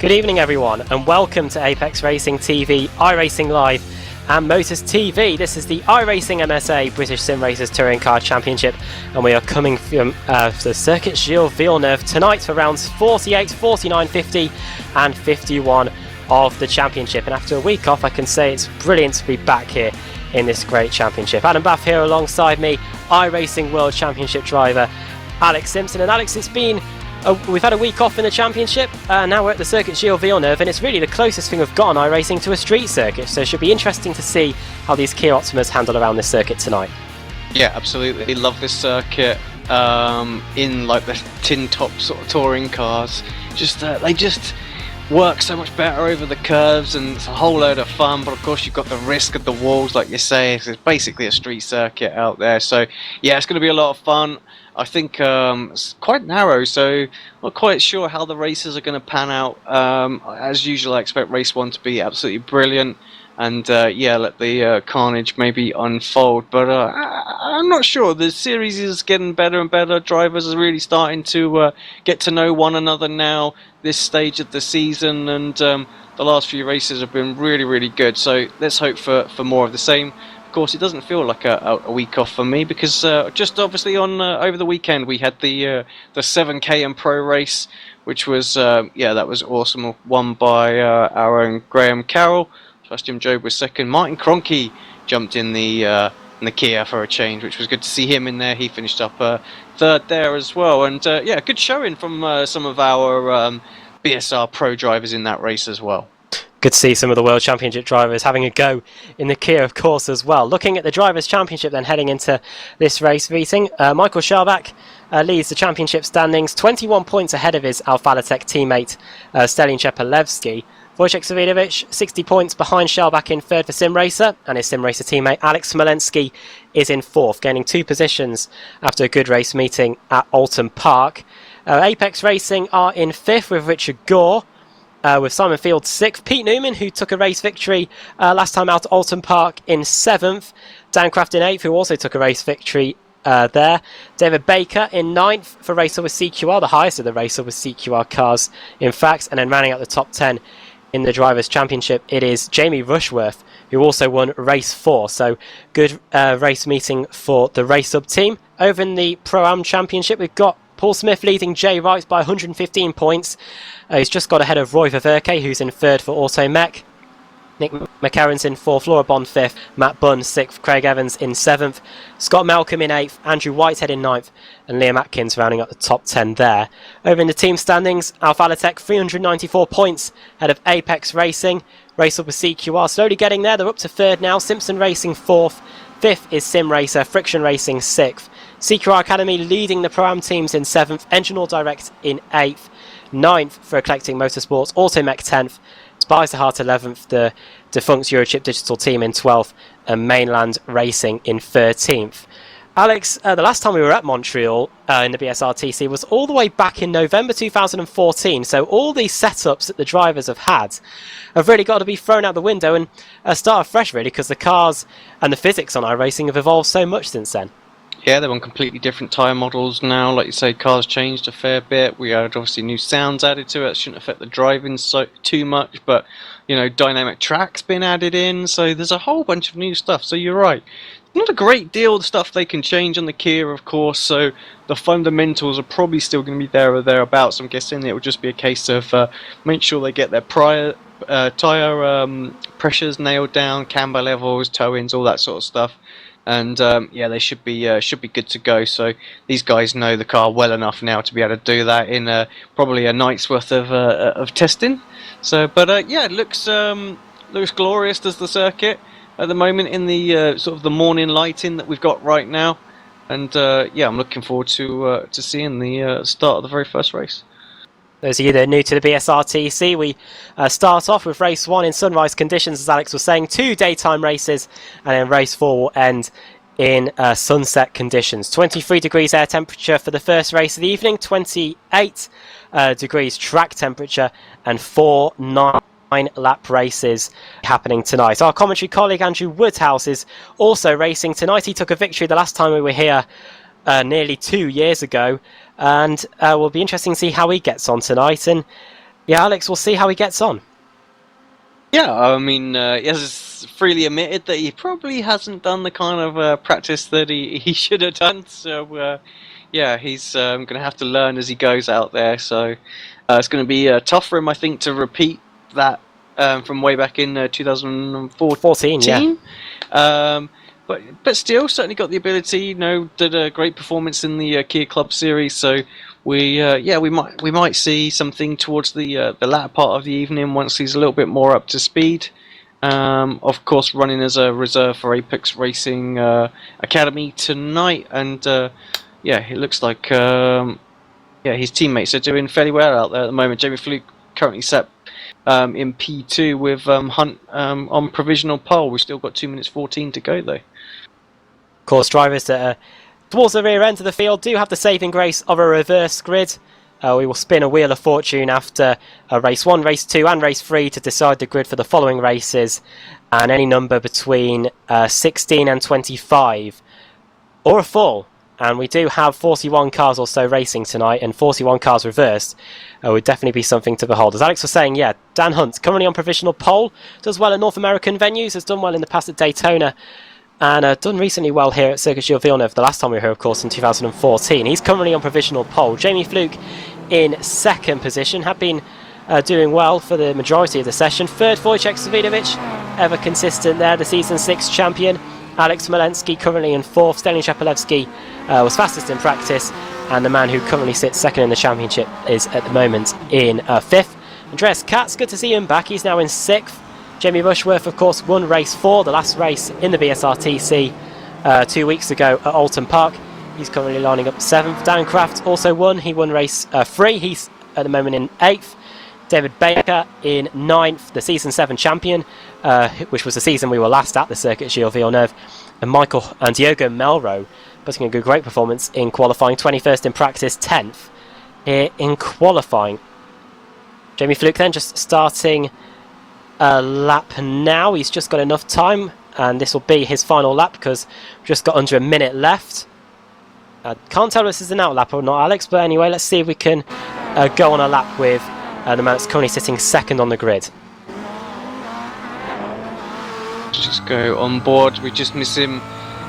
Good evening everyone and welcome to Apex Racing TV, iRacing Live and Motors TV. This is the iRacing MSA British Sim Racers Touring Car Championship and we are coming from the Circuit Gilles Villeneuve tonight for rounds 48, 49, 50 and 51 of the championship. And after a week off I can say it's brilliant to be back here in this great championship. Adam Bath here alongside me, iRacing World Championship driver Alex Simpson. And Alex, we've had a week off in the championship, now we're at the Circuit Gilles Villeneuve and it's really the closest thing we've got on iRacing to a street circuit, so it should be interesting to see how these Kia Optimas handle around this circuit tonight. Yeah, absolutely, love this circuit. In like the tin top sort of touring cars, they just work so much better over the curves and it's a whole load of fun, but of course you've got the risk of the walls like you say. It's basically a street circuit out there, so yeah, it's going to be a lot of fun. I think it's quite narrow, so not quite sure how the races are going to pan out. As usual, I expect race 1 to be absolutely brilliant and yeah, let the carnage maybe unfold, but I'm not sure. The series is getting better and better. Drivers are really starting to get to know one another now, this stage of the season, and the last few races have been really good, so let's hope for more of the same. Of course, it doesn't feel like a week off for me because just obviously on over the weekend we had the 7K Pro race, which was yeah, that was awesome, won by our own Graham Carroll. Sebastian Job was second. Martin Kroenke jumped in the Kia for a change, which was good to see him in there. He finished up third there as well, and yeah, good showing from some of our BSR Pro drivers in that race as well. Good to see some of the World Championship drivers having a go in the Kia, of course, as well. Looking at the Drivers' Championship then heading into this race meeting, Michael Scharbach leads the championship standings, 21 points ahead of his Alfa-Latek teammate Stelin Chepalevsky. Wojciech Savidovic, 60 points behind Scharbach in third for Sim Racer, and his Sim Racer teammate Alex Smolensky is in fourth, gaining 2 positions after a good race meeting at Alton Park. Apex Racing are in fifth with Richard Gore, with Simon Field 6th, Pete Newman, who took a race victory last time out at Alton Park, in 7th, Dan Craft in 8th, who also took a race victory there, David Baker in 9th for Racer with CQR, the highest of the Racer with CQR cars in fact, and then rounding out the top 10 in the Drivers' Championship it is Jamie Rushworth, who also won race 4, so good race meeting for the Race Up team. Over in the Pro-Am Championship we've got Paul Smith leading Jay Wright by 115 points. He's just got ahead of Roy Ververke, who's in third for Automech. Nick McCarron's in fourth, Laura Bond 5th, Matt Bunn 6th, Craig Evans in 7th, Scott Malcolm in 8th, Andrew Whitehead in 9th, and Liam Atkins rounding up the top 10 there. Over in the team standings, Alfa-Latek 394 points ahead of Apex Racing. Race Up with CQR slowly getting there, they're up to third now. Simpson Racing 4th, 5th is Sim Racer, Friction Racing 6th. CQR Academy leading the Pro-Am teams in 7th, Engine All Direct in 8th, 9th for Eclectic Motorsports, Automech 10th, Spicer Heart 11th, the defunct Eurochip Digital team in 12th, and Mainland Racing in 13th. Alex, the last time we were at Montreal in the BSRTC was all the way back in November 2014, so all these setups that the drivers have had have really got to be thrown out the window and start afresh really, because the cars and the physics on iRacing have evolved so much since then. Yeah, they're on completely different tyre models now. Like you say, cars changed a fair bit. We had obviously new sounds added to it. It shouldn't affect the driving too much, but you know, dynamic track's been added in, so there's a whole bunch of new stuff. So you're right, not a great deal of stuff they can change on the Kia, of course. So the fundamentals are probably still going to be there or thereabouts. I'm guessing it will just be a case of make sure they get their tyre pressures nailed down, camber levels, toe-ins, all that sort of stuff. And yeah, they should be good to go. So these guys know the car well enough now to be able to do that in probably a night's worth of testing. So, but yeah, it looks glorious, does the circuit at the moment in the sort of the morning lighting that we've got right now. And yeah, I'm looking forward to seeing the start of the very first race. Those of you that are new to the BSRTC, we start off with race 1 in sunrise conditions, as Alex was saying, 2 daytime races, and then race 4 will end in sunset conditions. 23 degrees air temperature for the first race of the evening, 28 degrees track temperature, and 4 9-lap races happening tonight. Our commentary colleague Andrew Woodhouse is also racing tonight. He took a victory the last time we were here nearly 2 years ago, and will be interesting to see how he gets on tonight. And yeah, Alex, we'll see how he gets on. Yeah, I mean, he has freely admitted that he probably hasn't done the kind of practice that he should have done. So, yeah, he's going to have to learn as he goes out there. So, it's going to be tough for him, I think, to repeat that from way back in 2014. Yeah. But still, certainly got the ability. You know, did a great performance in the Kia Club Series. So we might see something towards the latter part of the evening once he's a little bit more up to speed. Of course, running as a reserve for Apex Racing Academy tonight, and yeah, it looks like his teammates are doing fairly well out there at the moment. Jamie Fluke currently set in P2 with Hunt on provisional pole. We've still got 2 minutes 14 to go though. Of course, drivers that are towards the rear end of the field do have the saving grace of a reverse grid. We will spin a wheel of fortune after race 1, race 2 and race 3 to decide the grid for the following races, and any number between 16 and 25 or a full. And we do have 41 cars or so racing tonight, and 41 cars reversed would definitely be something to behold. As Alex was saying, yeah, Dan Hunt, currently on provisional pole, does well at North American venues, has done well in the past at Daytona, and done recently well here at Circuit Gilles Villeneuve, the last time we were here, of course, in 2014. He's currently on provisional pole. Jamie Fluke in second position, had been doing well for the majority of the session. Third, Wojciech Savidovic, ever consistent there, the Season 6 champion. Alex Malensky currently in fourth. Stalin Shepelevsky was fastest in practice, and the man who currently sits second in the championship is at the moment in fifth. Andreas Katz, good to see him back. He's now in sixth. Jamie Rushworth, of course, won race 4, the last race in the BSRTC 2 weeks ago at Alton Park. He's currently lining up 7th. Dan Kraft also won. He won race 3. He's at the moment in 8th. David Baker in 9th, the Season 7 champion, which was the season we were last at the Circuit Gilles Villeneuve. And Diogo Melro putting a great performance in qualifying. 21st in practice, 10th here in qualifying. Jamie Fluke then just starting a lap now. He's just got enough time, and this will be his final lap because we've just got under a minute left. Can't tell if this is an out lap or not, Alex, but anyway, let's see if we can go on a lap with the man that's currently sitting second on the grid. Just go on board. We just miss him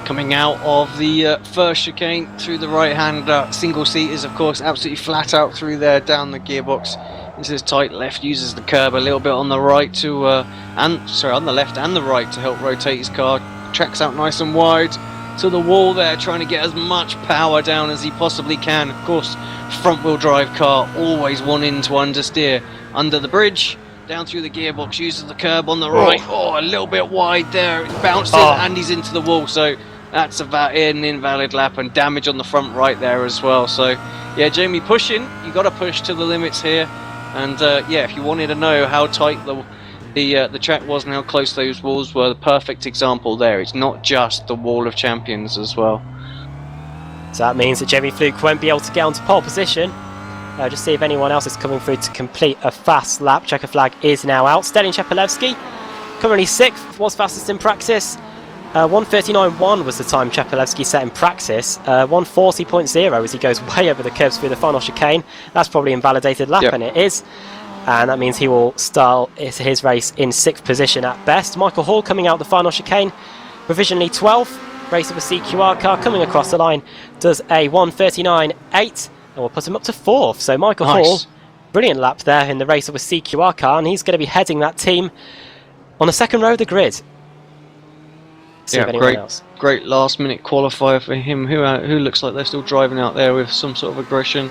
coming out of the first chicane through the right hand. Single seaters, of course, absolutely flat out through there, down the gearbox into his tight left. Uses the curb a little bit on the right to on the left and the right to help rotate his car. Tracks out nice and wide to the wall there, trying to get as much power down as he possibly can. Of course, front wheel drive car, always wanting to understeer. Under the bridge, down through the gearbox, uses the curb on the right. Oh, a little bit wide there. It bounces and he's into the wall. So that's about an invalid lap and damage on the front right there as well. So yeah, Jamie pushing. You got to push to the limits here. And yeah, if you wanted to know how tight the track was and how close those walls were, the perfect example there. It's not just the Wall of Champions as well. So that means that Jamie Fluke won't be able to get onto pole position. Just see if anyone else is coming through to complete a fast lap. Checker flag is now out. Stalin Shepelevsky, currently 6th, was fastest in practice. 1:39.1 was the time Shepelevsky set in practice. 1:40.0 as he goes way over the curves through the final chicane. That's probably invalidated lap, and it is. And that means he will start his race in 6th position at best. Michael Hall coming out the final chicane, provisionally 12th. Race of a CQR car coming across the line, does a 1:39.8, and we'll put him up to 4th. So Michael Hall, brilliant lap there in the race of a CQR car, and he's going to be heading that team on the second row of the grid. See if anyone else. Great last minute qualifier for him, who looks like they're still driving out there with some sort of aggression.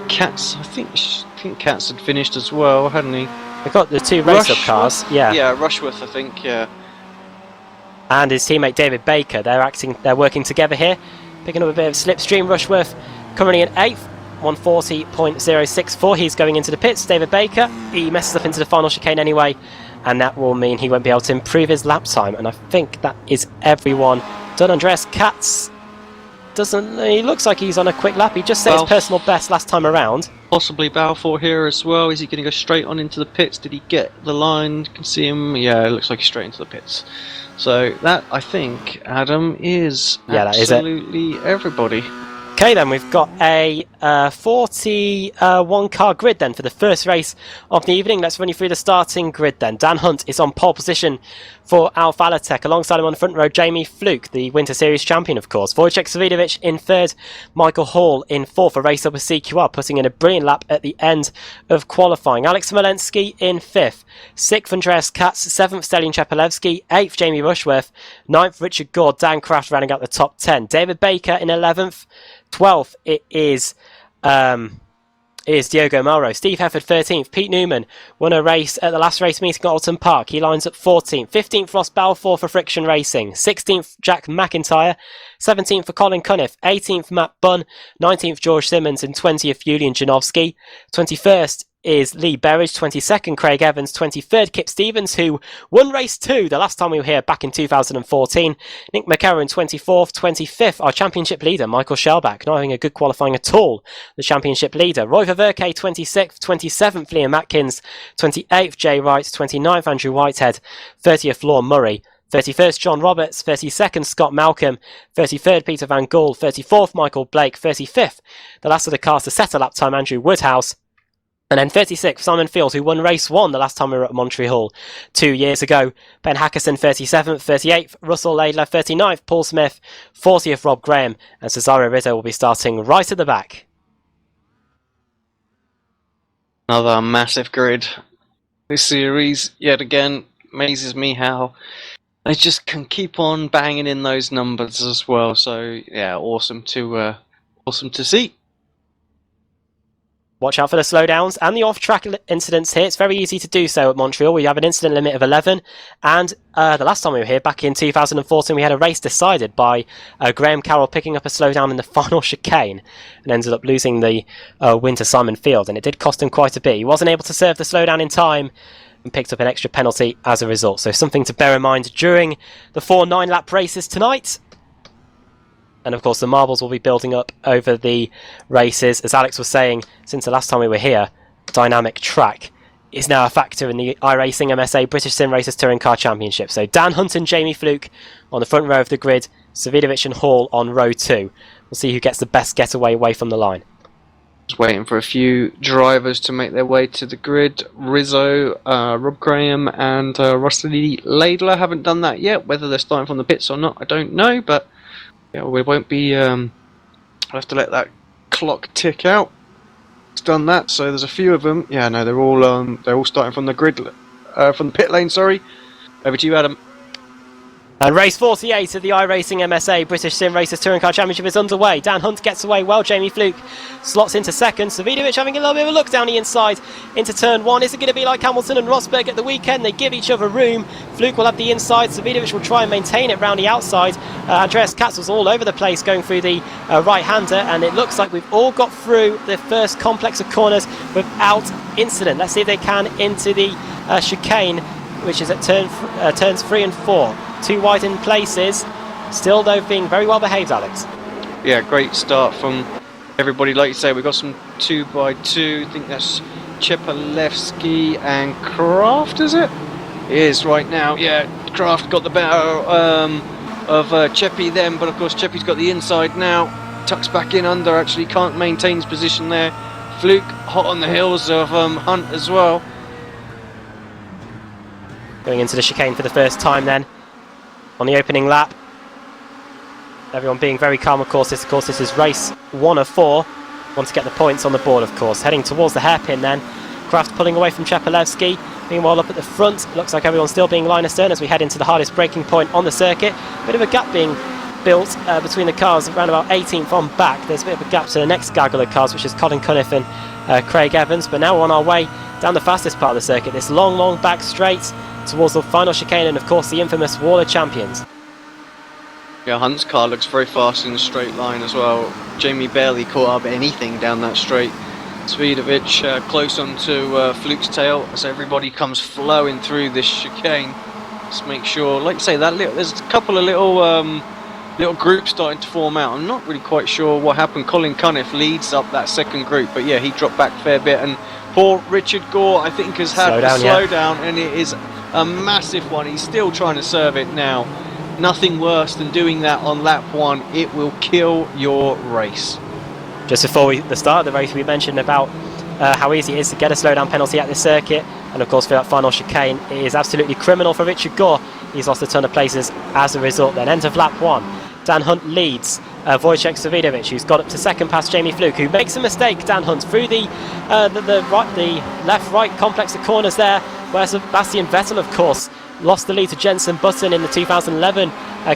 Katz, I think Katz had finished as well, hadn't he? They've got the 2 race-up cars. Yeah, Rushworth, I think, yeah. And his teammate David Baker, they're working together here, picking up a bit of slipstream. Rushworth currently in 8th, 1:40.064. He's going into the pits. David Baker, he messes up into the final chicane anyway, and that will mean he won't be able to improve his lap time. And I think that is everyone done. Andreas Katz he looks like he's on a quick lap. He just set his personal best last time around. Possibly Balfour here as well. Is he going to go straight on into the pits? Did he get the line? You can see him. Yeah, it looks like he's straight into the pits. So that, I think, Adam, is absolutely everybody. Okay, then we've got a 41 car grid then for the first race of the evening. Let's run you through the starting grid then. Dan Hunt is on pole position for Alfa Laetec. Alongside him on the front row, Jamie Fluke, the Winter Series champion, of course. Wojciech Savidovic in third, Michael Hall in fourth. A race up with CQR, putting in a brilliant lap at the end of qualifying. Alex Smolensky in fifth. Sixth, Andreas Katz. Seventh, Stelian Chepelevsky. Eighth, Jamie Rushworth. Ninth, Richard Gore. Dan Kraft rounding out the top 10. David Baker in 11th. 12th, it is Diogo Mauro. Steve Hefford 13th. Pete Newman won a race at the last race meeting at Alton Park. He lines up 14th. 15th, Ross Balfour for Friction Racing. 16th, Jack McIntyre. 17th for Colin Cunniff. 18th, Matt Bunn. 19th, George Simmons. And 20th, Julian Janowski. 21st is Lee Berridge. 22nd, Craig Evans. 23rd, Kip Stevens, who won race 2 the last time we were here back in 2014. Nick McCarron 24th. 25th, our championship leader, Michael Shellback, not having a good qualifying at all. The championship leader, Roy Ververke 26th. 27th, Liam Atkins. 28th, Jay Wright. 29th, Andrew Whitehead. 30th, Lorne Murray. 31st, John Roberts. 32nd, Scott Malcolm. 33rd, Peter Van Gool. 34th, Michael Blake. 35th, the last of the cars to set a lap time, Andrew Woodhouse. And then 36th, Simon Field, who won race 1 the last time we were at Montreal 2 years ago. Ben Hackerson 37th, 38th, Russell Laidler 39th, Paul Smith 40th, Rob Graham, and Cesaro Rizzo will be starting right at the back. Another massive grid. This series, yet again, amazes me how they just can keep on banging in those numbers as well. So yeah, awesome to see. Watch out for the slowdowns and the off-track incidents here. It's very easy to do so at Montreal. We have an incident limit of 11. And the last time we were here, back in 2014, we had a race decided by Graham Carroll picking up a slowdown in the final chicane and ended up losing the win to Simon Field. And it did cost him quite a bit. He wasn't able to serve the slowdown in time and picked up an extra penalty as a result. So something to bear in mind during the 4 9-lap races tonight. And of course the marbles will be building up over the races. As Alex was saying, since the last time we were here, dynamic track is now a factor in the iRacing MSA British Sim Racers Touring Car Championship. So Dan Hunt and Jamie Fluke on the front row of the grid, Savidovic and Hall on row 2. We'll see who gets the best getaway away from the line. Just waiting for a few drivers to make their way to the grid. Rizzo, Rob Graham and Rusty Laidler haven't done that yet. Whether they're starting from the pits or not, I don't know, but yeah, we won't be. I'll have to let that clock tick out. It's done that, so there's a few of them. Yeah, no, they're all starting from the grid, from the pit lane. Sorry, over to you, Adam. And race 48 of the iRacing MSA British Sim Racers Touring Car Championship is underway. Dan Hunt gets away well. Jamie Fluke slots into second. Savidovic having a little bit of a look down the inside into turn 1. Is it going to be like Hamilton and Rosberg at the weekend? They give each other room. Fluke will have the inside. Savidovic will try and maintain it round the outside. Andreas Katz was all over the place going through the right-hander, and it looks like we've all got through the first complex of corners without incident. Let's see if they can into the chicane, which is at turns 3 and 4. 2 wide in places. Still, though, being very well behaved, Alex. Yeah, great start from everybody. Like you say, we've got some 2x2. I think that's Chepelevsky and Kraft, is it? It is right now. Yeah, Kraft got the better of Cheppy then, but of course Cheppy's got the inside now. Tucks back in under, actually can't maintain his position there. Fluke hot on the heels of Hunt as well. Going into the chicane for the first time then, on the opening lap. Everyone being very calm, of course. This is race 1 of 4. Want to get the points on the board, of course. Heading towards the hairpin then. Kraft pulling away from Chepelevsky. Meanwhile, up at the front, looks like everyone's still being line astern as we head into the hardest braking point on the circuit. Bit of a gap being built between the cars, around about 18th on back. There's a bit of a gap to the next gaggle of cars, which is Colin Cunniff and Craig Evans. But now we're on our way down the fastest part of the circuit. This long back straight towards the final chicane, and of course the infamous Wall of Champions. Yeah, Hunt's car looks very fast in the straight line as well. Jamie barely caught up anything down that straight. Savidovic close onto Fluke's tail as everybody comes flowing through this chicane. Just make sure, like you say, there's a couple of little groups starting to form out. I'm not really quite sure what happened. Colin Cunniff leads up that second group, but yeah, he dropped back a fair bit. And poor Richard Gore, I think, has had a slowdown, and it is a massive one. He's still trying to serve it now. Nothing worse than doing that on lap 1. It will kill your race. Just before the start of the race, we mentioned about how easy it is to get a slowdown penalty at this circuit, and of course for that final chicane it is absolutely criminal for Richard Gore. He's lost a ton of places as a result. Then end of lap 1, Dan Hunt leads Wojciech Savidovic, who's got up to second past Jamie Fluke, who makes a mistake. Dan Hunt through the left-right complex of corners there, where Sebastian Vettel, of course, lost the lead to Jenson Button in the 2011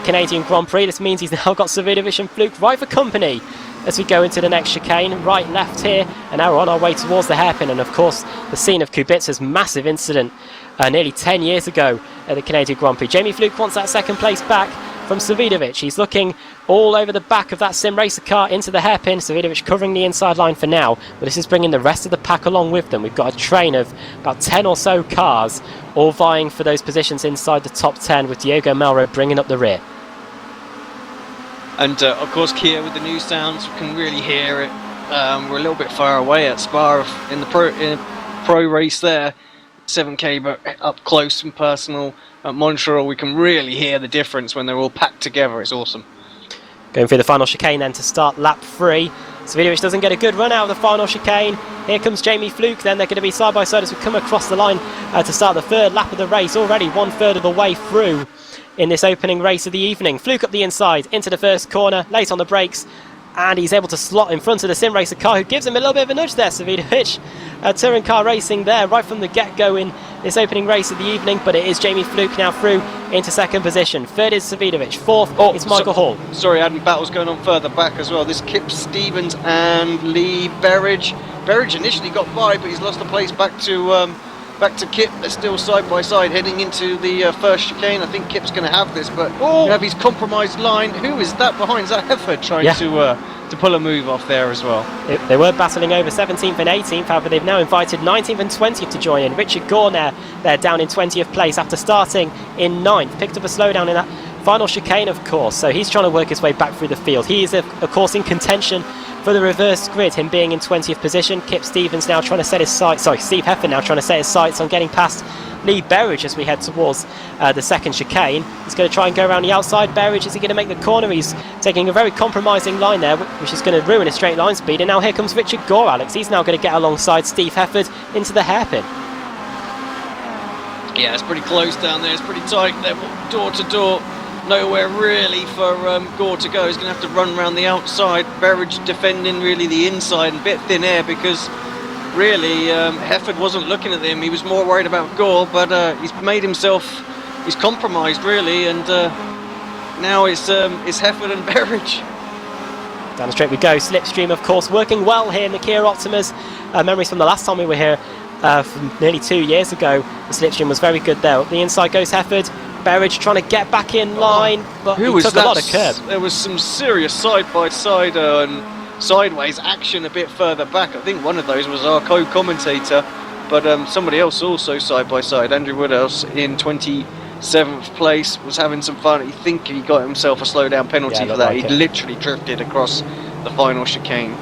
Canadian Grand Prix. This means he's now got Savidovic and Fluke right for company as we go into the next chicane. Right, left here, and now we're on our way towards the hairpin, and of course the scene of Kubica's massive incident nearly 10 years ago at the Canadian Grand Prix. Jamie Fluke wants that second place back from Savidovic. He's looking all over the back of that sim racer car into the hairpin. Savidovic covering the inside line for now, but this is bringing the rest of the pack along with them. We've got a train of about 10 or so cars all vying for those positions inside the top 10, with Diogo Melro bringing up the rear. And of course Kia with the new sounds, we can really hear it. We're a little bit far away at Spa in the pro race there, 7K, but up close and personal at Montreal we can really hear the difference when they're all packed together. It's awesome. Going through the final chicane then to start lap 3. Savidovic doesn't get a good run out of the final chicane. Here comes Jamie Fluke, then they're going to be side by side as we come across the line to start the third lap of the race, already 1/3 of the way through in this opening race of the evening. Fluke up the inside into the first corner, late on the brakes, and he's able to slot in front of the sim racer car, who gives him a little bit of a nudge there. Savidovic, touring car racing there right from the get-go in this opening race of the evening, but it is Jamie Fluke now through into second position. Third is Savidovic, fourth is Michael Hall. Sorry Adam, battle's going on further back as well. This Kip Stevens and Lee Berridge. Berridge initially got by, but he's lost the place back to Kip. They're still side by side heading into the first chicane. I think Kip's going to have this, but you have his compromised line. Who is that behind? Is that Hefford trying to pull a move off there as well? They were battling over 17th and 18th, however they've now invited 19th and 20th to join in. Richard Gore they're down in 20th place after starting in 9th. Picked up a slowdown in that final chicane, of course, so he's trying to work his way back through the field. He is, of course, in contention for the reverse grid, him being in 20th position. Kip Stevens now trying to set his sights, Steve Hefford now trying to set his sights on getting past Lee Berridge as we head towards the second chicane. He's going to try and go around the outside. Berridge, is he going to make the corner? He's taking a very compromising line there, which is going to ruin his straight line speed. And now here comes Richard Gore, Alex. He's now going to get alongside Steve Hefford into the hairpin. Yeah, it's pretty close down there. It's pretty tight there, door to door. Nowhere really for Gore to go. He's going to have to run around the outside. Berridge defending really the inside, and a bit thin air because really Hefford wasn't looking at him. He was more worried about Gore, but he's made himself, he's compromised really, and now it's Hefford and Berridge. Down the straight we go. Slipstream, of course, working well here in the Kia Optimas. Memories from the last time we were here from nearly 2 years ago. The slipstream was very good there. Up the inside goes Hefford. Berridge trying to get back in line, but he took a lot of curb. There was some serious side-by-side and sideways action a bit further back. I think one of those was our co-commentator, but somebody else also side-by-side. Andrew Woodhouse in 27th place was having some fun. I think he got himself a slowdown penalty for that. He literally drifted across the final chicane.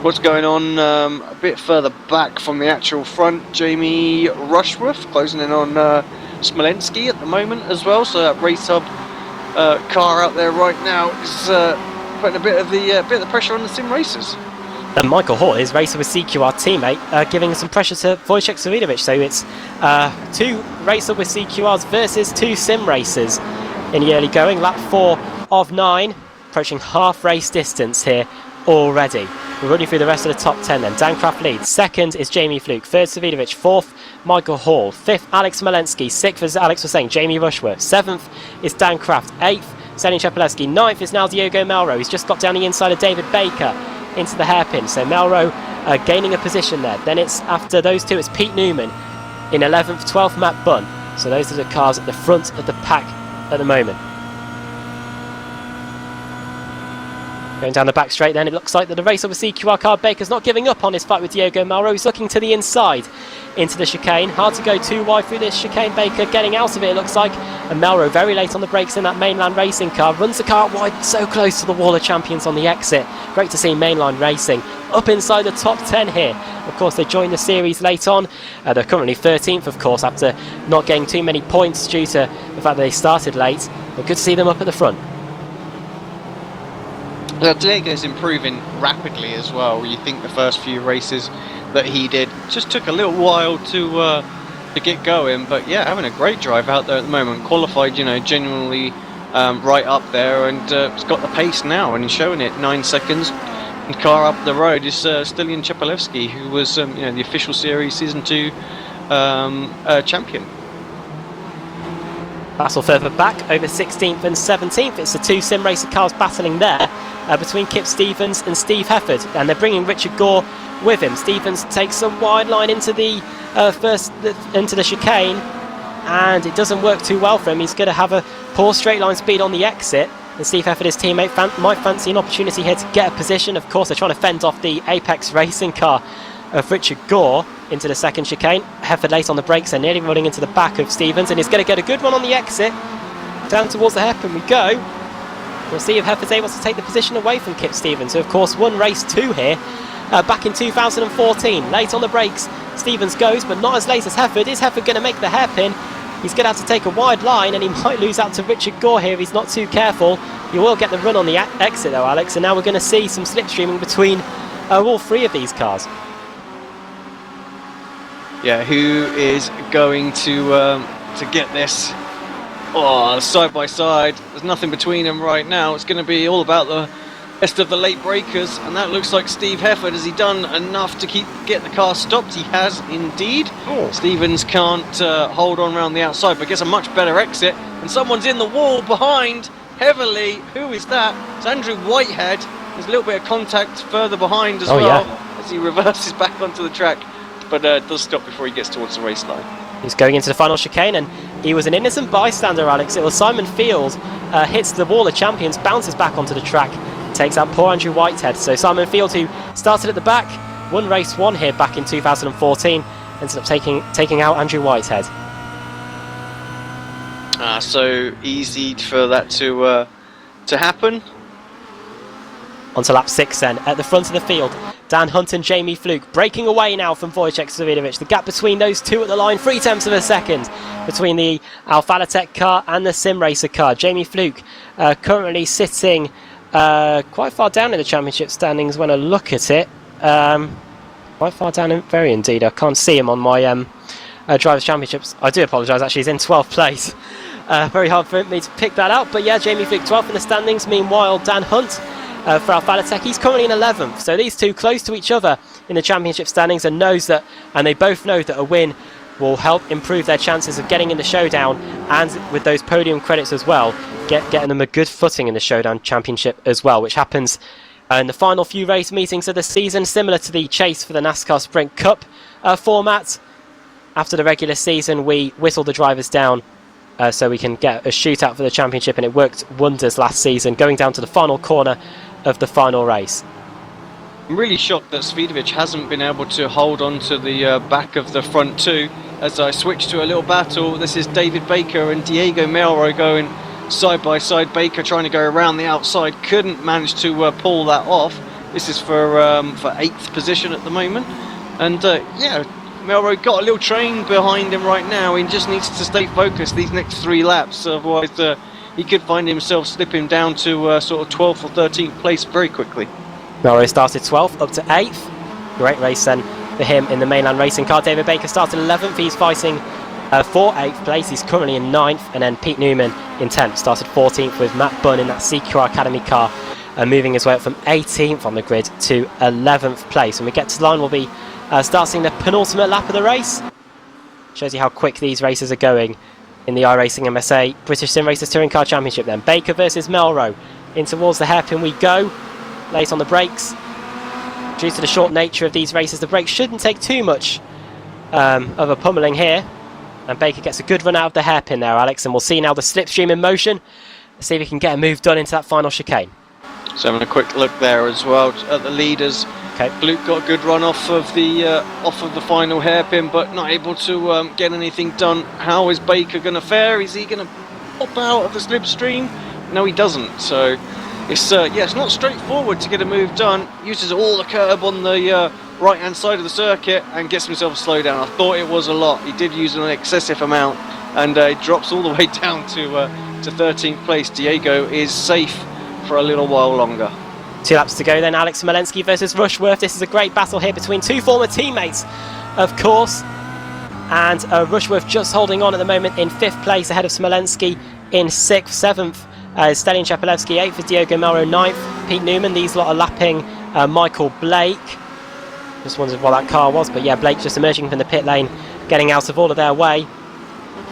What's going on a bit further back from the actual front? Jamie Rushworth closing in on Smolenski at the moment as well, so that race hub car out there right now is putting a bit of the pressure on the sim racers. And Michael Hall is racing with CQR teammate, giving some pressure to Wojciech Savidovic. So it's 2 racer with CQRs versus 2 sim racers in the early going. Lap 4 of 9, approaching half race distance here already. We're running through the rest of the top 10 then. Dan Kraft leads. Second is Jamie Fluke. Third, Savidovic. Fourth, Michael Hall. Fifth, Alex Smolensky. Sixth, as Alex was saying, Jamie Rushworth. Seventh is Dan Kraft. Eighth, Selin Chepelewski. Ninth is now Diogo Melro. He's just got down the inside of David Baker into the hairpin. So Melro gaining a position there. Then it's after those two, it's Pete Newman in 11th, 12th, Matt Bunn. So those are the cars at the front of the pack at the moment. Going down the back straight then, it looks like that the racer with CQR car, Baker's not giving up on his fight with Diogo Melro. He's looking to the inside into the chicane. Hard to go too wide through this chicane. Baker getting out of it looks like. And Melro very late on the brakes in that mainland racing car. Runs the car out wide, so close to the wall of champions on the exit. Great to see mainline racing up inside the top 10 here. Of course, they joined the series late on. They're currently 13th, of course, after not getting too many points due to the fact that they started late. But good to see them up at the front. Diego's improving rapidly as well. You think the first few races that he did just took a little while to get going, but yeah, having a great drive out there at the moment. Qualified, you know, genuinely right up there, and it's got the pace now and showing it. 9 seconds. And car up the road is Stilian Chepalevsky, who was you know, the official series season 2 champion. Battle further back over 16th and 17th. It's the two sim racer cars battling there between Kip Stevens and Steve Hefford, and they're bringing Richard Gore with him. Stevens takes a wide line into the into the chicane, and it doesn't work too well for him. He's going to have a poor straight line speed on the exit, and Steve Hefford, his teammate, might fancy an opportunity here to get a position. Of course, they're trying to fend off the Apex Racing car of Richard Gore into the second chicane. Hefford late on the brakes and nearly running into the back of Stevens, and he's going to get a good one on the exit. Down towards the hairpin we go. We'll see if Hefford's able to take the position away from Kip Stevens, who of course won race 2 here back in 2014. Late on the brakes, Stevens goes, but not as late as Hefford. Is Hefford going to make the hairpin? He's going to have to take a wide line, and he might lose out to Richard Gore here if he's not too careful. You will get the run on the exit though, Alex, and now we're going to see some slipstreaming between all three of these cars. Yeah, who is going to get this? Oh, side by side. There's nothing between them right now. It's going to be all about the rest of the late breakers, and that looks like Steve Hefford. Has he done enough to get the car stopped? He has indeed. Oh. Stevens can't hold on around the outside, but gets a much better exit, and someone's in the wall behind heavily. Who is that? It's Andrew Whitehead. There's a little bit of contact further behind as well, as he reverses back onto the track, but does stop before he gets towards the race line. He's going into the final chicane, and he was an innocent bystander, Alex. It was Simon Field hits the wall of champions, bounces back onto the track, takes out poor Andrew Whitehead. So Simon Field, who started at the back, won race 1 here back in 2014, ended up taking out Andrew Whitehead. So easy for that to happen. On to lap 6 then, at the front of the field, Dan Hunt and Jamie Fluke breaking away now from Wojciech Savidovic. The gap between those two at the line, 0.3 of a second between the Alphalatech car and the Sim Racer car. Jamie Fluke currently sitting quite far down in the championship standings when I look at it. Quite far down, very indeed. I can't see him on my Drivers' Championships. I do apologise, actually, he's in 12th place. Very hard for me to pick that out, but yeah, Jamie Fluke 12th in the standings. Meanwhile, Dan Hunt for Alphalatech, he's currently in 11th. So these two close to each other in the championship standings, and they both know that a win will help improve their chances of getting in the showdown, and with those podium credits as well, getting them a good footing in the showdown championship as well, which happens in the final few race meetings of the season, similar to the chase for the NASCAR Sprint Cup format. After the regular season, we whistle the drivers down so we can get a shootout for the championship, and it worked wonders last season, going down to the final corner of the final race. I'm really shocked that Savidovic hasn't been able to hold on to the back of the front two. As I switch to a little battle, this is David Baker and Diego Melro going side by side. Baker trying to go around the outside, couldn't manage to pull that off. This is for 8th position at the moment, and yeah, Melro got a little train behind him right now. He just needs to stay focused these next 3 laps, otherwise he could find himself slipping down to sort of 12th or 13th place very quickly. Melro started 12th up to 8th. Great race then for him in the mainland racing car. David Baker started 11th. He's fighting for 8th place. He's currently in 9th, and then Pete Newman in 10th. Started 14th with Matt Bunn in that CQR Academy car, moving his way up from 18th on the grid to 11th place. When we get to the line, we'll be starting the penultimate lap of the race. Shows you how quick these races are going in the iRacing MSA British Sim Racers Touring Car Championship then. Baker versus Melro. In towards the hairpin we go. Late on the brakes. Due to the short nature of these races, the brakes shouldn't take too much of a pummeling here. And Baker gets a good run out of the hairpin there, Alex, and we'll see now the slipstream in motion. Let's see if he can get a move done into that final chicane. So having a quick look there as well at the leaders. Okay. Luke got a good run off of the final hairpin, but not able to get anything done. How is Baker going to fare? Is he going to pop out of the slipstream? No, he doesn't. So it's it's not straightforward to get a move done. Uses all the curb on the right hand side of the circuit and gets himself a slow down. I thought it was a lot. He did use an excessive amount, and it drops all the way down to 13th place. Diego is safe for a little while longer. 2 laps to go then. Alex Smolenski versus Rushworth. This is a great battle here between 2 former teammates, of course. And Rushworth just holding on at the moment in 5th place ahead of Smolenski in 6th. 7th Stelian Chepelevsky, 8th is Diogo Melro, 9th Pete Newman. These lot are lapping Michael Blake. Just wondered what that car was, but yeah, Blake just emerging from the pit lane, getting out of all of their way.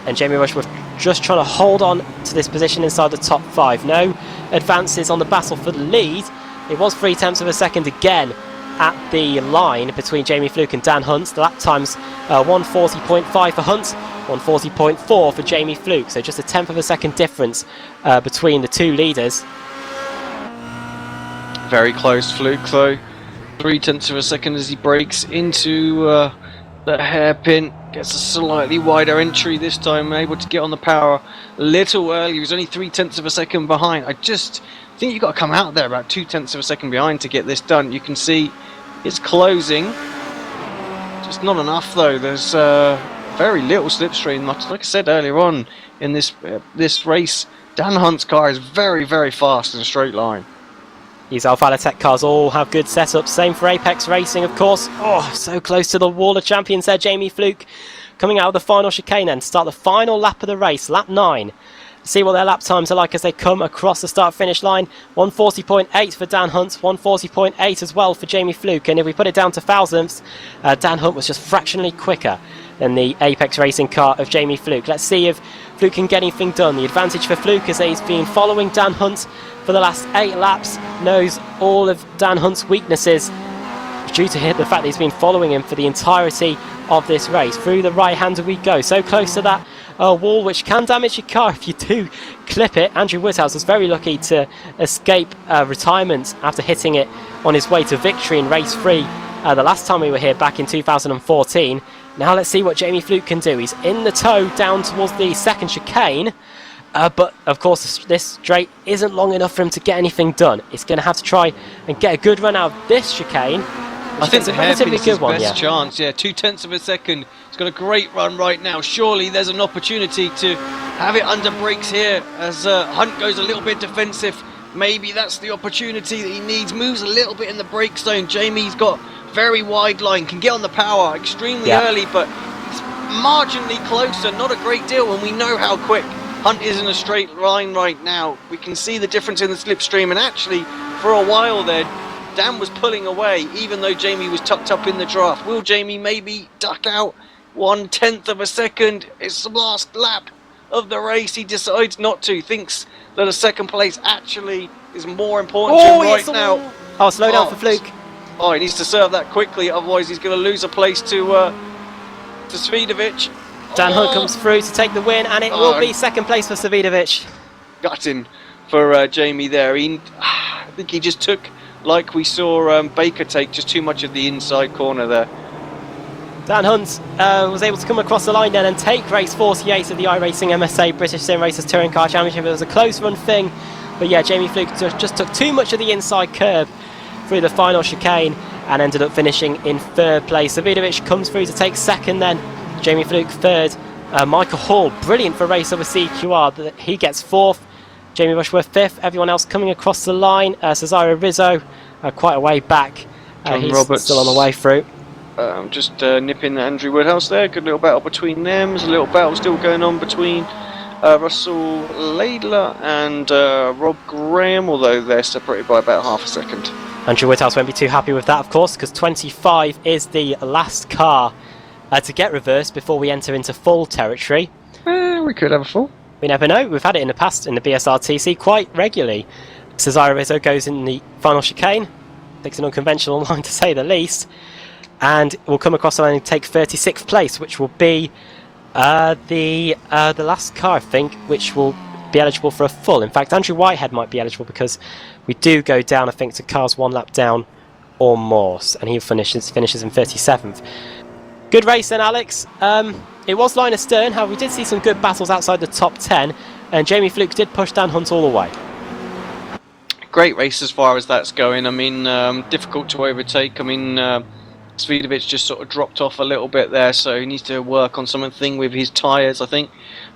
And Jamie Rushworth just trying to hold on to this position inside the top 5. No advances on the battle for the lead. It was 0.3 of a second again at the line between Jamie Fluke and Dan Hunt. The lap times 1:40.5 for Hunt, 1:40.4 for Jamie Fluke. So just a 1/10 of a second difference between the 2 leaders. Very close, Fluke, though. 0.3 of a second as he breaks into the hairpin. Gets a slightly wider entry this time, able to get on the power a little early. He was only 0.3 of a second behind. I just think you've got to come out there about 0.2 of a second behind to get this done. You can see it's closing. Just not enough, though. There's very little slipstream. Like I said earlier on in this race, Dan Hunt's car is very, very fast in a straight line. These Alpha Tech cars all have good setups. Same for Apex Racing, of course. Oh, so close to the wall of champions there. Jamie Fluke coming out of the final chicane then to start the final lap of the race, lap 9. See what their lap times are like as they come across the start-finish line. 1:40.8 for Dan Hunt, 1:40.8 as well for Jamie Fluke. And if we put it down to thousandths, Dan Hunt was just fractionally quicker than the Apex Racing car of Jamie Fluke. Let's see if Fluke can get anything done. The advantage for Fluke is that he's been following Dan Hunt for the last 8 laps, knows all of Dan Hunt's weaknesses due to the fact that he's been following him for the entirety of this race. Through the right-hander we go, so close to that wall, which can damage your car if you do clip it. Andrew Woodhouse was very lucky to escape retirement after hitting it on his way to victory in race 3 the last time we were here back in 2014. Now let's see what Jamie Fluke can do. He's in the tow down towards the 2nd chicane, but of course this straight isn't long enough for him to get anything done. He's going to have to try and get a good run out of this chicane. I think the hairpin is his best chance. Yeah, 0.2 of a second. He's got a great run right now. Surely there's an opportunity to have it under brakes here as Hunt goes a little bit defensive. Maybe that's the opportunity that he needs. Moves a little bit in the brake zone. Jamie's got very wide line, can get on the power extremely early, but he's marginally closer. Not a great deal, and we know how quick Hunt is in a straight line right now. We can see the difference in the slipstream, and actually for a while there Dan was pulling away even though Jamie was tucked up in the draft. Will Jamie maybe duck out 1/10 of a second? It's the last lap of the race. He decides not to, thinks that a 2nd place actually is more important to him right now. Oh, slow down for Fluke. Oh, he needs to serve that quickly, otherwise he's going to lose a place to Svidovic. Dan Hunt comes through to take the win, and it will be 2nd place for Svidovic. Gutting for Jamie there. I think he just took, like we saw Baker take, just too much of the inside corner there. Dan Hunt was able to come across the line then and take race 48 of the iRacing MSA British Sim Racers Touring Car Championship. It was a close run thing, but yeah, Jamie Fluke just took too much of the inside curb through the final chicane and ended up finishing in 3rd place. Svidovic comes through to take 2nd then. Jamie Fluke 3rd. Michael Hall, brilliant for race over CQR. He gets 4th. Jamie Rushworth 5th. Everyone else coming across the line. Cesaro Rizzo quite a way back. He's Roberts still on the way through. Just nipping Andrew Woodhouse there. Good little battle between them. There's a little battle still going on between Russell Laidler and Rob Graham, although they're separated by about half a second. Andrew Woodhouse won't be too happy with that, of course, because 25 is the last car to get reversed before we enter into full territory. We could have a full. We never know. We've had it in the past in the BSRTC quite regularly. Cesaro Rizzo goes in the final chicane. Takes an unconventional line to say the least. And will come across the line and take 36th place, which will be the last car, I think, which will be eligible for a full. In fact, Andrew Whitehead might be eligible because we do go down, I think, to cars 1 lap down or more, and he finishes in 37th. Good race then, Alex. It was line astern, however we did see some good battles outside the top 10, and Jamie Fluke did push Dan Hunt all the way. Great race as far as that's going. I mean, difficult to overtake. I mean, Svidovic just sort of dropped off a little bit there, so he needs to work on something with his tyres, I think,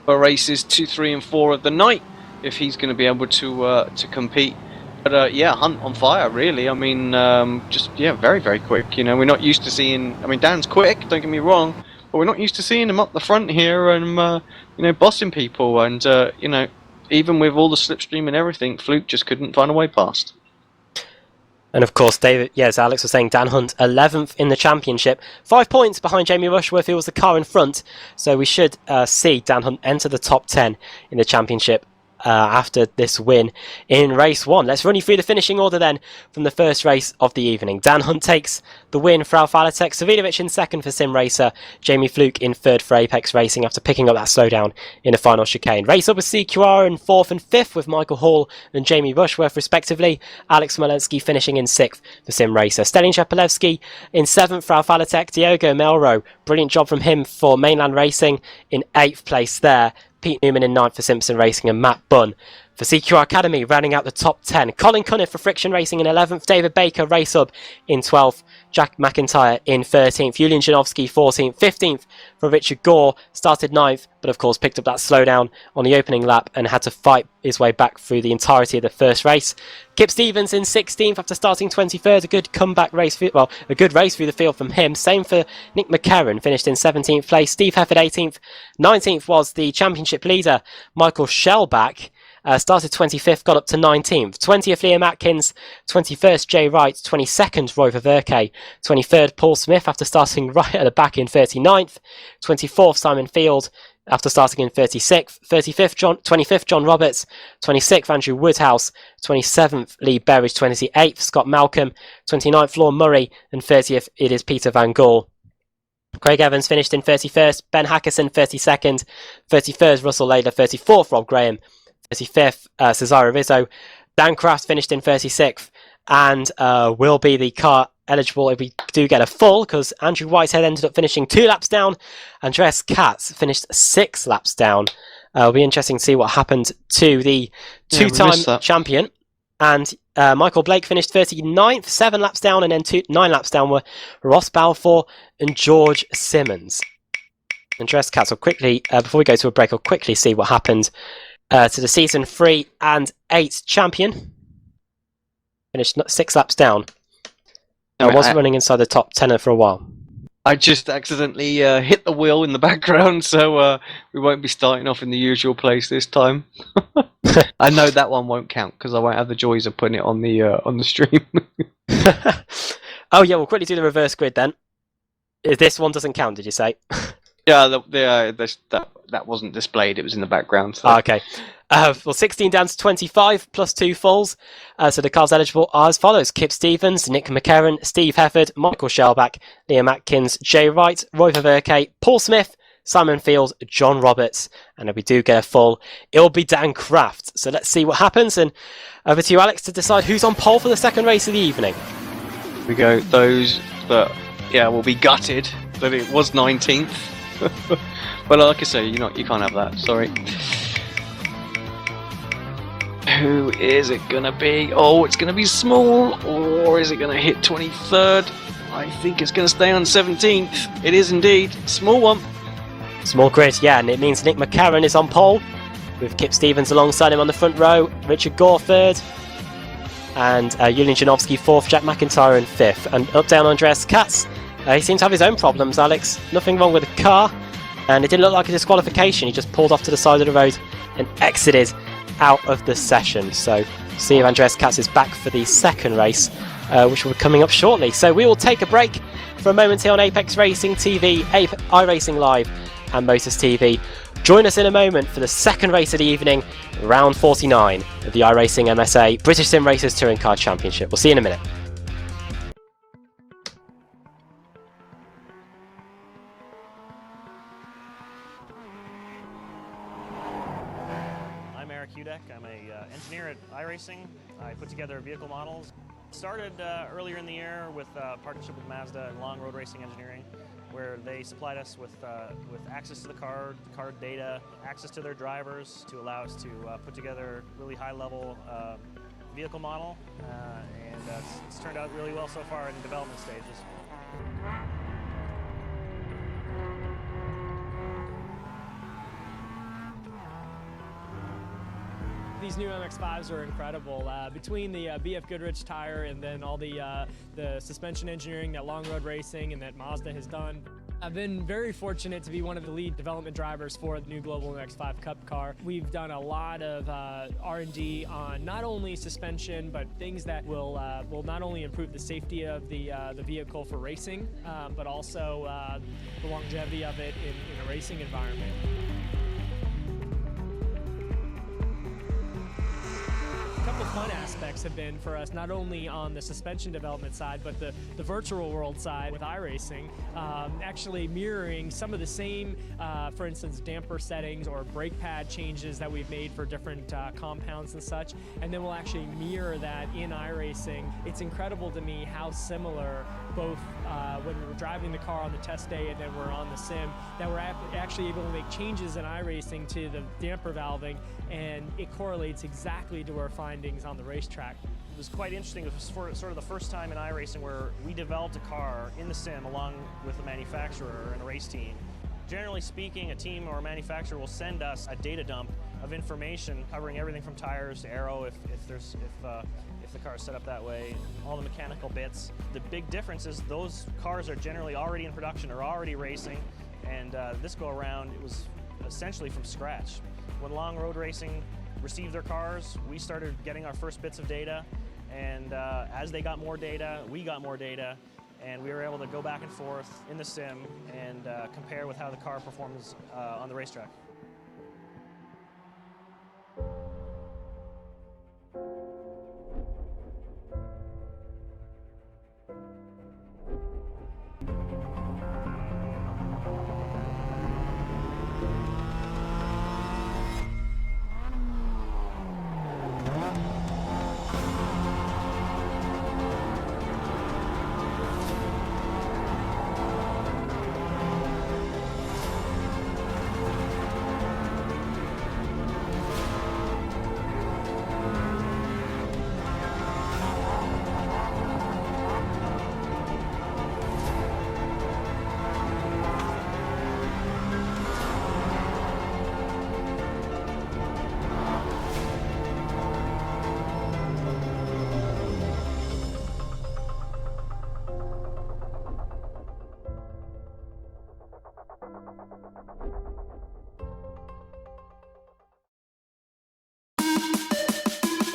for races 2, 3 and 4 of the night, if he's going to be able to compete But yeah, Hunt on fire, really. I mean, just yeah, very, very quick. You know, we're not used to seeing. I mean, Dan's quick. Don't get me wrong, but we're not used to seeing him up the front here and you know, bossing people. And you know, even with all the slipstream and everything, Fluke just couldn't find a way past. And of course, David, yes, Alex was saying Dan Hunt 11th in the championship, 5 points behind Jamie Rushworth, who was the car in front. So we should see Dan Hunt enter the top 10 in the championship after this win in race 1. Let's run you through the finishing order then from the first race of the evening. Dan Hunt takes the win for Alfa Latek, Savidovic in second for Sim Racer, Jamie Fluke in third for Apex Racing after picking up that slowdown in the final chicane. Race up with CQR in fourth and fifth with Michael Hall and Jamie Rushworth respectively. Alex Smolensky finishing in sixth for Sim Racer. Stelin Shepelevsky in seventh for Alfa Latek, Diogo Melro, brilliant job from him for Mainland Racing in eighth place there. Pete Newman in 9th for Simpson Racing and Matt Bunn for CQR Academy rounding out the top 10. Colin Cunniff for Friction Racing in 11th, David Baker Race Hub in 12th, Jack McIntyre in 13th, Julian Janowski 14th, 15th for Richard Gore, started 9th, but of course picked up that slowdown on the opening lap and had to fight his way back through the entirety of the first race. Kip Stevens in 16th after starting 23rd, a good comeback race, a good race through the field from him. Same for Nick McCarron, finished in 17th place. Steve Hefford 18th, 19th was the championship leader, Michael Shellback. Started 25th, got up to 19th. 20th, Liam Atkins. 21st, Jay Wright. 22nd, Roy Ververke. 23rd, Paul Smith after starting right at the back in 39th. 24th, Simon Field after starting in 36th. 25th, John Roberts. 26th, Andrew Woodhouse. 27th, Lee Berridge. 28th, Scott Malcolm. 29th, Lorne Murray. And 30th, it is Peter Van Gaal. Craig Evans finished in 31st. Ben Hackerson, 32nd. 33rd, Russell Laidler. 34th, Rob Graham. 35th, Cesaro Rizzo. Dan Kraft finished in 36th and will be the car eligible if we do get a full, because Andrew Whitehead ended up finishing 2 laps down. Andreas Katz finished 6 laps down. It'll be interesting to see what happened to the two-time champion. And Michael Blake finished 39th, 7 laps down, and then 9 laps down were Ross Balfour and George Simmons. Andreas Katz will quickly, before we go to a break, I'll quickly see what happened to the season 3 and 8 champion. Finished 6 laps down. I wasn't running inside the top 10 for a while. I just accidentally hit the wheel in the background, so we won't be starting off in the usual place this time. I know that one won't count because I won't have the joys of putting it on the stream. Oh yeah, we'll quickly do the reverse grid then. This one doesn't count, did you say? Yeah, that wasn't displayed. It was in the background. So. Okay. Well, 16 down to 25 plus 2 falls. So the cars eligible are as follows: Kip Stevens, Nick McCarron, Steve Hefford, Michael Shellback, Liam Atkins, Jay Wright, Roy Ververke, Paul Smith, Simon Field, John Roberts. And if we do get a full, it'll be Dan Kraft. So let's see what happens. And over to you, Alex, to decide who's on pole for the second race of the evening. Here we go. Those that will be gutted that it was 19th. But like I say, you can't have that. Sorry. Who is it gonna be? Oh, it's gonna be small, or is it gonna hit 23rd? I think it's gonna stay on 17th. It is indeed small one. Small grid, yeah, and it means Nick McCarron is on pole with Kip Stevens alongside him on the front row. Richard Gore third, and Julian Janowski fourth. Jack McIntyre in fifth, and up down Andreas Katz. He seems to have his own problems, Alex. Nothing wrong with the car, and it didn't look like a disqualification. He just pulled off to the side of the road and exited out of the session. So see if Andreas Katz is back for the second race, which will be coming up shortly. So we will take a break for a moment here on Apex Racing TV, iRacing Live and Motors TV. Join us in a moment for the second race of the evening, round 49 of the iRacing MSA British Sim Racers Touring Car Championship. We'll see you in a minute. I'm an engineer at iRacing. I put together vehicle models. Started earlier in the year with a partnership with Mazda and Long Road Racing Engineering, where they supplied us with access to the car data, access to their drivers to allow us to put together really high-level vehicle model, and it's turned out really well so far in the development stages. These new MX-5s are incredible. Between the BF Goodrich tire and then all the suspension engineering that Long Road Racing and that Mazda has done, I've been very fortunate to be one of the lead development drivers for the new Global MX-5 Cup car. We've done a lot of R&D on not only suspension, but things that will not only improve the safety of the vehicle for racing, but also the longevity of it in a racing environment. A couple fun aspects have been for us, not only on the suspension development side, but the virtual world side with iRacing, actually mirroring some of the same, for instance, damper settings or brake pad changes that we've made for different compounds and such, and then we'll actually mirror that in iRacing. It's incredible to me how similar both when we're driving the car on the test day and then we're on the sim, that we're actually able to make changes in iRacing to the damper valving, and it correlates exactly to our findings on the racetrack. It was quite interesting. It was sort of the first time in iRacing where we developed a car in the sim along with the manufacturer and a race team. Generally speaking, a team or a manufacturer will send us a data dump of information covering everything from tires to aero if the car is set up that way, all the mechanical bits. The big difference is those cars are generally already in production or already racing, and this go around it was essentially from scratch. When Long Road Racing received their cars, we started getting our first bits of data, and as they got more data, we got more data, and we were able to go back and forth in the sim and compare with how the car performs on the racetrack.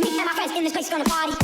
Me and my friends in this place gonna party.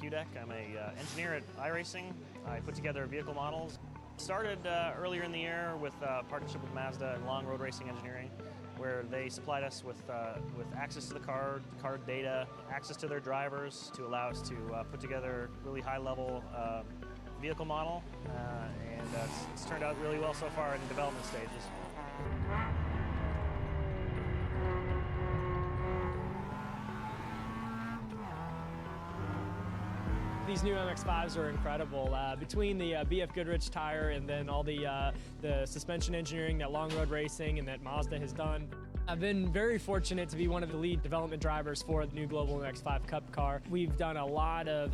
Q-Deck. I'm a engineer at iRacing. I put together vehicle models. Started earlier in the year with a partnership with Mazda and Long Road Racing Engineering, where they supplied us with access to the car data, access to their drivers to allow us to put together really high-level vehicle model, and it's turned out really well so far in the development stages. These new MX-5s are incredible. Between the BF Goodrich tire and then all the suspension engineering that Long Road Racing and that Mazda has done, I've been very fortunate to be one of the lead development drivers for the new Global MX-5 Cup car. We've done a lot of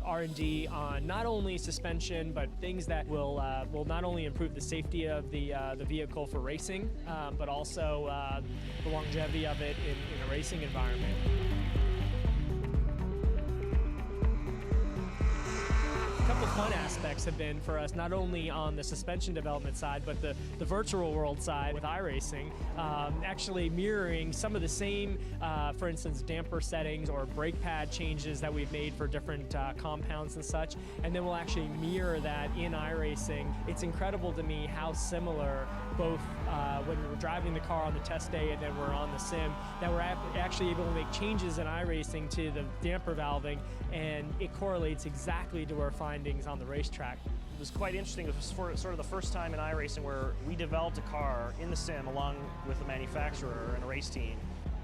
R&D on not only suspension, but things that will not only improve the safety of the vehicle for racing, but also the longevity of it in a racing environment. A couple fun aspects have been for us, not only on the suspension development side, but the virtual world side with iRacing, actually mirroring some of the same, for instance, damper settings or brake pad changes that we've made for different compounds and such, and then we'll actually mirror that in iRacing. It's incredible to me how similar both when we're driving the car on the test day and then we're on the sim, that we're actually able to make changes in iRacing to the damper valving, and it correlates exactly to our findings on the racetrack. It was quite interesting. It was sort of the first time in iRacing where we developed a car in the sim along with the manufacturer and a race team.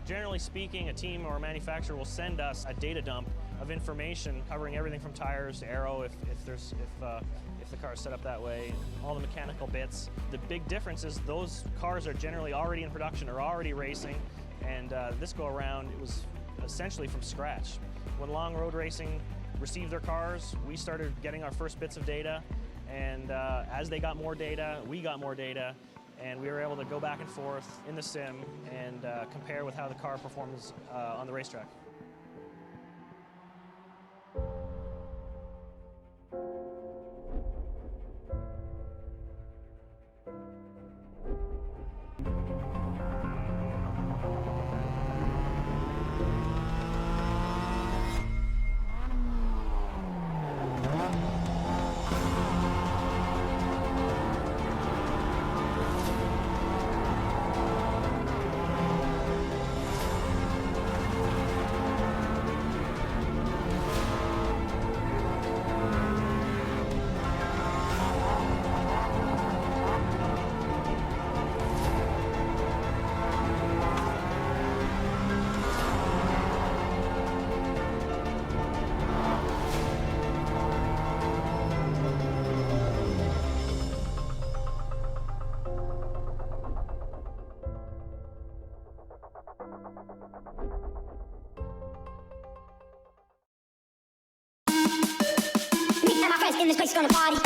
Generally speaking, a team or a manufacturer will send us a data dump of information covering everything from tires to aero if the car is set up that way, all the mechanical bits. The big difference is those cars are generally already in production or already racing, and this go around it was essentially from scratch. When Long Road Racing received their cars, we started getting our first bits of data, and as they got more data, we got more data, and we were able to go back and forth in the sim and compare with how the car performs on the racetrack. Me and my friends in this place gonna party.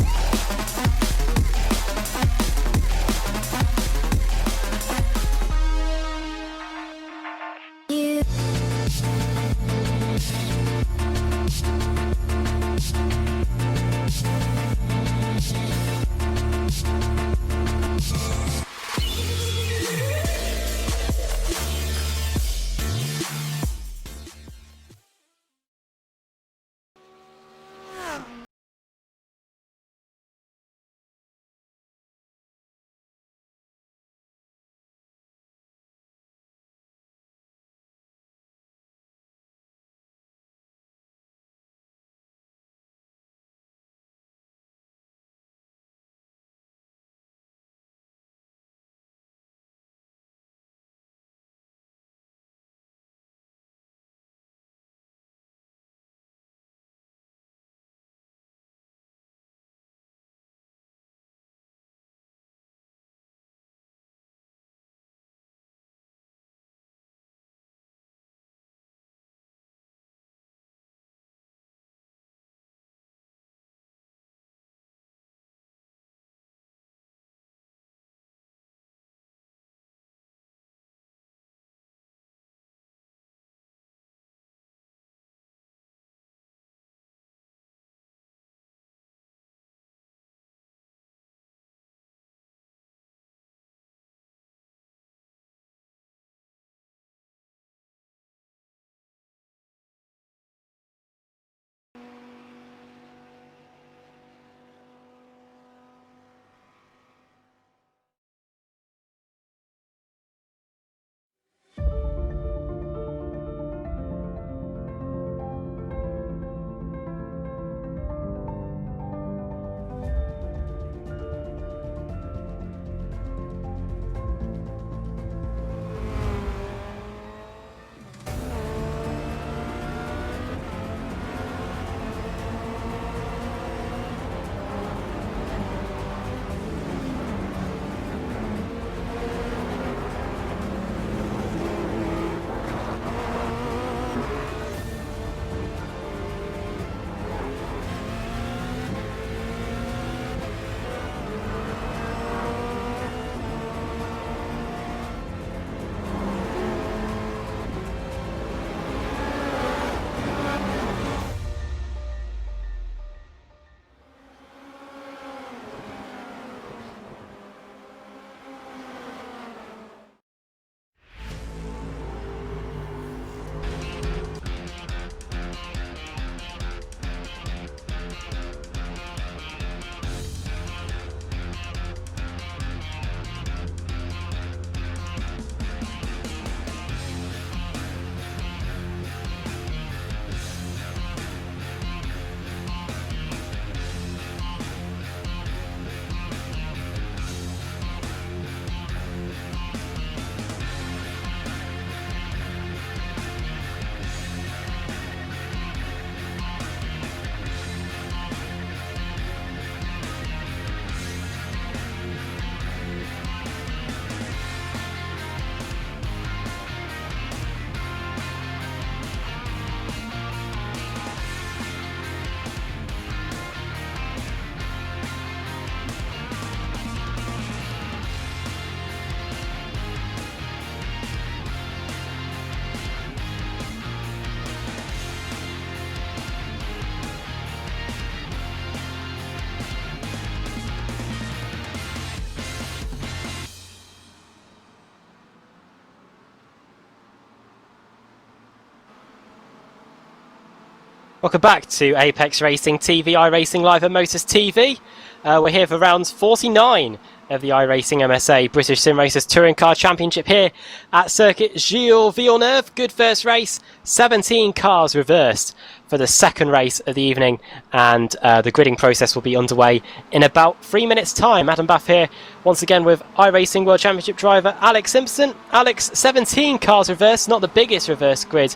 Welcome back to Apex Racing TV, iRacing Live at Motors TV. We're here for round 49 of the iRacing MSA British Sim Racers Touring Car Championship here at Circuit Gilles Villeneuve. Good first race, 17 cars reversed for the second race of the evening, and the gridding process will be underway in about 3 minutes time. Adam Bath here once again with iRacing World Championship driver Alex Simpson. Alex, 17 cars reversed, not the biggest reverse grid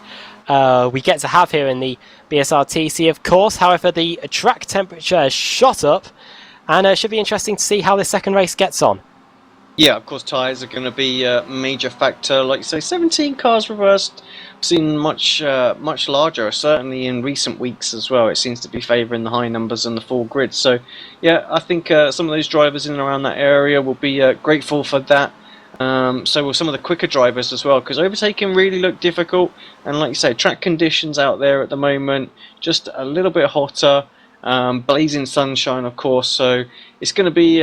we get to have here in the BSR TC, of course. However, the track temperature has shot up, and it should be interesting to see how this second race gets on. Yeah, of course, tyres are going to be a major factor. Like you say, 17 cars reversed. I've seen much larger, certainly in recent weeks as well. It seems to be favouring the high numbers and the full grid. So, yeah, I think some of those drivers in and around that area will be grateful for that. So will some of the quicker drivers as well, because overtaking really looked difficult. And like you say, track conditions out there at the moment, just a little bit hotter. Blazing sunshine, of course, so it's going to be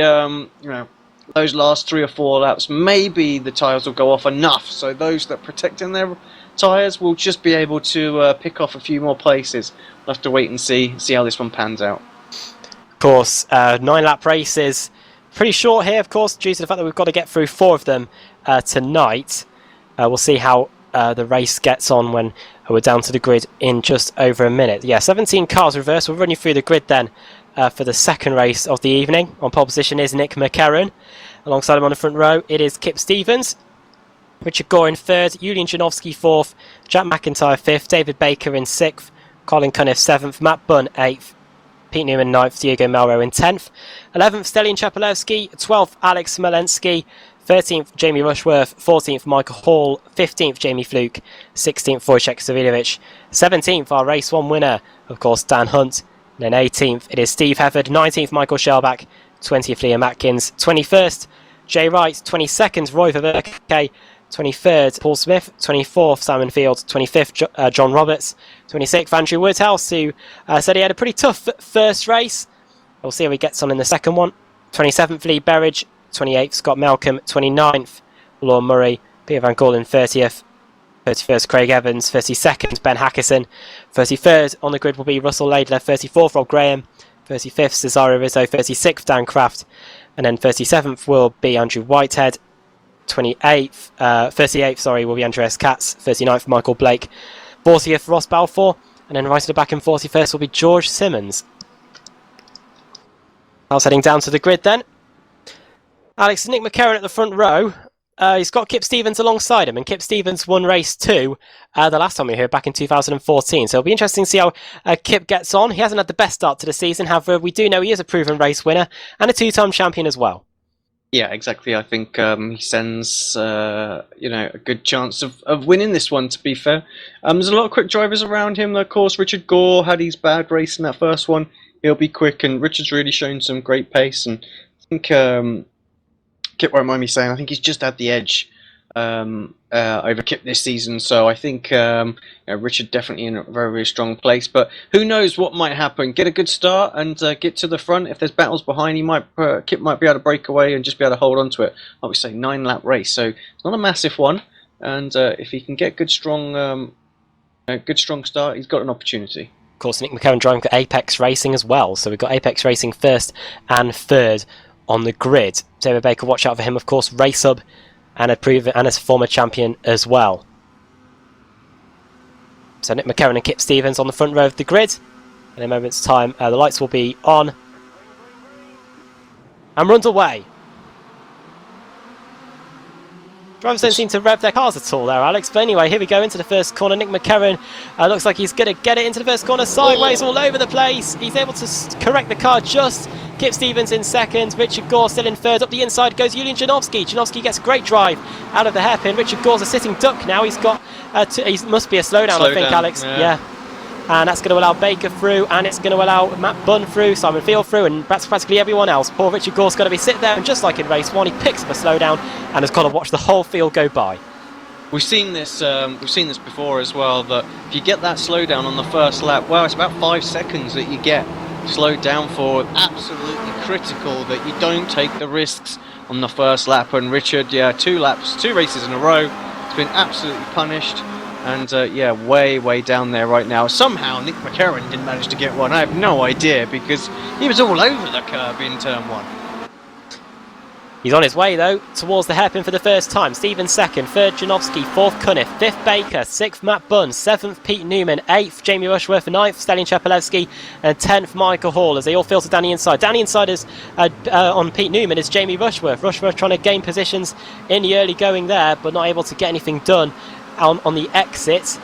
those last 3 or 4 laps, maybe the tyres will go off enough so those that protecting their tyres will just be able to pick off a few more places. We'll have to wait and see how this one pans out. Of course, 9-lap races, pretty short here, of course, due to the fact that we've got to get through 4 of them tonight. We'll see how the race gets on when we're down to the grid in just over a minute. Yeah, 17 cars reversed. We'll run you through the grid then for the second race of the evening. On pole position is Nick McCarron. Alongside him on the front row, it is Kip Stevens. Richard Gore in third, Julian Janowski fourth, Jack McIntyre fifth, David Baker in sixth, Colin Cunniff seventh, Matt Bunn eighth, Pete Newman ninth, Diego Melro in 10th. 11th, Stelian Chapelewski. 12th, Alex Smolensky. 13th, Jamie Rushworth. 14th, Michael Hall. 15th, Jamie Fluke. 16th, Wojciech Savilovic. 17th, our race 1 winner, of course, Dan Hunt. And then 18th, it is Steve Hefford. 19th, Michael Shellback. 20th, Liam Atkins. 21st, Jay Wright. 22nd, Roy Ververke. 23rd, Paul Smith. 24th, Simon Field. 25th, John Roberts. 26th, Andrew Woodhouse, who said he had a pretty tough first race. We'll see how he gets on in the second one. 27th, Lee Berridge. 28th, Scott Malcolm. 29th, Law Murray. Peter Van Gogh in 30th. 31st, Craig Evans. 32nd, Ben Hackison. 33rd on the grid will be Russell Laidler. 34th, Rob Graham. 35th, Cesaro Rizzo. 36th, Dan Kraft. And then 37th will be Andrew Whitehead. 38th, will be Andreas Katz. 39th, Michael Blake. 40th, Ross Balfour. And then right at the back in 41st will be George Simmons. I was heading down to the grid then. Alex, Nick McCarron at the front row. He's got Kip Stevens alongside him, and Kip Stevens won race 2 the last time we were here back in 2014. So it'll be interesting to see how Kip gets on. He hasn't had the best start to the season. However, we do know he is a proven race winner and a 2-time champion as well. Yeah, exactly. I think he sends a good chance of winning this one, to be fair. There's a lot of quick drivers around him. Of course, Richard Gore had his bad race in that first one. He'll be quick, and Richard's really shown some great pace. And I think Kip won't mind me saying, I think he's just had the edge over Kip this season. So I think Richard definitely in a very, very strong place. But who knows what might happen? Get a good start and get to the front. If there's battles behind, Kip might be able to break away and just be able to hold on to it. Like we say, 9-lap race, so it's not a massive one. And if he can get good strong start, he's got an opportunity. Of course, Nick McCarron driving for Apex Racing as well. So we've got Apex Racing first and third on the grid. David Baker, watch out for him, of course, race hub and a former champion as well. So Nick McCarron and Kip Stevens on the front row of the grid. In a moment's time, the lights will be on and runs away. Drivers don't seem to rev their cars at all there, Alex. But anyway, here we go into the first corner. Nick McCarron looks like he's going to get it into the first corner. Sideways all over the place. He's able to correct the car just. Kip Stevens in second. Richard Gore still in third. Up the inside goes Julian Janowski. Janowski gets a great drive out of the hairpin. Richard Gore's a sitting duck now. He's got, he must be a slowdown, I think, Alex. Yeah. And that's going to allow Baker through, and it's going to allow Matt Bunn through, Simon Field through, and that's practically everyone else. Poor Richard Gore's going to be sit there, and just like in race 1, he picks up a slowdown and has got to watch the whole field go by. We've seen this before as well, that if you get that slowdown on the first lap, well, it's about 5 seconds that you get slowed down for. Absolutely critical that you don't take the risks on the first lap. And Richard, 2 races in a row, has been absolutely punished. And yeah, way down there right now. Somehow Nick McCarron didn't manage to get one. I have no idea, because he was all over the curb in turn 1. He's on his way though towards the hairpin for the first time. Stevens second, third Janowski, fourth Cunniff, fifth Baker, sixth Matt Bunn, seventh Pete Newman, eighth Jamie Rushworth, ninth Stallion Chapelewski, and 10th Michael Hall as they all filter down the inside. Down the inside is on Pete Newman is Jamie Rushworth. Rushworth trying to gain positions in the early going there, but not able to get anything done on the exit.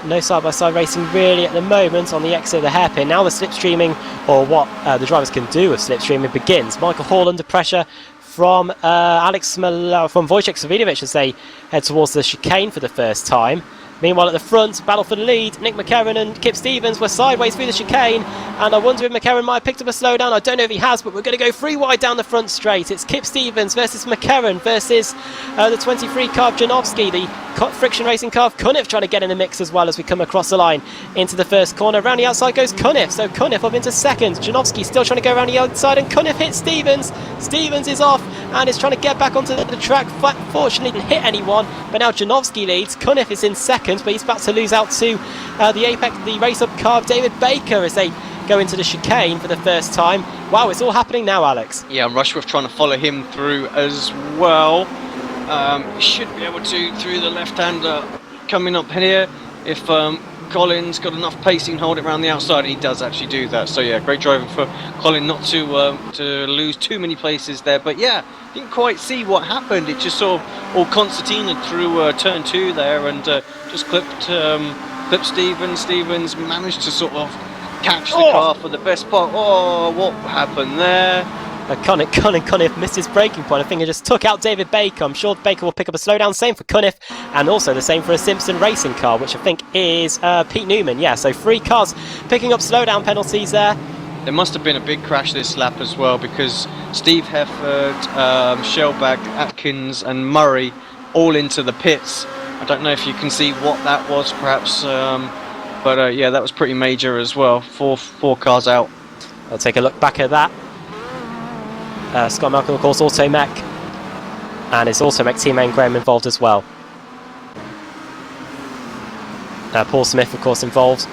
No side-by-side racing really at the moment on the exit of the hairpin. Now the slipstreaming, or what the drivers can do with slipstreaming, begins. Michael Hall under pressure from from Wojciech Savinovic as they head towards the chicane for the first time. Meanwhile at the front, battle for the lead, Nick McCarron and Kip Stevens were sideways through the chicane, and I wonder if McCarron might have picked up a slowdown. I don't know if he has, but we're going to go 3 wide down the front straight. It's Kip Stevens versus McCarron versus the 23 car of Janowski, the friction racing car of Cunniff trying to get in the mix as well as we come across the line into the first corner. Around the outside goes Cunniff, so Cunniff up into second. Janowski still trying to go around the outside, and Cunniff hits Stevens. Stevens is off and is trying to get back onto the track. Fortunately didn't hit anyone, but now Janowski leads. Cunniff is in second, but he's about to lose out to the race-up car of David Baker as they go into the chicane for the first time. Wow, it's all happening now, Alex. Yeah, Rushworth trying to follow him through as well. Should be able to through the left-hander coming up here if Colin's got enough pace, he can hold it around the outside, and he does actually do that. So yeah, great driving for Colin not to lose too many places there. But yeah, didn't quite see what happened. It just sort of all concertina through turn 2 there, and just clipped Stevens. Stevens managed to sort of catch the car for the best part. Oh, what happened there? Colin Cunniff missed his braking point. I think he just took out David Baker. I'm sure Baker will pick up a slowdown. Same for Cunniff, and also the same for a Simpson racing car, which I think is Pete Newman. Yeah, so 3 cars picking up slowdown penalties there. There must have been a big crash this lap as well, because Steve Hefford, Shellback, Atkins and Murray all into the pits. I don't know if you can see what that was, perhaps, but yeah, that was pretty major as well. Four cars out. I'll take a look back at that. Scott Malcolm, of course, Auto Mech, and it's also Mech teammate Graham involved as well. Paul Smith, of course, involved.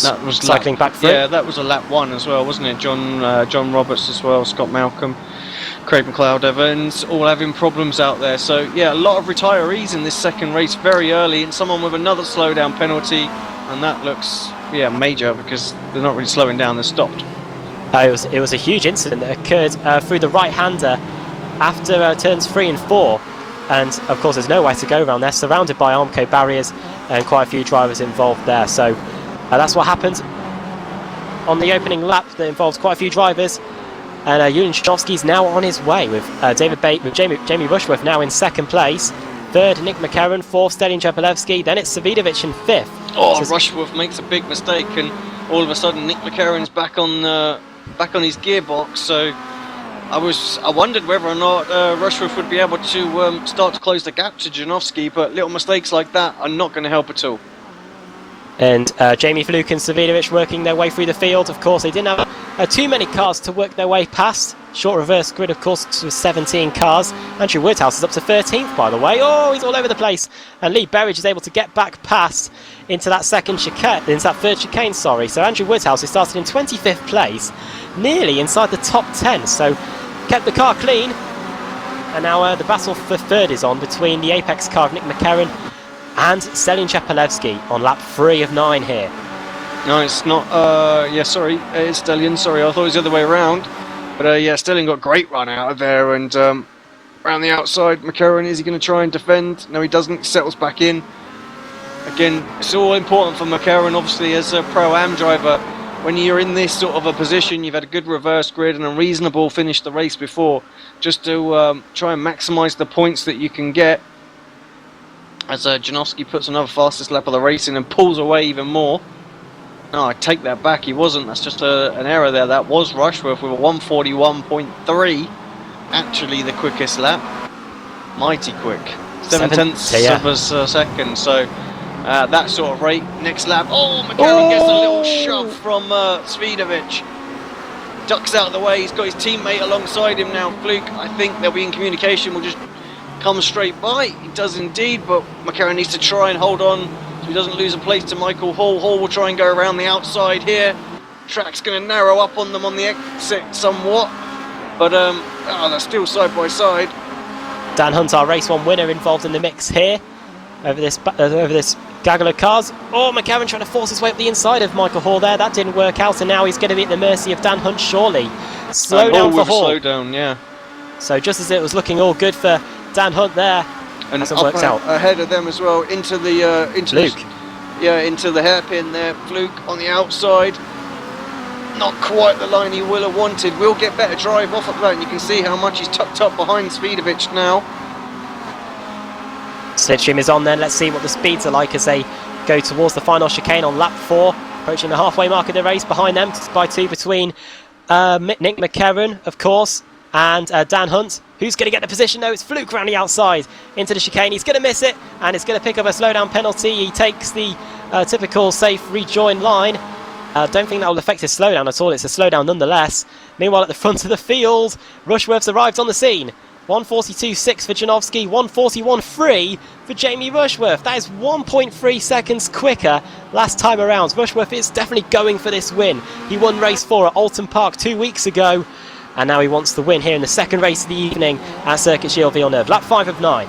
That was cycling back through. Yeah, that was a lap 1 as well, wasn't it? John Roberts as well, Scott Malcolm, Craig McLeod Evans, all having problems out there. So yeah, a lot of retirees in this second race very early, and someone with another slowdown penalty, and that looks major, because they're not really slowing down, they're stopped. It was a huge incident that occurred through the right-hander after turns 3 and 4, and of course there's nowhere to go around. They're surrounded by Armco barriers and quite a few drivers involved there. So that's what happened on the opening lap that involves quite a few drivers. And Julian Janowski's now on his way with Jamie Rushworth now in second place. Third, Nick McCarron. Fourth, Stalin Chapelewski. Then it's Savinovic in fifth. Oh, so Rushworth makes a big mistake, and all of a sudden Nick McCarron's back on his gearbox. So I wondered whether or not Rushworth would be able to start to close the gap to Janowski, but little mistakes like that are not going to help at all. And Jamie Fluke and Savinovic working their way through the field. Of course, they didn't have too many cars to work their way past. Short reverse grid, of course, with 17 cars. Andrew Woodhouse is up to 13th, by the way. Oh, he's all over the place. And Lee Berridge is able to get back past into that third chicane, sorry. So Andrew Woodhouse, who started in 25th place, nearly inside the top 10. So kept the car clean. And now the battle for third is on between the Apex car of Nick McCarron and Stalin Chapelewski on lap 3 of 9 here. No, it's not. It's Stallion. Sorry, I thought it was the other way around. But yeah, Stallion got a great run out of there, and around the outside, McCarron, is he going to try and defend? No, he doesn't. He settles back in. Again, it's all important for McCarron, obviously, as a Pro-Am driver. When you're in this sort of a position, you've had a good reverse grid and a reasonable finish the race before, just to try and maximise the points that you can get. As Janowski puts another fastest lap of the race in and pulls away even more. No, I take that back. He wasn't. That's just an error there. That was Rushworth with a 1:41.3. Actually, the quickest lap. Mighty quick. 7/10 of a second. So that sort of rate. Next lap. Oh, McCarron gets a little shove from Savinovic. Ducks out of the way. He's got his teammate alongside him now. Fluke, I think they'll be in communication. We'll just comes straight by. He does indeed, but McCarron needs to try and hold on so he doesn't lose a place to Michael Hall. Hall will try and go around the outside here. Track's going to narrow up on them on the exit somewhat, but they're still side by side. Dan Hunt, our race 1 winner, involved in the mix here over this gaggle of cars. Oh, McCarron trying to force his way up the inside of Michael Hall there. That didn't work out, and now he's going to be at the mercy of Dan Hunt surely. Slow down for Hall. Slow down, yeah. So just as it was looking all good for Dan Hunt there, and hasn't worked out. Ahead of them as well into the Fluke. Into the hairpin there. Fluke on the outside. Not quite the line he will have wanted. Will get better drive off of that, and you can see how much he's tucked up behind Svidovic now. Slipstream is on then. Let's see what the speeds are like as they go towards the final chicane on lap 4, approaching the halfway mark of the race. Behind them by 2 between Nick McCarron, of course, and Dan Hunt. Who's going to get the position? No, it's Fluke around the outside into the chicane. He's going to miss it, and it's going to pick up a slowdown penalty. He takes the typical safe rejoin line. Don't think that will affect his slowdown at all. It's a slowdown nonetheless. Meanwhile, at the front of the field, Rushworth's arrived on the scene. 1:42.6 for Janowski, 1:41.3 for Jamie Rushworth. That is 1.3 seconds quicker last time around. Rushworth is definitely going for this win. He won race 4 at Alton Park 2 weeks ago, and now he wants the win here in the second race of the evening at Circuit Gilles Villeneuve. Lap 5 of 9.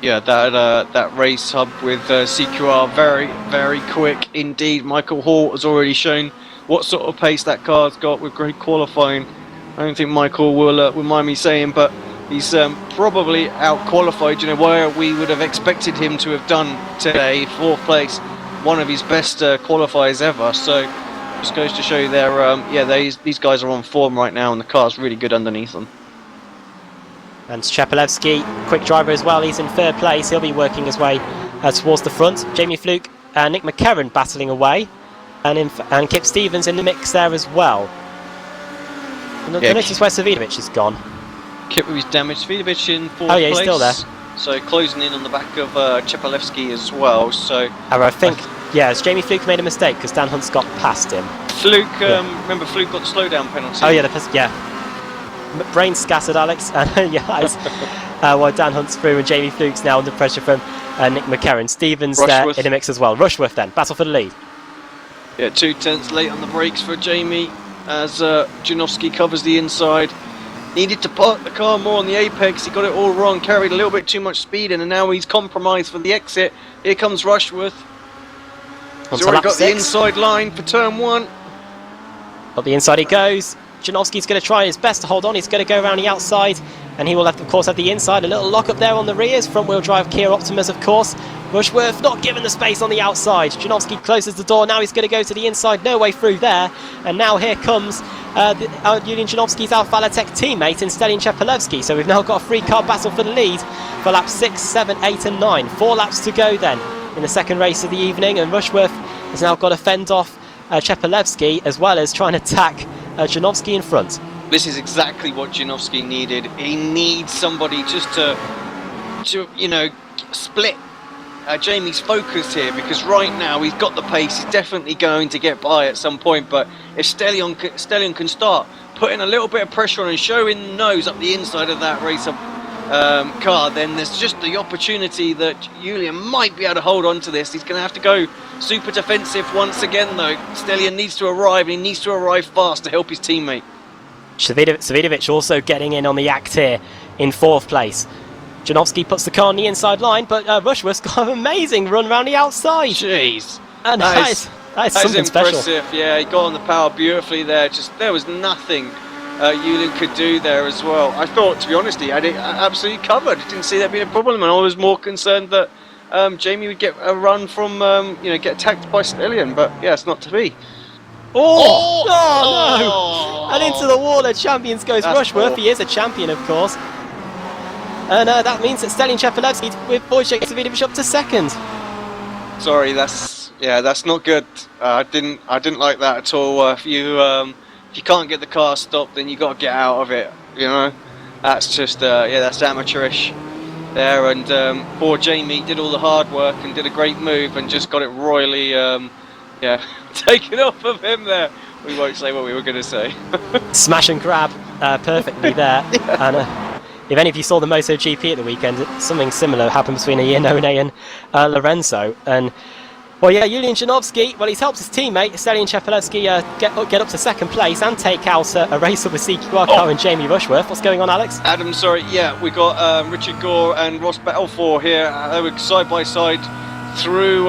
Yeah, that race hub with CQR, very, very quick indeed. Michael Hall has already shown what sort of pace that car's got with great qualifying. I don't think Michael will mind me saying, but he's probably out-qualified, where we would have expected him to have done today. 4th place, one of his best qualifiers ever, so just goes to show you these guys are on form right now, and the car's really good underneath them. And Chepelevsky, quick driver as well, he's in 3rd place. He'll be working his way towards the front. Jamie Fluke and Nick McCarron battling away, and Kip Stevens in the mix there as well. And notice where Svidovic is gone. Kip with his damage. Svidovic in 4th place. Oh yeah, he's still there. So closing in on the back of Chepelevsky as well. So I think, yes, Jamie Fluke made a mistake because Dan Hunt's got past him. Fluke, remember Fluke got the slowdown penalty. Oh yeah, brain scattered, Alex. And while Dan Hunt's through and Jamie Fluke's now under pressure from Nick McCarron. Stevens there in the mix as well. Rushworth then, battle for the lead. Yeah, 2/10 late on the brakes for Jamie as Janowski covers the inside. Needed to park the car more on the apex. He got it all wrong, carried a little bit too much speed in, and now he's compromised for the exit. Here comes Rushworth. He's already got the inside line for turn 1. Up the inside he goes. Janowski's going to try his best to hold on. He's going to go around the outside, and he will of course have the inside. A little lock up there on the rears. Front wheel drive Kia Optimas, of course. Rushworth not given the space on the outside. Janowski closes the door. Now he's going to go to the inside. No way through there. And now here comes Julian Janowski's Alfa Latek teammate in Stelian Chepelevsky. So we've now got a 3-car battle for the lead for laps 6, 7, 8 and 9. 4 laps to go then in the second race of the evening. And Rushworth has now got to fend off Chepelevsky, as well as trying to attack Janowski in front. This is exactly what Janowski needed. He needs somebody just to split Jamie's focus here, because right now he's got the pace. He's definitely going to get by at some point, but if Stelian can start putting a little bit of pressure on and showing the nose up the inside of that racer car, then there's just the opportunity that Julian might be able to hold on to this. He's going to have to go super defensive once again though. Stelian needs to arrive, and he needs to arrive fast to help his teammate. Svidovic also getting in on the act here in 4th place. Janowski puts the car on the inside line, but Rushworth's got an amazing run around the outside. Jeez. And that is something impressive. special. Yeah, he got on the power beautifully there. There was nothing Julian could do there as well. I thought, to be honest, he had it absolutely covered. I didn't see that being a problem, and I was more concerned that Jamie would get a run from, get attacked by Stelian, but yeah, it's not to be. Oh no! And into the wall of champions goes Rushworth. He is a champion, of course. And that means that Stelian Chepelevsky with Wojciech Svidovic up to 2nd. Sorry, that's not good. I didn't like that at all. If you can't get the car stopped, then you got to get out of it. That's just that's amateurish there. And poor Jamie did all the hard work and did a great move and just got it royally taken off of him there. We won't say what we were going to say. Smash and grab perfectly there. And if any of you saw the MotoGP at the weekend, something similar happened between Iannone and Lorenzo. And well, yeah, Julian Janowski, well, he's helped his teammate, Stelian Chepelevsky, get up to second place and take out a race of the CQR car and Jamie Rushworth. What's going on, Alex? Adam, sorry, yeah, we got Richard Gore and Ross Balfour here. They were side by side through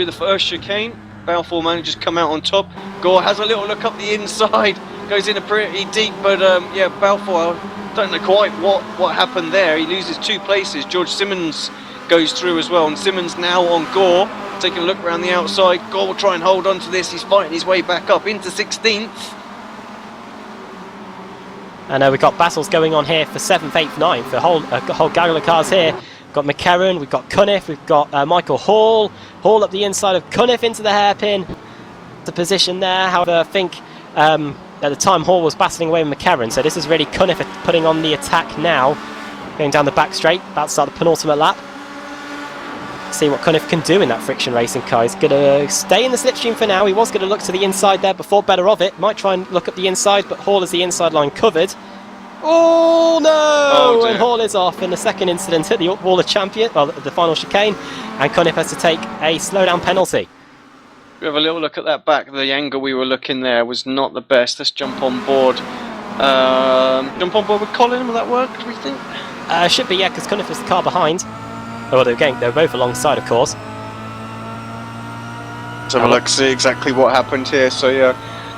the first chicane. Balfour manages to come out on top. Gore has a little look up the inside, goes in a pretty deep, but yeah, Balfour, I don't know quite what happened there. He loses 2 places. George Simmons goes through as well, and Simmons now on Gore, taking a look around the outside. Gore will try and hold on to this. He's fighting his way back up into 16th. And we've got battles going on here for 7th, 8th, 9th. A whole gaggle of cars here. We've got McCarron, we've got Cunniff, we've got Michael Hall. Hall up the inside of Cunniff into the hairpin. The position there, however, I think at the time Hall was battling away with McCarron. So this is really Cunniff putting on the attack now. Going down the back straight, about to start the penultimate lap. See what Cunniff can do in that friction racing car. He's going to stay in the slipstream for now. He was going to look to the inside there before, better of it. Might try and look up the inside, but Hall has the inside line covered. Oh no! Oh, and Hall is off in the second incident at the Wall of Champion, well, the final chicane, and Cunniff has to take a slowdown penalty. We have a little look at that back. The angle we were looking there was not the best. Let's jump on board. Jump on board with Colin. Will that work, do we think? Should be, yeah, because Cunniff was the car behind. Oh, they're both alongside, of course. Let's have a look, see exactly what happened here. So yeah,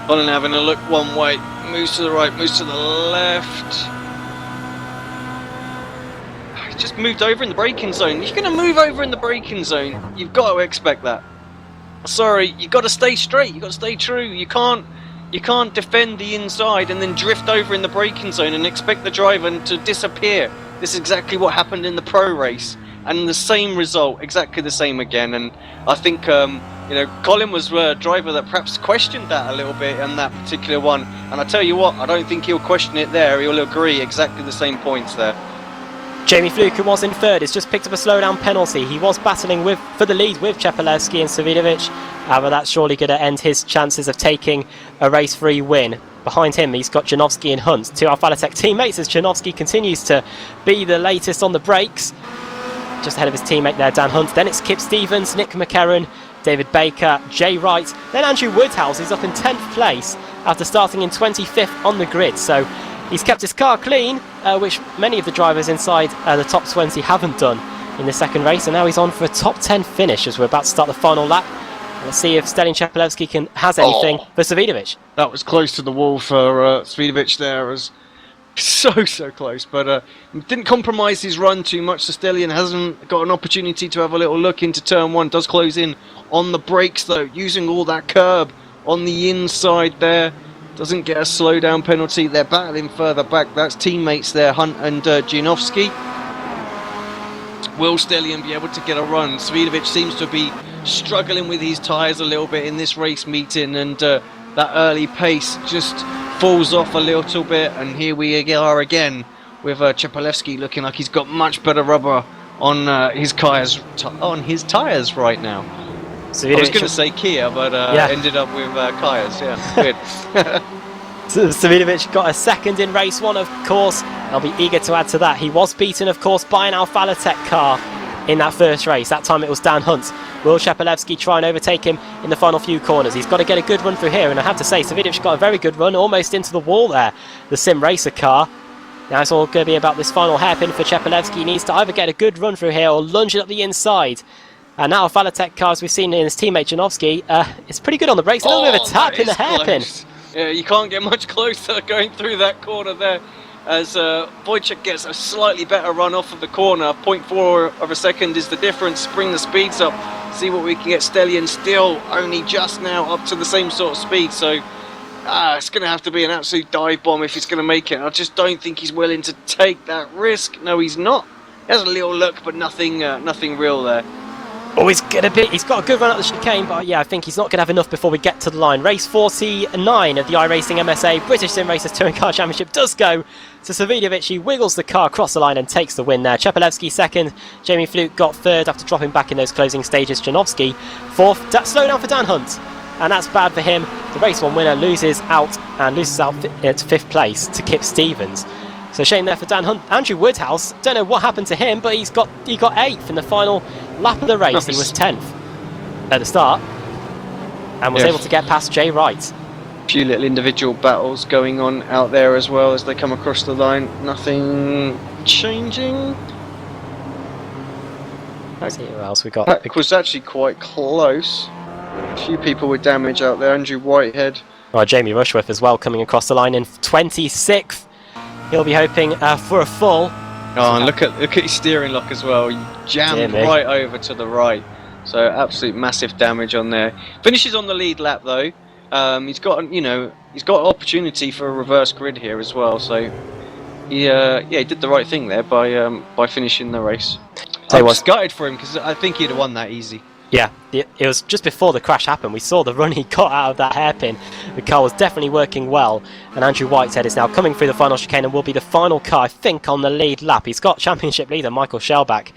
Colin having a look one way, moves to the right, moves to the left. He just moved over in the braking zone. If you're going to move over in the braking zone, you've got to expect that. Sorry, you've got to stay straight, you've got to stay true. You can't defend the inside and then drift over in the braking zone and expect the driver to disappear. This is exactly what happened in the pro race. And the same result, exactly the same again. And I think, Colin was a driver that perhaps questioned that a little bit on that particular one. And I tell you what, I don't think he'll question it there. He'll agree exactly the same points there. Jamie Fluke, who was in third, has just picked up a slowdown penalty. He was battling for the lead with Chepelevsky and Savidovic. However, that's surely going to end his chances of taking a race-free win. Behind him, he's got Janowski and Hunt, 2 Alfa Latek teammates, as Janowski continues to be the latest on the brakes. Just ahead of his teammate there, Dan Hunt. Then it's Kip Stevens, Nick McCarron, David Baker, Jay Wright. Then Andrew Woodhouse is up in 10th place after starting in 25th on the grid. So he's kept his car clean, which many of the drivers inside the top 20 haven't done in the second race. And now he's on for a top 10 finish as we're about to start the final lap. Let's see if Stelian Chepelevsky has anything for Savidovic. That was close to the wall for Savidovic there. As so close, but didn't compromise his run too much. So Stelian hasn't got an opportunity to have a little look into turn 1. Does close in on the brakes though, using all that curb on the inside there. Doesn't get a slowdown penalty. They're battling further back. That's teammates there, Hunt and Janowski. Will Stelian be able to get a run? Savidovic seems to be struggling with his tyres a little bit in this race meeting, and that early pace just falls off a little bit, and here we are again with Chepelevsky looking like he's got much better rubber on his tyres right now. I was going to say Kia, but ended up with Kias. Yeah, good. Savidovic got a second in race 1, of course. I'll be eager to add to that. He was beaten, of course, by an Alfa Latek car in that first race. That time it was Dan Hunt. Will Chepelevsky try and overtake him in the final few corners? He's got to get a good run through here, and I have to say, Savidovic got a very good run, almost into the wall there, the Sim Racer car. Now it's all going to be about this final hairpin for Chepelevsky. He needs to either get a good run through here or lunge it up the inside. And now Alfa Latek car, as we've seen in his teammate Janowski, it's pretty good on the brakes. A little bit of a tap in the hairpin. Yeah, you can't get much closer going through that corner there, as Wojciech gets a slightly better run off of the corner. 0.4 of a second is the difference. Bring the speeds up, see what we can get. Stelian still only just now up to the same sort of speed, so it's going to have to be an absolute dive bomb if he's going to make it. I just don't think he's willing to take that risk. No, he's not. He has a little look, but nothing real there. Oh, he's got a good run up the chicane, but yeah, I think he's not going to have enough before we get to the line. Race 49 of the iRacing MSA British Sim Racers Touring Car Championship does go to Savidovic. He wiggles the car across the line and takes the win there. Chepelevsky second, Jamie Fluke got third after dropping back in those closing stages. Janowski fourth, slowdown for Dan Hunt, and that's bad for him. The race 1 winner loses out to 5th place to Kip Stevens. So shame there for Dan Hunt. Andrew Woodhouse, don't know what happened to him, but he got 8th in the final lap of the race. Nice. He was 10th at the start and was able to get past Jay Wright. A few little individual battles going on out there as well as they come across the line. Nothing changing. Let's see who else we got. That was actually quite close. A few people with damage out there. Andrew Whitehead. Well, Jamie Rushworth as well coming across the line in 26th. He'll be hoping for a full. Oh, and look at his steering lock as well. He jammed right over to the right. So absolute massive damage on there. Finishes on the lead lap though. He's got opportunity for a reverse grid here as well. So he did the right thing there by finishing the race. I was gutted for him because I think he'd have won that easy. Yeah, it was just before the crash happened. We saw the run he got out of that hairpin. The car was definitely working well, and Andrew Whitehead is now coming through the final chicane and will be the final car, I think, on the lead lap. He's got championship leader Michael Shellback,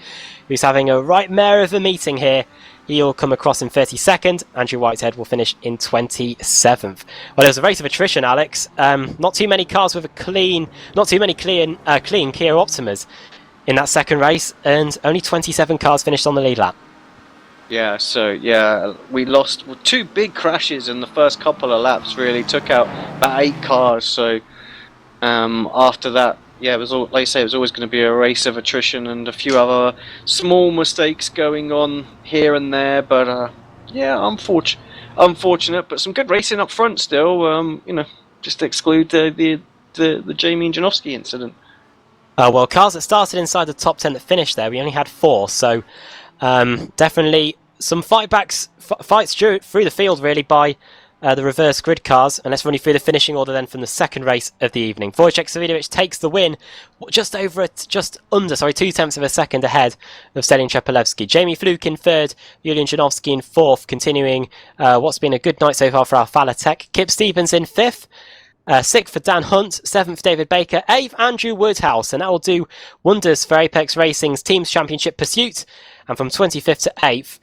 who's having a right mare of a meeting here. He'll come across in 32nd. Andrew Whitehead will finish in 27th. Well, it was a race of attrition, Alex. Not too many cars with not too many clean Kia Optimas in that second race, and only 27 cars finished on the lead lap. Yeah, so we lost 2 big crashes in the first couple of laps. Really took out about 8 cars. So after that, it was all, like I say, it was always going to be a race of attrition and a few other small mistakes going on here and there. But unfortunate, but some good racing up front still. Just to exclude the Jamie and Janowski incident. Well, cars that started inside the top 10 that finished there, we only had 4, so definitely some fights through the field really by the reverse grid cars, and let's run you through the finishing order then from the second race of the evening. Wojciech Savidovic takes the win, just under 0.2 of a second ahead of Stelin Chepelevsky. Jamie Fluke in third, Julian Janowski in fourth, continuing what's been a good night so far for Alphala Tech. Kip Stevens in fifth. 6th for Dan Hunt, 7th David Baker, 8th Andrew Woodhouse, and that will do wonders for Apex Racing's Teams Championship pursuit. And from 25th to 8th,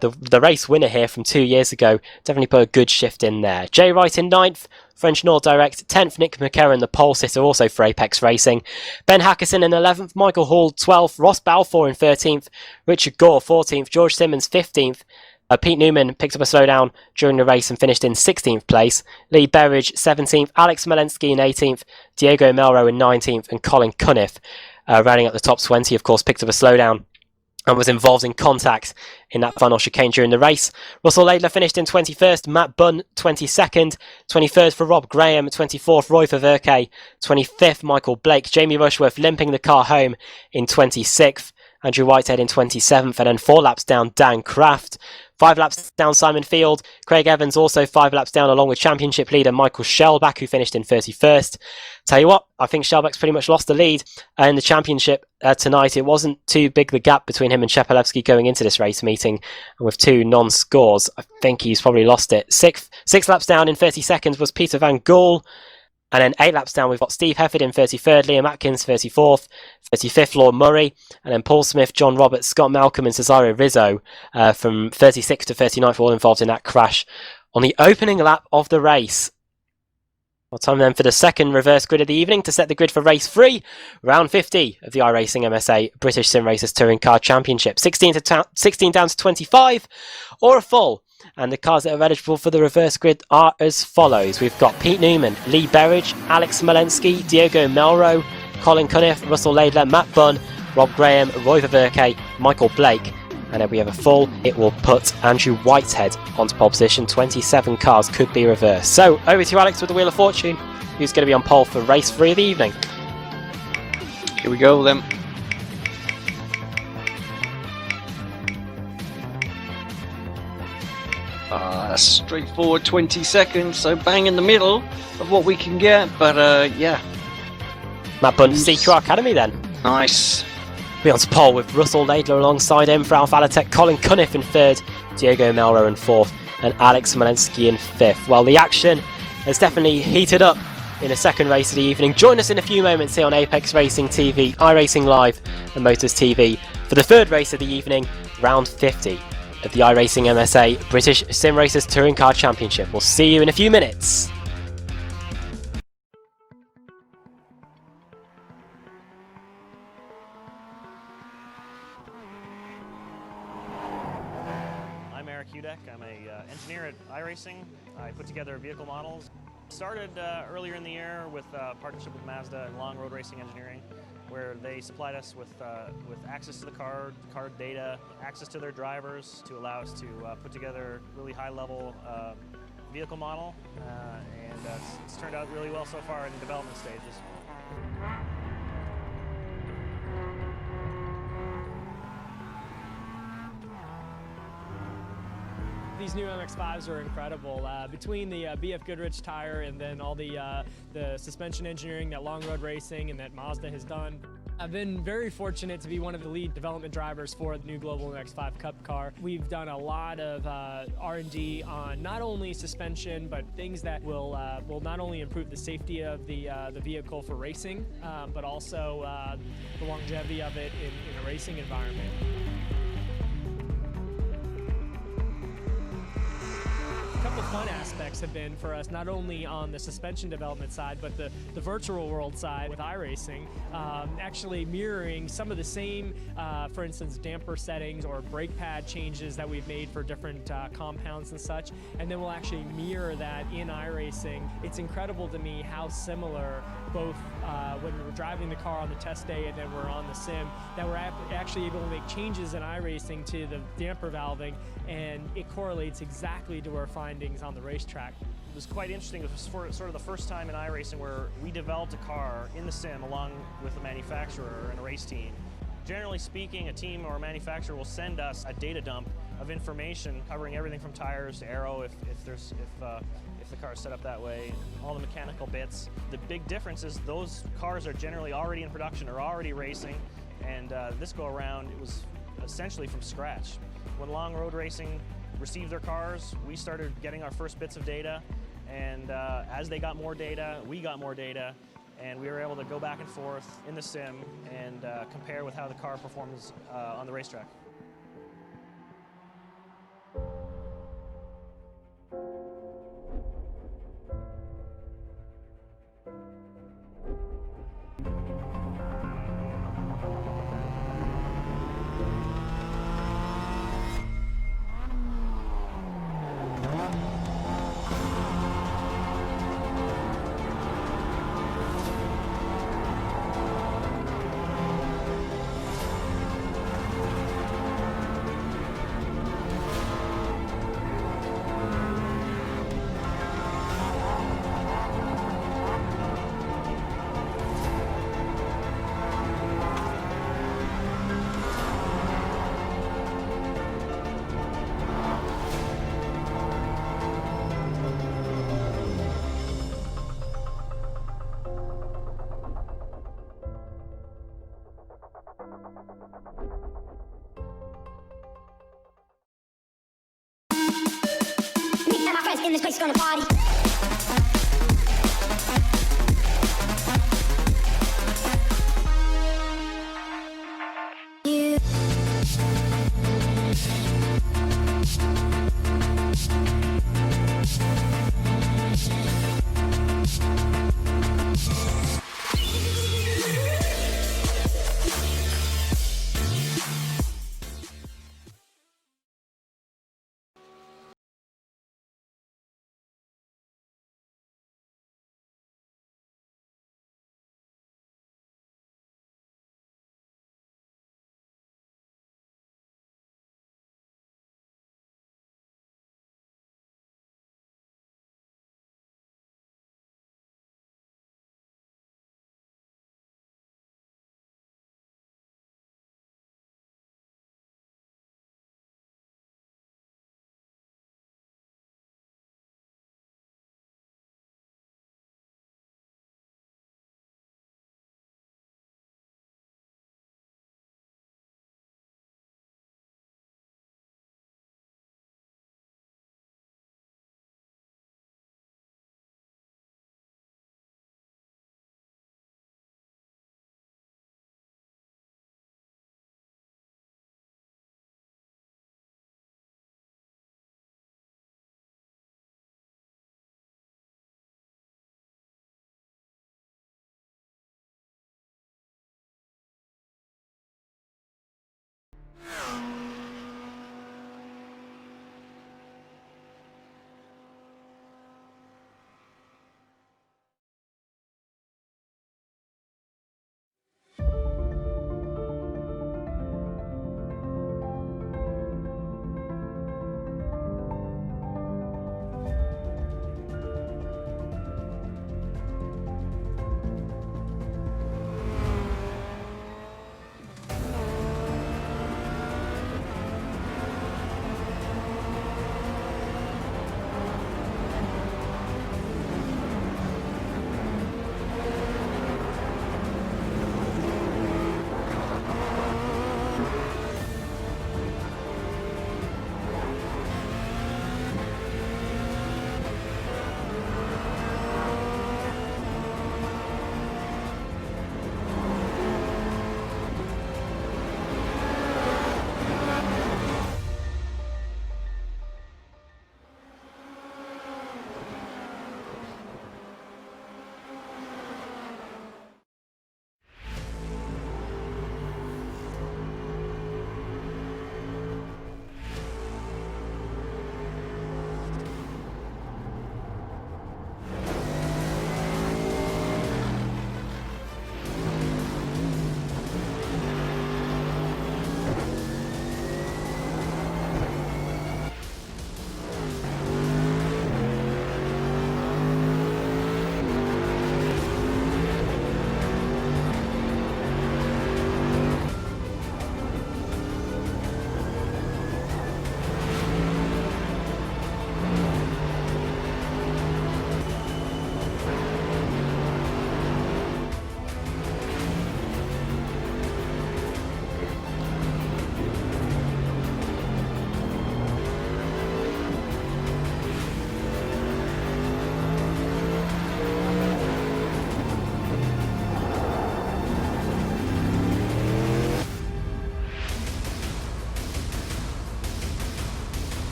the race winner here from 2 years ago, definitely put a good shift in there. Jay Wright in 9th, French Nord Direct, 10th Nick McCarron, the pole sitter, also for Apex Racing. Ben Hackerson in 11th, Michael Hall 12th, Ross Balfour in 13th, Richard Gore 14th, George Simmons 15th. Pete Newman picked up a slowdown during the race and finished in 16th place. Lee Berridge 17th, Alex Malensky in 18th, Diego Melro in 19th, and Colin Cunniff rounding up the top 20, of course, picked up a slowdown and was involved in contact in that final chicane during the race. Russell Laidler finished in 21st, Matt Bunn 22nd, 23rd for Rob Graham, 24th Roy Faverke, 25th Michael Blake, Jamie Rushworth limping the car home in 26th, Andrew Whitehead in 27th, and then 4 laps down Dan Kraft. 5 laps down Simon Field, Craig Evans also 5 laps down along with championship leader Michael Shellback, who finished in 31st. Tell you what, I think Shellback's pretty much lost the lead in the championship tonight. It wasn't too big the gap between him and Chepelevsky going into this race meeting, and with 2 non-scores, I think he's probably lost it. 6 laps down in 30 seconds was Peter Van Gool. And then 8 laps down, we've got Steve Hefford in 33rd, Liam Atkins 34th, 35th Lord Murray, and then Paul Smith, John Roberts, Scott Malcolm and Cesario Rizzo from 36th to 39th, all involved in that crash on the opening lap of the race. Well, time then for the second reverse grid of the evening to set the grid for race 3, round 50 of the iRacing MSA British Sim Racers Touring Car Championship. 16 down to 25, or a full. And the cars that are eligible for the reverse grid are as follows. We've got Pete Newman, Lee Berridge, Alex Malensky, Diego Melro, Colin Cunniff, Russell Laidler, Matt Bunn, Rob Graham, Roy Faverke, Michael Blake. And then we have a full. It will put Andrew Whitehead onto pole position. 27 cars could be reversed. So over to you, Alex, with the Wheel of Fortune. Who's going to be on pole for race 3 of the evening? Here we go then. Straightforward 20 seconds, so bang in the middle of what we can get, but yeah. Matt Bunn, CQR Academy then. Nice. Be on to pole with Russell Laidler alongside him for Alphala Tech, Colin Cunniff in 3rd, Diego Melro in 4th, and Alex Malensky in 5th. Well, the action has definitely heated up in the second race of the evening. Join us in a few moments here on Apex Racing TV, iRacing Live and Motors TV for the 3rd race of the evening, round 50. Of the iRacing MSA British Sim Racers Touring Car Championship. We'll see you in a few minutes. Dudek. I'm a engineer at iRacing. I put together vehicle models. Started earlier in the year with a partnership with Mazda and Long Road Racing Engineering, where they supplied us with access to the car data, access to their drivers to allow us to put together really high-level vehicle model, and it's turned out really well so far in development stages. These new MX-5s are incredible. Between the BF Goodrich tire and then all the suspension engineering that Long Road Racing and that Mazda has done, I've been very fortunate to be one of the lead development drivers for the new Global MX-5 Cup car. We've done a lot of R&D on not only suspension, but things that will not only improve the safety of the vehicle for racing, but also the longevity of it in a racing environment. A couple fun aspects have been for us, not only on the suspension development side, but the virtual world side with iRacing, actually mirroring some of the same, for instance, damper settings or brake pad changes that we've made for different compounds and such, and then we'll actually mirror that in iRacing. It's incredible to me how similar both when we're driving the car on the test day and then we're on the sim, that we're actually able to make changes in iRacing to the damper valving, and it correlates exactly to our findings on the racetrack. It was quite interesting. It was sort of the first time in iRacing where we developed a car in the sim along with the manufacturer and a race team. Generally speaking, a team or a manufacturer will send us a data dump of information covering everything from tires to aero if the car is set up that way, all the mechanical bits. The big difference is those cars are generally already in production or already racing, and this go around it was essentially from scratch. When Long Road Racing received their cars, we started getting our first bits of data, and as they got more data, we got more data, and we were able to go back and forth in the sim and compare with how the car performs on the racetrack. Me and my friends in this place gonna party.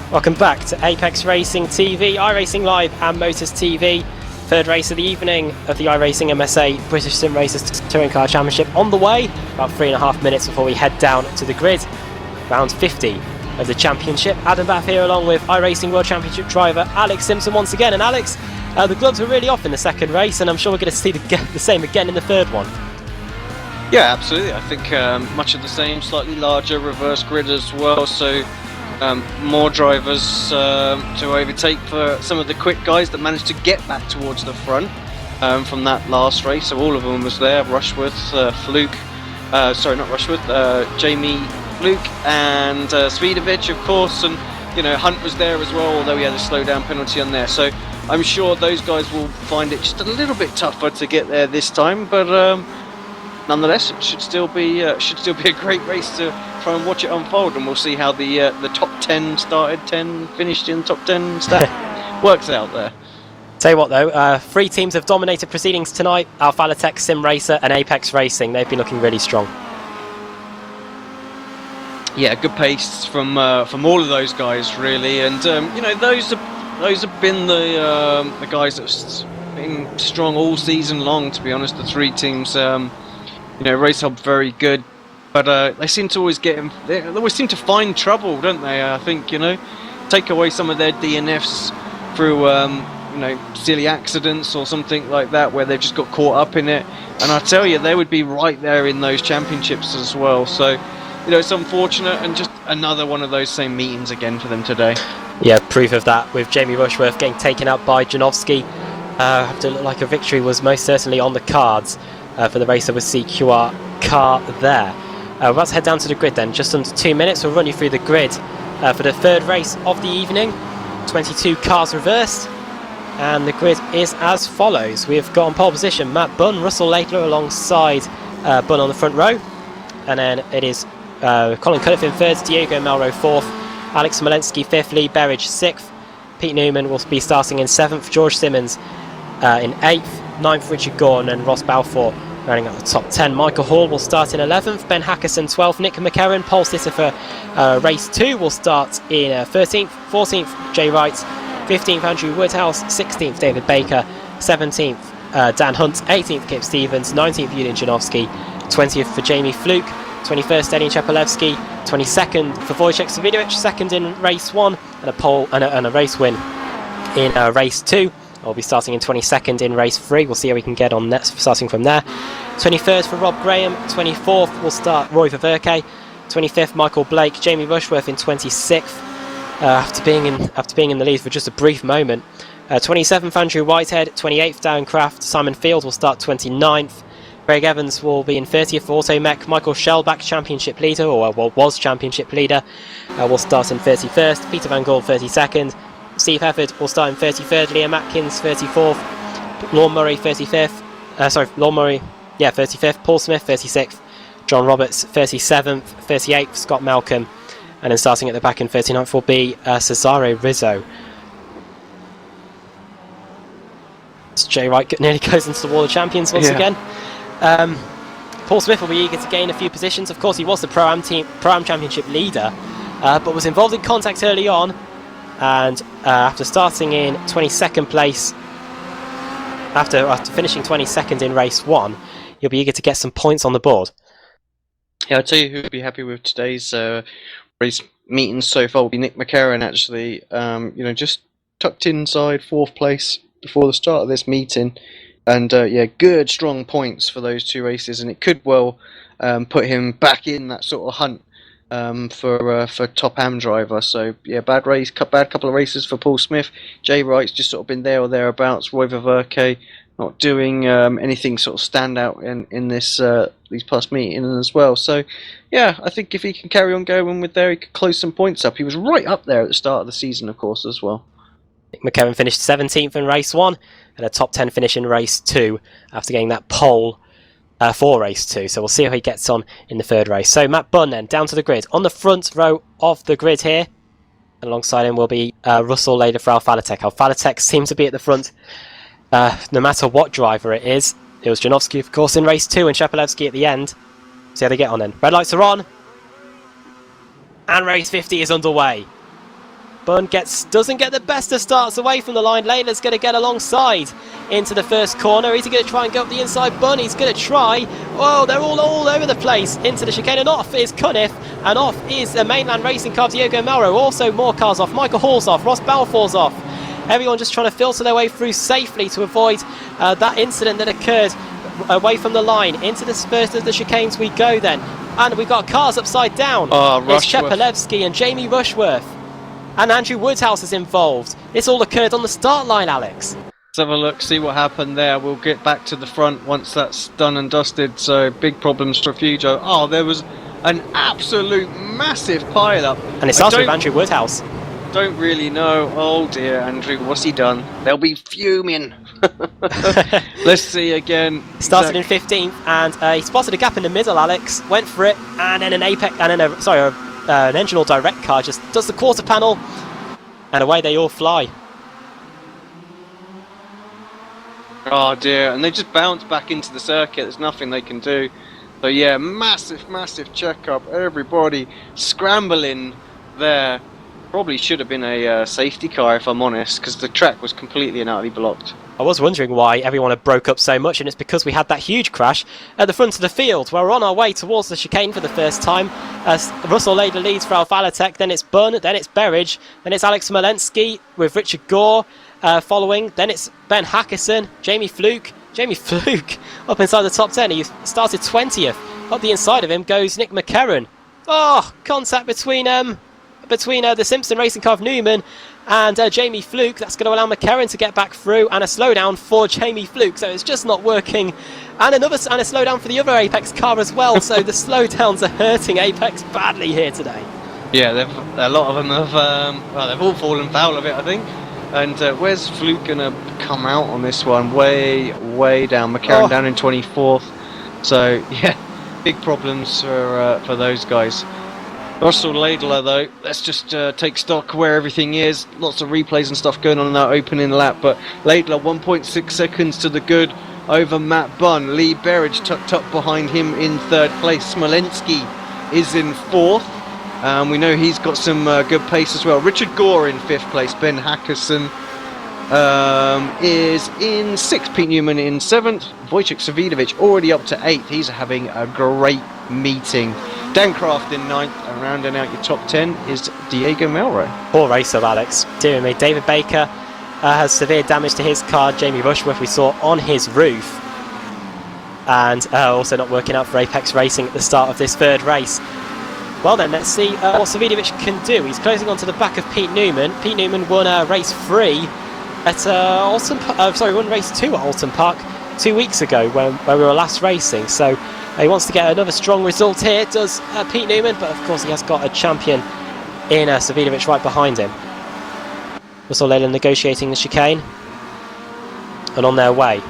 Welcome back to Apex Racing TV, iRacing Live and Motors TV. Third race of the evening of the iRacing MSA British Sim Racers Touring Car Championship on the way. About 3.5 minutes before we head down to the grid. Round 50 of the championship. Adam Bath here along with iRacing World Championship driver Alex Simpson once again. And Alex, the gloves were really off in the second race, and I'm sure we're going to see the same again in the third one. Yeah, absolutely. I think much of the same, slightly larger reverse grid as well, so more drivers to overtake for some of the quick guys that managed to get back towards the front from that last race. So all of them was there. Rushworth, Fluke, sorry, not Rushworth, Jamie, Fluke, and Svidovic, of course, and Hunt was there as well, although he had a slow down penalty on there. So I'm sure those guys will find it just a little bit tougher to get there this time, but nonetheless, it should still be a great race to try and watch it unfold, and we'll see how the top 10 started, 10 finished in top 10 stat works out there. Tell you what though, 3 teams have dominated proceedings tonight: Alphalatech, Sim Racer and Apex Racing. They've been looking really strong. Yeah, good pace from all of those guys really, and those have been the guys that's been strong all season long. To be honest, the 3 teams. Race Hub very good, but they seem to always they always seem to find trouble, don't they? I think take away some of their DNFs through silly accidents or something like that, where they've just got caught up in it. And I tell you, they would be right there in those championships as well. So it's unfortunate, and just another one of those same meetings again for them today. Yeah, proof of that with Jamie Rushworth getting taken out by Janowski. Have to look like a victory was most certainly on the cards for the racer with CQR car there. We're about to head down to the grid then, just under 2 minutes. We'll run you through the grid for the third race of the evening. 22 cars reversed, and the grid is as follows. We've got on pole position Matt Bunn, Russell Laidler alongside Bunn on the front row, and then it is Colin Cunliffe in third, Diego Melro fourth, Alex Smolensky fifth, Lee Berridge sixth, Pete Newman will be starting in seventh, George Simmons in eighth, ninth Richard Gordon, and Ross Balfour running at the top 10. Michael Hall will start in 11th, Ben Hackerson 12th, Nick McCarron, pole sitter for race 2 will start in 13th, 14th Jay Wright, 15th Andrew Woodhouse, 16th David Baker, 17th Dan Hunt, 18th Kip Stevens, 19th Yulian Janowski, 20th for Jamie Fluke, 21st Eddie Chepelevsky, 22nd for Wojciech Svidovic, second in race 1 and a pole and a race win in race 2. I'll be starting in 22nd in race 3. We'll see how we can get on next, starting from there. 23rd for Rob Graham. 24th will start Roy Ververke. 25th Michael Blake. Jamie Rushworth in 26th after being in the lead for just a brief moment. 27th Andrew Whitehead. 28th Darren Craft. Simon Field will start 29th. Craig Evans will be in 30th for Automech. Michael Shellback, championship leader, or was championship leader, will start in 31st. Peter Van Gaal 32nd. Steve Hefford will start in 33rd, Liam Atkins 34th, Lorne Murray 35th, 35th, Paul Smith 36th, John Roberts 37th, 38th, Scott Malcolm, and then starting at the back in 39th will be Cesare Rizzo. Jay Wright nearly goes into the Wall of Champions once again. Paul Smith will be eager to gain a few positions. Of course, he was the Pro-Am Championship leader, but was involved in contact early on. And after starting in 22nd place, after finishing 22nd in race 1, you'll be eager to get some points on the board. Yeah, I'll tell you who would be happy with today's race meetings so far will be Nick McCarron, actually. Just tucked inside 4th place before the start of this meeting. And good, strong points for those 2 races, and it could well put him back in that sort of hunt for top am driver. So bad couple of races for Paul Smith. Jay Wright's just sort of been there or thereabouts. Roy Ververke not doing anything sort of stand out in this these past meetings as well. So I think if he can carry on going with there, he could close some points up. He was right up there at the start of the season, of course, as well. McKevin finished 17th in race 1 and a top 10 finish in race 2 after getting that pole for race 2, so we'll see how he gets on in the third race. So Matt Bunn then down to the grid on the front row of the grid here, and alongside him will be Russell Lader for Alphalatech. Alphalatech seems to be at the front no matter what driver it is. It was Janowski, of course, in race 2 and Chepelevsky at the end. See how they get on then. Red lights are on and race 50 is underway. Bunn doesn't get the best of starts away from the line. Layla's going to get alongside into the first corner. Is he going to try and go up the inside? Bunn, he's going to try. Oh, they're all over the place into the chicane, and off is Cunniff, and off is a mainland racing car, Diego Melro. Also more cars off. Michael Hall's off. Ross Balfour's off. Everyone just trying to filter their way through safely to avoid that incident that occurred away from the line. Into the first of the chicanes we go then. And we've got cars upside down. It's Chepelevsky and Jamie Rushworth. And Andrew Woodhouse is involved. This all occurred on the start line, Alex. Let's have a look, see what happened there. We'll get back to the front once that's done and dusted. So big problems for Fujo. Oh, there was an absolute massive pile-up. And it starts with Andrew Woodhouse. Don't really know. Oh dear, Andrew, what's he done? They'll be fuming. Let's see again. Started in 15th, and he spotted a gap in the middle. Alex went for it, and then an an engine or direct car just does the quarter panel, and away they all fly. Oh dear, and they just bounce back into the circuit. There's nothing they can do. So yeah, massive check-up. Everybody scrambling there. Probably should have been a safety car, if I'm honest, because the track was completely and utterly blocked. I was wondering why everyone had broke up so much, and it's because we had that huge crash at the front of the field. We're on our way towards the chicane for the first time. Russell Lader leads for Alphalatech, then it's Bunn, then it's Berridge, then it's Alex Smolensky with Richard Gore following, then it's Ben Hackerson, Jamie Fluke up inside the top 10. He started 20th. Up the inside of him goes Nick McCarron. Oh, contact between the Simpson racing car of Newman and Jamie Fluke. That's going to allow McCarron to get back through, and a slowdown for Jamie Fluke, so it's just not working. And a slowdown for the other Apex car as well. So the slowdowns are hurting Apex badly here today. Yeah, a lot of them have they've all fallen foul of it, I think. And where's Fluke going to come out on this one? Way down. McCarron down in 24th. So yeah, big problems for those guys. Russell Laidler though, let's just take stock where everything is. Lots of replays and stuff going on in that opening lap, but Laidler 1.6 seconds to the good over Matt Bunn. Lee Berridge tucked up behind him in third place. Smolensky is in fourth. We know he's got some good pace as well. Richard Gore in fifth place. Ben Hackerson is in sixth. Pete Newman in seventh. Wojciech Savidovic already up to eighth. He's having a great meeting. Dan Craft in ninth, and rounding out your top 10 is Diego Melro. Poor race of Alex. Dear me. David Baker has severe damage to his car. Jamie Rushworth we saw on his roof. And also not working out for Apex Racing at the start of this third race. Well then, let's see what Savidovic can do. He's closing onto the back of Pete Newman. Pete Newman won race 3 at won race 2 at Alton Park 2 weeks ago when we were last racing. So he wants to get another strong result here, does Pete Newman, but of course he has got a champion in Savidovic right behind him. Russell Leyland negotiating the chicane and on their way.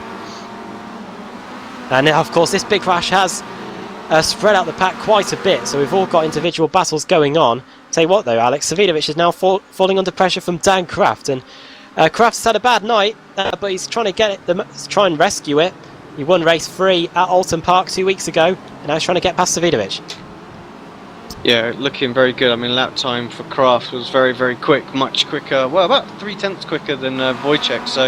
And now, of course, this big crash has spread out the pack quite a bit, so we've all got individual battles going on. Tell you what though, Alex, Savidovic is now falling under pressure from Dan Kraft, and Kraft's had a bad night, but he's trying to try and rescue it. He won race 3 at Alton Park 2 weeks ago, and now he's trying to get past Savidovic. Yeah, looking very good. I mean, lap time for Kraft was very, very quick, much quicker. Well, about 0.3 quicker than Wojciech. So,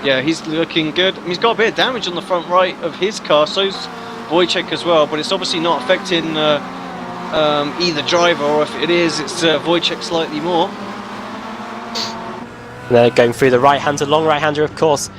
yeah, he's looking good. I mean, he's got a bit of damage on the front right of his car, so's Wojciech as well. But it's obviously not affecting either driver, or if it is, it's Wojciech slightly more. They're going through the right-hander, long right-hander, of course.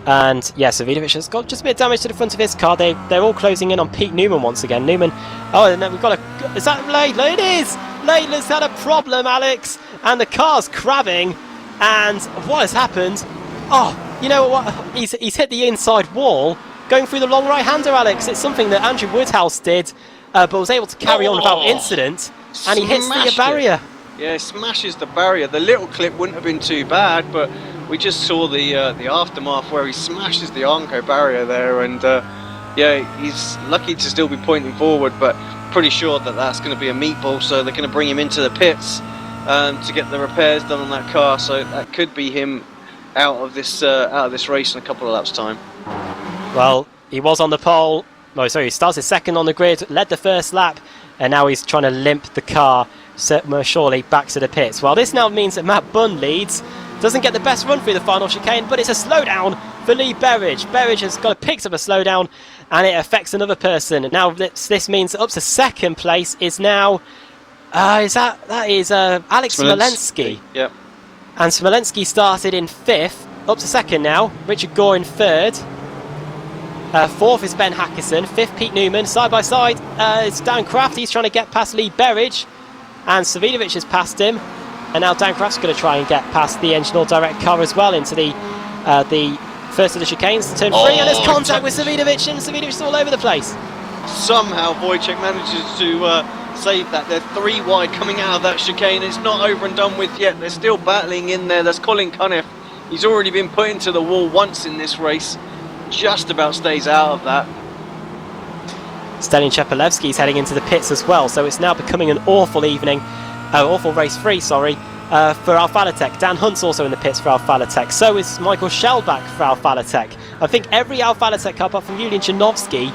And yeah, Savidovic has got just a bit of damage to the front of his car. They're all closing in on Pete Newman once again. Newman, and then we've got is that Laidler? It is! Laidler's had a problem, Alex, and the car's crabbing. And what has happened? Oh, you know what? He's hit the inside wall going through the long right-hander, Alex. It's something that Andrew Woodhouse did, but was able to carry on without incident, and he hits the barrier. Yeah, smashes the barrier. The little clip wouldn't have been too bad, but we just saw the aftermath where he smashes the Armco barrier there, and yeah, he's lucky to still be pointing forward, but pretty sure that that's going to be a meatball, so they're going to bring him into the pits to get the repairs done on that car. So that could be him out of this race in a couple of laps' time. Well, he was on the pole. No, sorry, he started second on the grid, led the first lap, and now he's trying to limp the car most surely back to the pits. Well, this now means that Matt Bunn leads. Doesn't get the best run through the final chicane, but it's a slowdown for Lee Berridge. Berridge has got picked up a slowdown, and it affects another person. Now this means that up to second place is now Alex Smolensky. Yep. And Smolensky started in 5th, up to second now. Richard Gore in 3rd. 4th is Ben Hackison, 5th Pete Newman. Side by side it's Dan Kraft. He's trying to get past Lee Berridge, and Savidovic has passed him. And now Dan Kraft's going to try and get past the Engine Oil Direct car as well into the first of the chicanes, turn 3, and there's contact with Savidovic, and Savidovic's all over the place. Somehow Wojciech manages to save that. They're 3 wide coming out of that chicane. It's not over and done with yet. They're still battling in there. That's Colin Cunniff. He's already been put into the wall once in this race. Just about stays out of that. Stalin Chepelevsky's heading into the pits as well, so it's now becoming an awful evening. Awful race 3, sorry, for Alfa Latek. Dan Hunt's also in the pits for Alfa Latek. So is Michael Shellback for Alfa Latek. I think every Alfa Latek car apart from Julian Janovsky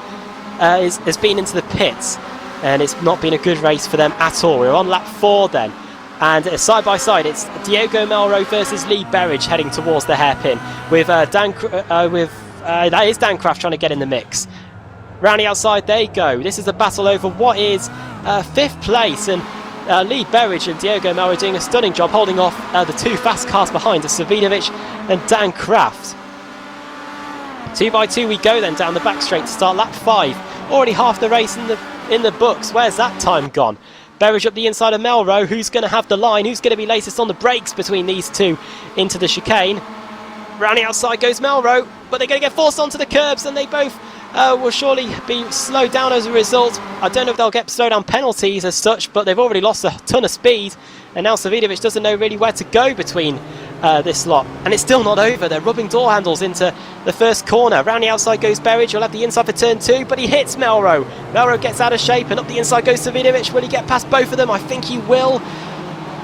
has been into the pits, and it's not been a good race for them at all. We're on lap 4 then, and side by side it's Diego Melro versus Lee Berridge heading towards the hairpin with that is Dan Kraft trying to get in the mix. Round the outside they go. This is a battle over what is 5th place, and Lee Berridge and Diego Melro doing a stunning job holding off the 2 fast cars behind of Savidovic and Dan Kraft. 2 by 2 we go then down the back straight to start lap 5. Already half the race in the books. Where's that time gone? Berridge up the inside of Melro. Who's going to have the line? Who's going to be latest on the brakes between these two into the chicane? Round the outside goes Melro, but they're going to get forced onto the curbs, and they both will surely be slowed down as a result. I don't know if they'll get slowdown penalties as such, but they've already lost a ton of speed, and now Savidovic doesn't know really where to go between this lot, and it's still not over. They're rubbing door handles into the first corner. Round the outside goes Berridge. He'll have the inside for turn 2, but he hits Melro. Melro gets out of shape, and up the inside goes Savidovic. Will he get past both of them? I think he will.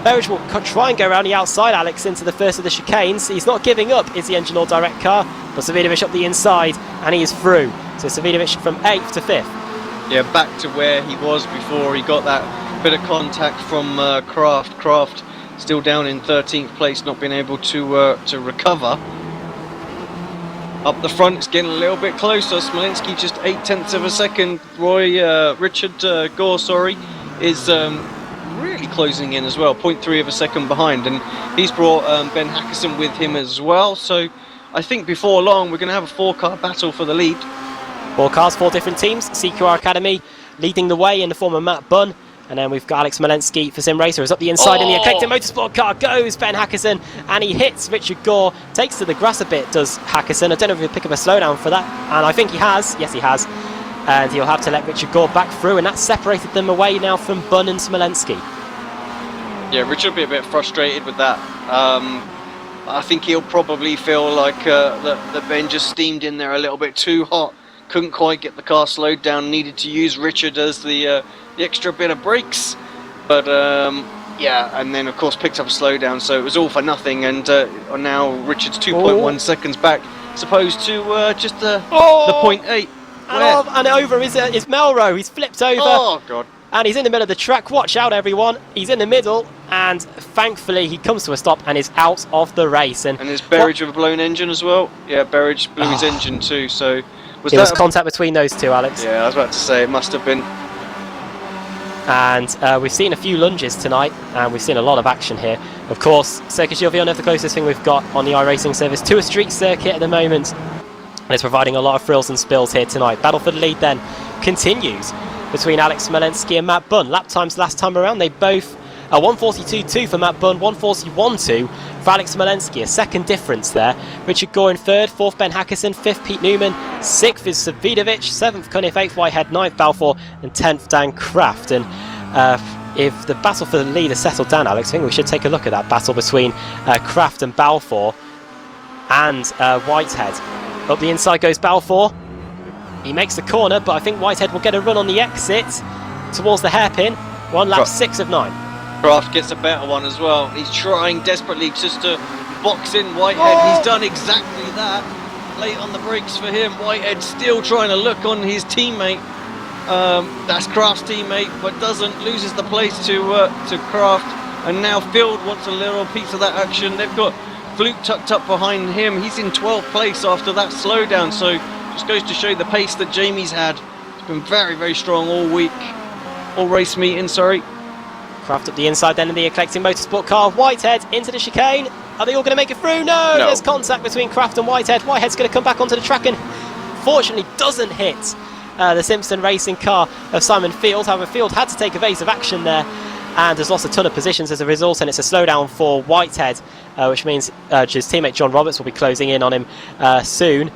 Berridge will try and go around the outside, Alex, into the first of the chicanes. He's not giving up, is the Engine Oil Direct car, but Savidovic up the inside, and he is through. So Savidovic from 8th to 5th. Yeah, back to where he was before he got that bit of contact from Kraft. Kraft still down in 13th place, not being able to recover. Up the front, it's getting a little bit closer. Smolensky just 0.8 of a second. Richard Gore, is really closing in as well, 0.3 of a second behind, and he's brought Ben Hackison with him as well. So I think before long we're going to have a 4-car battle for the lead. 4 cars, 4 different teams. CQR Academy leading the way in the form of Matt Bunn. And then we've got Alex Smolensky for Sim Racer. Is up the inside in the Eclectic Motorsport car goes Ben Hackison, and he hits Richard Gore. Takes to the grass a bit, does Hackison. I don't know if he'll pick up a slowdown for that, and I think he has. Yes, he has. And he'll have to let Richard Gore back through, and that's separated them away now from Bunn and Smolensky. Yeah, Richard will be a bit frustrated with that. I think he'll probably feel like that Ben just steamed in there a little bit too hot. Couldn't quite get the car slowed down, needed to use Richard as the extra bit of brakes. But yeah, and then of course picked up a slowdown, so it was all for nothing. And now Richard's 2.1 seconds back, as opposed to just the 0.8. And over is Melro. He's flipped over. Oh, God. And he's in the middle of the track. Watch out, everyone. He's in the middle, and thankfully he comes to a stop and is out of the race. And there's Berridge with a blown engine as well. Yeah, Berridge blew his engine too, so... Was there was contact between those two, Alex. Yeah, I was about to say, it must have been. And we've seen a few lunges tonight, and we've seen a lot of action here. Of course, Circuit Gilviano, the closest thing we've got on the iRacing service to a street circuit at the moment. And it's providing a lot of frills and spills here tonight. Battle for the lead then continues between Alex Smolensky and Matt Bunn. Lap times last time around, they both 1:42.2 for Matt Bunn, 1:41.2 for Alex Smolensky. A second difference there. Richard Gore in 3rd, 4th Ben Hackison, 5th Pete Newman, 6th is Savidovic, 7th Cunniff, 8th Whitehead, 9th Balfour, and 10th Dan Kraft. And if the battle for the lead has settled down, Alex, I think we should take a look at that battle between Kraft and Balfour and Whitehead. Up the inside goes Balfour. He makes the corner, but I think Whitehead will get a run on the exit towards the hairpin. 1 lap 6 of 9. Kraft gets a better one as well. He's trying desperately just to box in Whitehead. He's done exactly that. Late on the brakes for him. Whitehead still trying to look on his teammate. That's Kraft's teammate, but doesn't, loses the place to Kraft, and now Field wants a little piece of that action. They've got Fluke tucked up behind him. He's in 12th place after that slowdown, so just goes to show the pace that Jamie's had. It's been very, very strong all week, all race meeting, sorry. Kraft up the inside then in the Eclectic Motorsport car. Whitehead into the chicane. Are they all going to make it through? No, there's contact between Kraft and Whitehead. Whitehead's going to come back onto the track and fortunately doesn't hit the Simpson racing car of Simon Field. However, Field had to take evasive action there and has lost a ton of positions as a result, and it's a slowdown for Whitehead, which means his teammate John Roberts will be closing in on him soon.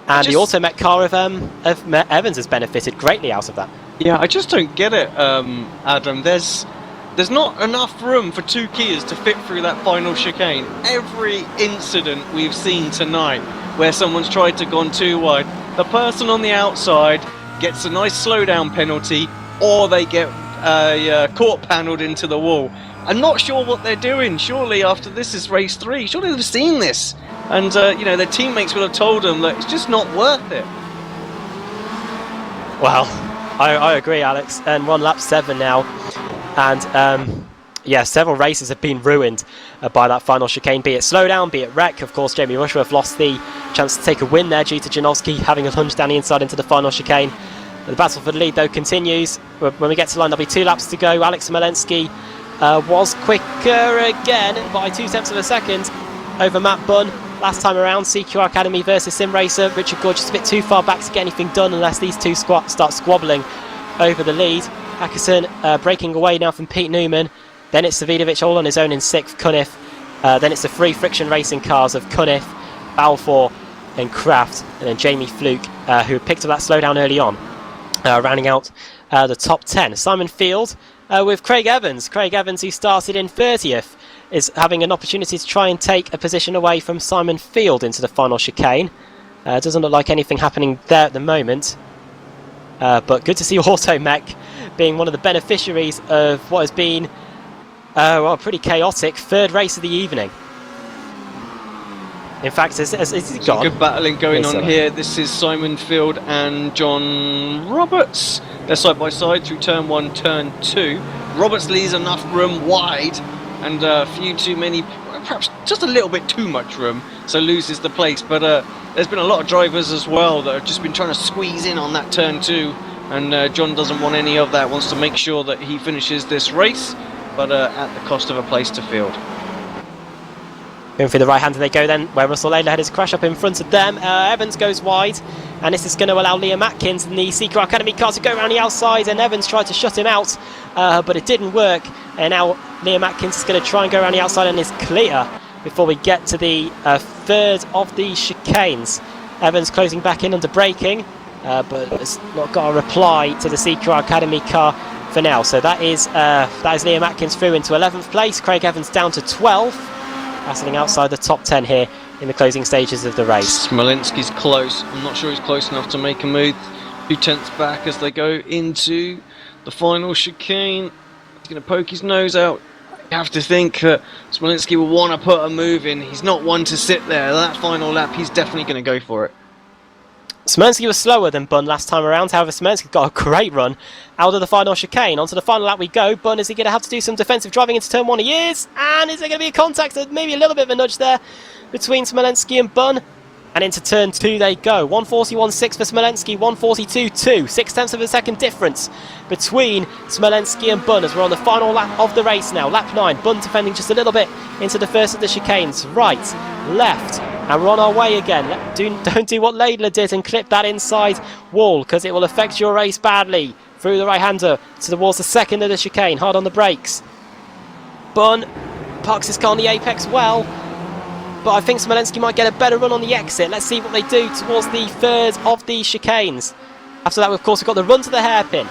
And the Automet car of Evans has benefited greatly out of that. Yeah, I just don't get it, Adam. There's not enough room for two Kias to fit through that final chicane. Every incident we've seen tonight where someone's tried to gone too wide, the person on the outside gets a nice slowdown penalty, or they get court panelled into the wall. I'm not sure what they're doing. Surely after this is race 3, surely they've seen this. And you know, their teammates will have told them that it's just not worth it. Well, I agree, Alex. And we're on lap 7 now. And yeah, several races have been ruined by that final chicane, be it slowdown, be it wreck. Of course, Jamie Rushworth lost the chance to take a win there due to Janowski having a lunge down the inside into the final chicane. The battle for the lead, though, continues. When we get to line, there'll be 2 laps to go. Alex Smolenski was quicker again by 0.2 of a second over Matt Bunn. Last time around, CQR Academy versus Sim Racer. Richard Gore just a bit too far back to get anything done unless these two start squabbling over the lead. Ackerson breaking away now from Pete Newman. Then it's Savidovic all on his own in 6th, Cunniff. Then it's the free friction racing cars of Cunniff, Balfour and Kraft. And then Jamie Fluke, who picked up that slowdown early on, rounding out the top 10. Simon Field with Craig Evans. Craig Evans, who started in 30th, is having an opportunity to try and take a position away from Simon Field into the final chicane. Doesn't look like anything happening there at the moment. But good to see Automech being one of the beneficiaries of what has been well, a pretty chaotic 3rd race of the evening. In fact, is it gone? Good battling going on here. This is Simon Field and John Roberts. They're side by side through turn 1, turn 2. Roberts leaves enough room wide and a few too many, perhaps just a little bit too much room, so loses the place. But there's been a lot of drivers as well that have just been trying to squeeze in on that turn 2, and John doesn't want any of that, wants to make sure that he finishes this race, but at the cost of a place to Field. Going through the right-hander they go then, where Russell Layla had his crash up in front of them. Evans goes wide, and this is going to allow Liam Atkins and the CQR Academy car to go around the outside, and Evans tried to shut him out, but it didn't work. And now Liam Atkins is going to try and go around the outside and is clear before we get to the 3rd of the chicanes. Evans closing back in under braking, but has not got a reply to the CQR Academy car for now. So that is Liam Atkins through into 11th place. Craig Evans down to 12th. Battling outside the top 10 here in the closing stages of the race. Smolenski's close. I'm not sure he's close enough to make a move. 2/10 back as they go into the final chicane. He's going to poke his nose out. You have to think that Smolenski will want to put a move in. He's not one to sit there. That final lap, he's definitely going to go for it. Smolenski was slower than Bunn last time around. However, Smolenski got a great run out of the final chicane. Onto the final lap we go. Bunn, is he going to have to do some defensive driving into turn 1? He is. And is there going to be a contact? Maybe a little bit of a nudge there between Smolenski and Bunn. And into turn 2 they go. 141.6 for Smolenski, 142.2. 0.6 of a second difference between Smolenski and Bunn as we're on the final lap of the race now. Lap 9. Bunn defending just a little bit into the first of the chicanes. Right, left. And we're on our way again. Don't do what Laidler did and clip that inside wall, because it will affect your race badly. Through the right-hander towards the 2nd of the chicane. Hard on the brakes. Bunn parks his car on the apex well, but I think Smolenski might get a better run on the exit. Let's see what they do towards the 3rd of the chicanes. After that, of course, we've got the run to the hairpin.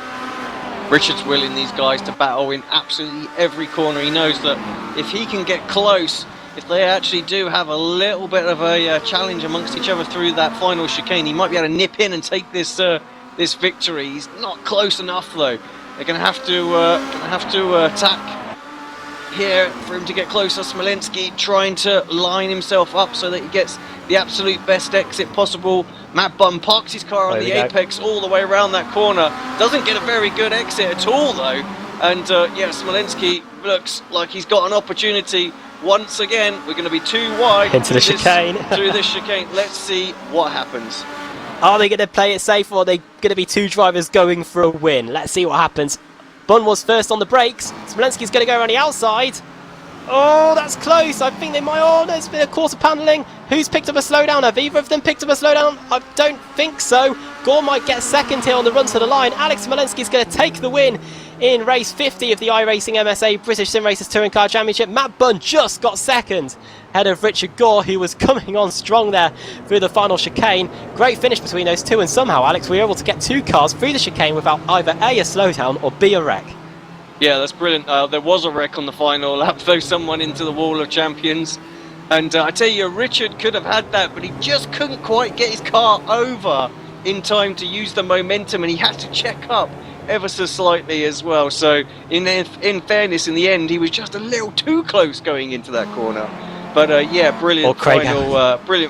Richard's willing these guys to battle in absolutely every corner. He knows that if he can get close, if they actually do have a little bit of a challenge amongst each other through that final chicane, he might be able to nip in and take this this victory. He's not close enough though. They're going to have to attack here for him to get closer. Smolenski trying to line himself up so that he gets the absolute best exit possible. Matt Bunn parks his car on the apex all the way around that corner. Doesn't get a very good exit at all though. And yeah, Smolenski looks like he's got an opportunity. Once again, we're going to be too wide into the chicane. Through this chicane. Let's see what happens. Are they going to play it safe, or are they going to be two drivers going for a win? Let's see what happens. Bunn was first on the brakes. Smolenski's going to go around the outside. Oh, that's close. I think they might. Oh, there's been a quarter panelling. Who's picked up a slowdown? Have either of them picked up a slowdown? I don't think so. Gore might get second here on the run to the line. Alex Smolenski's going to take the win in race 50 of the iRacing MSA British Sim Racers Touring Car Championship. Matt Bunn just got second, ahead of Richard Gore, who was coming on strong there through the final chicane. Great finish between those two, and somehow, Alex, we were able to get two cars through the chicane without either A, a slowdown, or B, a wreck. Yeah, that's brilliant. There was a wreck on the final lap, though, someone into the wall of champions. And I tell you, Richard could have had that, but he just couldn't quite get his car over in time to use the momentum, and he had to check up ever so slightly as well. So in fairness, in the end, he was just a little too close going into that corner. But yeah, brilliant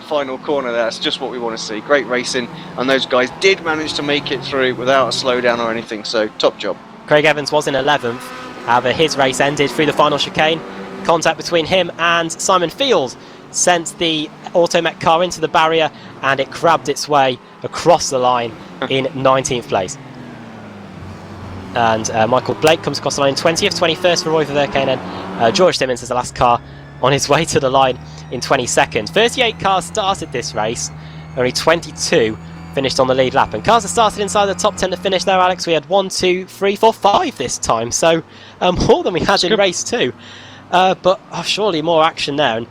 final corner. That's just what we want to see. Great racing, and those guys did manage to make it through without a slowdown or anything. So top job. Craig Evans was in 11th. However, his race ended through the final chicane. Contact between him and Simon Field sent the Automech car into the barrier, and it crabbed its way across the line in 19th place. And Michael Blake comes across the line in 20th, 21st for Roy Verke, and then George Simmons is the last car on his way to the line in 22nd. 38 cars started this race, only 22 finished on the lead lap, and cars that started inside the top 10 to finish there, Alex. We had 1, 2, 3, 4, 5 this time, so more than we had in race 2. But surely more action there,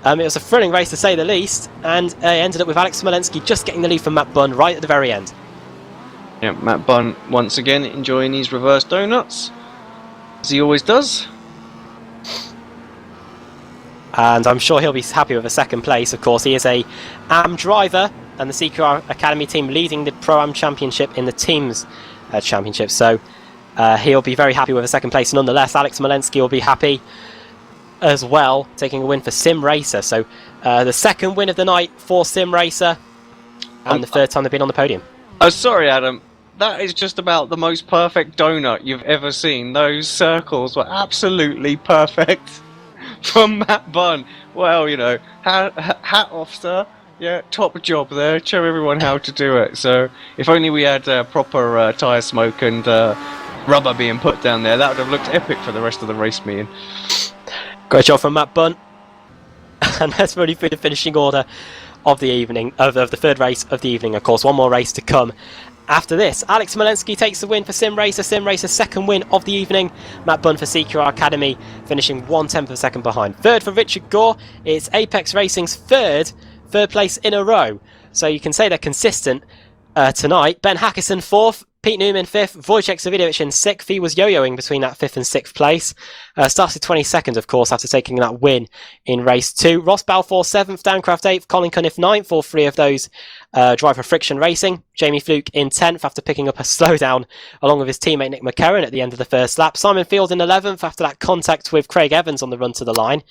and it was a thrilling race to say the least, and ended up with Alex Smolenski just getting the lead from Matt Bunn right at the very end. Yeah, Matt Bunn once again enjoying his reverse donuts, as he always does. And I'm sure he'll be happy with a second place. Of course, he is a AM driver, and the CQR Academy team leading the Pro-Am Championship in the Teams Championship. So he'll be very happy with a second place. Nonetheless, Alex Smolenski will be happy as well, taking a win for Sim Racer. So the second win of the night for Sim Racer, and the third time they've been on the podium. Oh, sorry, Adam. That is just about the most perfect donut you've ever seen. Those circles were absolutely perfect from Matt Bunn. Well, you know, hat off, sir. Yeah, top job there. Show everyone how to do it. So, if only we had proper tyre smoke and rubber being put down there, that would have looked epic for the rest of the race meeting. Great job from Matt Bunn. And that's really through the finishing order of the evening, of the third race of the evening. Of course, one more race to come after this. Alex Smolenski takes the win for Sim Racer's second win of the evening. Matt Bunn for CQR Academy finishing 1/10 of a second behind. Third for Richard Gore. It's Apex Racing's third place in a row. So you can say they're consistent tonight. Ben Hackerson fourth, Pete Newman fifth, Wojciech Savidovic in sixth. He was yo-yoing between that fifth and sixth place. Started 22nd, of course, after taking that win in race 2. Ross Balfour seventh, Dan Craft eighth, Colin Cunniff ninth. All three of those drive for Friction Racing. Jamie Fluke in 10th after picking up a slowdown along with his teammate Nick McCarron at the end of the first lap. Simon Field in 11th after that contact with Craig Evans on the run to the line.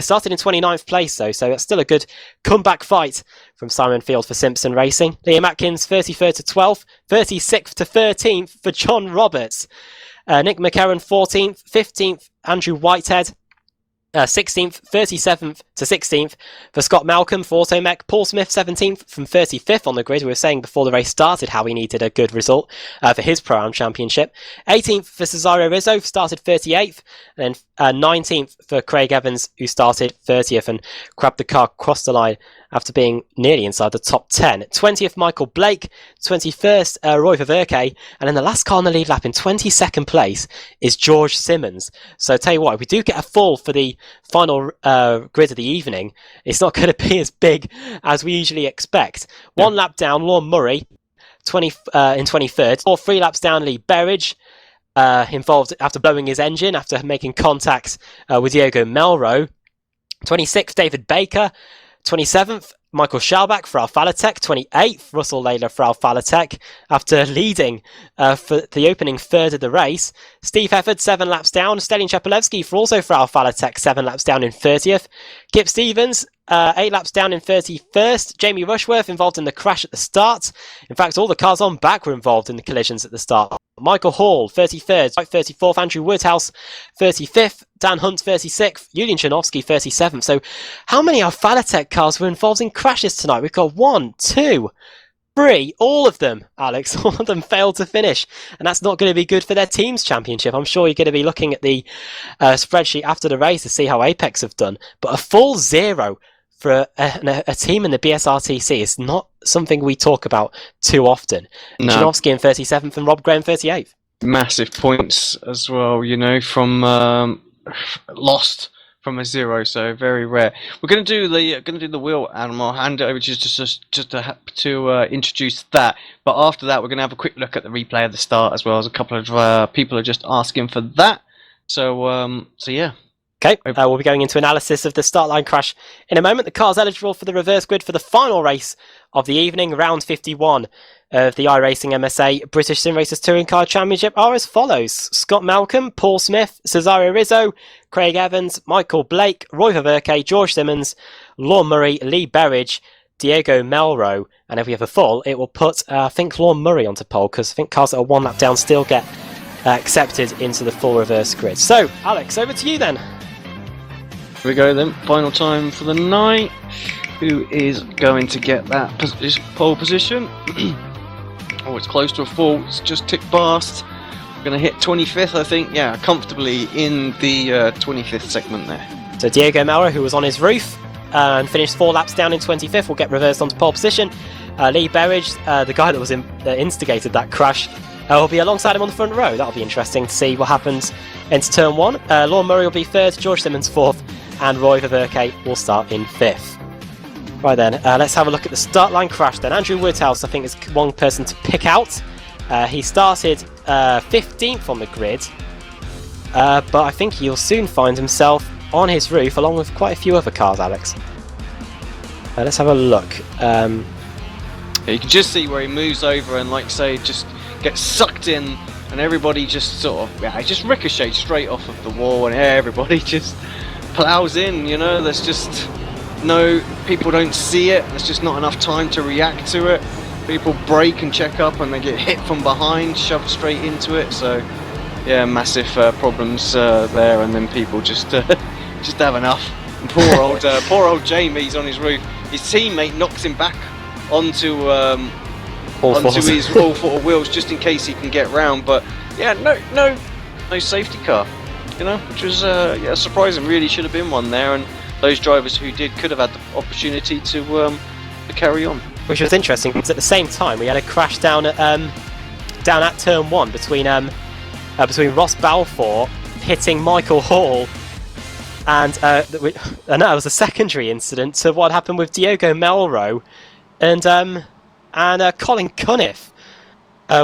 Started in 29th place though, so that's still a good comeback fight from Simon Field for Simpson Racing. Liam Atkins 33rd to 12th, 36th to 13th for John Roberts. Nick McCarron 14th, 15th Andrew Whitehead, 16th, 37th to 16th for Scott Malcolm for Automech. Paul Smith 17th from 35th on the grid. We were saying before the race started how he needed a good result for his Pro-Am Championship. 18th for Cesario Rizzo, who started 38th, and then 19th for Craig Evans, who started 30th and grabbed the car across the line after being nearly inside the top 10. 20th, Michael Blake. 21st, Roy Verke. And then the last car on the lead lap in 22nd place is George Simmons. So tell you what, if we do get a fall for the final grid of the evening, it's not going to be as big as we usually expect. One lap down, Lorne Murray in 23rd. Or 3 laps down, Lee Berridge. Involved after blowing his engine after making contact with Diego Melro. 26th, David Baker. 27th, Michael Schalbach for Alphalatech. 28th, Russell Layler for Alphalatech after leading for the opening third of the race. Steve Hefford, 7 laps down. Stelin Chepolevsky also for Alphalatech, 7 laps down in 30th. Kip Stevens, 8 laps down in 31st. Jamie Rushworth involved in the crash at the start. In fact, all the cars on back were involved in the collisions at the start. Michael Hall, 33rd, 34th, Andrew Woodhouse, 35th, Dan Hunt, 36th, Julian Chanovsky, 37th. So how many Alphalatech cars were involved in crashes tonight? We've got 1, 2, 3, all of them, Alex, all of them failed to finish. And that's not going to be good for their team's championship. I'm sure you're going to be looking at the spreadsheet after the race to see how Apex have done. But a full 0 for a team in the BSRTC is not something we talk about too often. No. Chanovsky in 37th and Rob Graham 38th. Massive points as well, you know, from lost from a 0, so very rare. We're going to do the wheel, Adam. I'll hand it over to you just to introduce that. But after that, we're going to have a quick look at the replay of the start as well, as a couple of people are just asking for that. So yeah. Okay, we'll be going into analysis of the start line crash in a moment. The car's eligible for the reverse grid for the final race of the evening, round 51 of the iRacing MSA British Sim Racers Touring Car Championship are as follows. Scott Malcolm, Paul Smith, Cesario Rizzo, Craig Evans, Michael Blake, Roy Ververke, George Simmons, Lorne Murray, Lee Berridge, Diego Melro, and if we have a full, it will put, I think, Lorne Murray onto pole, because I think cars that are 1 lap down still get accepted into the full reverse grid. So, Alex, over to you then. Here we go then, final time for the night. Who is going to get that pole position? Oh, it's close to a full, it's just ticked past. We're going to hit 25th, I think, yeah, comfortably in the 25th segment there. So Diego Melro, who was on his roof and finished 4 laps down in 25th, will get reversed onto pole position. Lee Berridge, the guy that was instigated that crash, will be alongside him on the front row. That'll be interesting to see what happens into turn 1. Lorne Murray will be 3rd, George Simmons 4th, and Roy Ververke will start in 5th. Right then, let's have a look at the start line crash then. Andrew Woodhouse, I think, is one person to pick out. He started 15th on the grid, but I think he'll soon find himself on his roof along with quite a few other cars, Alex. Let's have a look. You can just see where he moves over and, like say, just gets sucked in, and everybody just sort of, yeah, just ricochets straight off of the wall, and everybody just plows in, you know. There's just no, people don't see it, there's just not enough time to react to it. People brake and check up and they get hit from behind, shoved straight into it. So yeah, massive problems there, and then people just have enough. And poor old Jamie's on his roof. His teammate knocks him back onto his all four wheels just in case he can get round. But yeah, no safety car, you know, which was yeah, surprising. Really should have been one there, and those drivers who did could have had the opportunity to carry on. Which was interesting because at the same time we had a crash down at turn 1 between Ross Balfour hitting Michael Hall, and that was a secondary incident to what happened with Diego Melro and Colin Cunniff,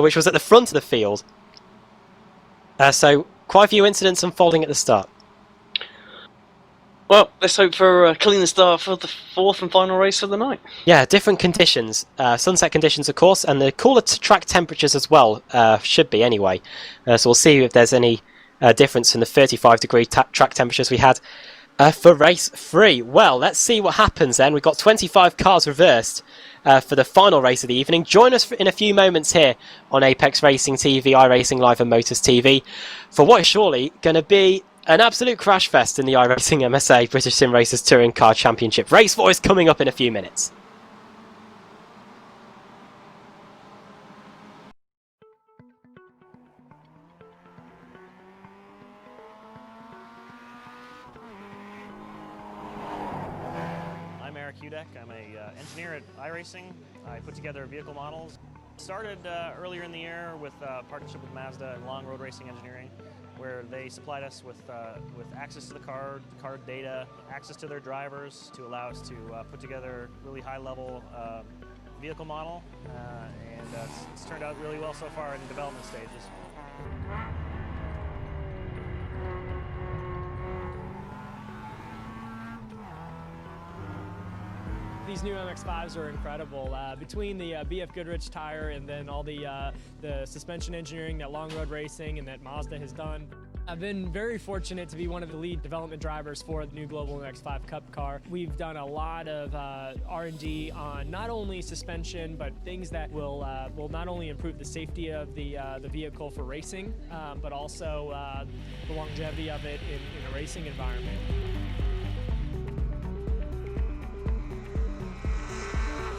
which was at the front of the field. So quite a few incidents unfolding at the start. Well, let's hope for a clean start for the 4th and final race of the night. Yeah, different conditions. Sunset conditions, of course, and the cooler track temperatures as well, should be anyway. So we'll see if there's any difference in the 35-degree track temperatures we had for race 3. Well, let's see what happens then. We've got 25 cars reversed for the final race of the evening. Join us in a few moments here on Apex Racing TV, iRacing Live and Motors TV for what is surely going to be an absolute crash fest in the iRacing MSA British Sim Racers Touring Car Championship. Race 4 is coming up in a few minutes. I'm Eric Hudek. I'm an engineer at iRacing. I put together vehicle models. Started earlier in the year with a partnership with Mazda and Long Road Racing Engineering, where they supplied us with access to the car data, access to their drivers to allow us to put together really high-level vehicle model, and it's turned out really well so far in the development stages. These new MX-5s are incredible. Between the BF Goodrich tire and then all the suspension engineering that Long Road Racing and that Mazda has done, I've been very fortunate to be one of the lead development drivers for the new Global MX-5 Cup car. We've done a lot of R&D on not only suspension, but things that will not only improve the safety of the vehicle for racing, but also the longevity of it in a racing environment.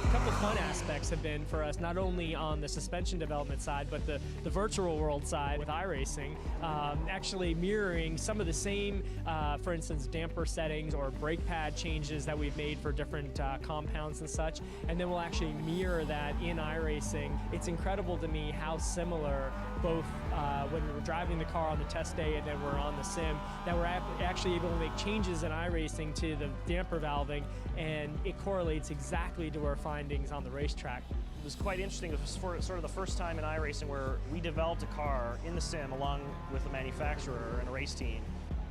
A couple fun aspects have been for us, not only on the suspension development side, but the virtual world side with iRacing, actually mirroring some of the same, for instance, damper settings or brake pad changes that we've made for different compounds and such, and then we'll actually mirror that in iRacing. It's incredible to me how similar both when we're driving the car on the test day and then we're on the sim, that we're actually able to make changes in iRacing to the damper valving, and it correlates exactly to our findings on the racetrack. It was quite interesting. It was sort of the first time in iRacing where we developed a car in the sim along with a manufacturer and a race team.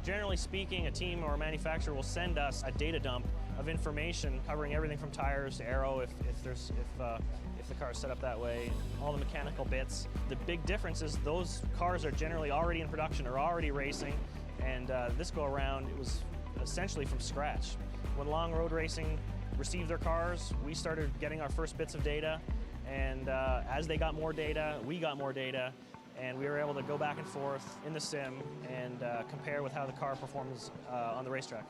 Generally speaking, a team or a manufacturer will send us a data dump of information covering everything from tires to aero if the car is set up that way, all the mechanical bits. The big difference is those cars are generally already in production or already racing, and this go around it was essentially from scratch. When Long Road Racing received their cars, we started getting our first bits of data, and as they got more data, we got more data, and we were able to go back and forth in the sim and compare with how the car performs on the racetrack.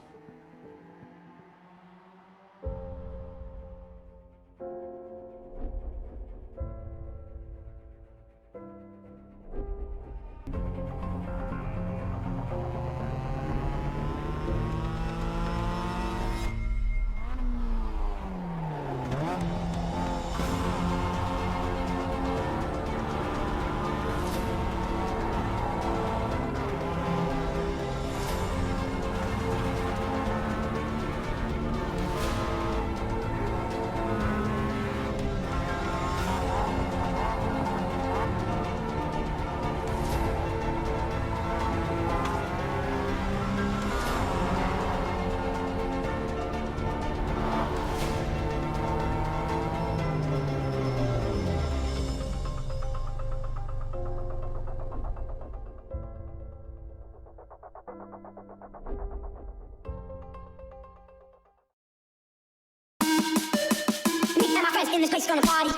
Me and my friends in this place gonna party.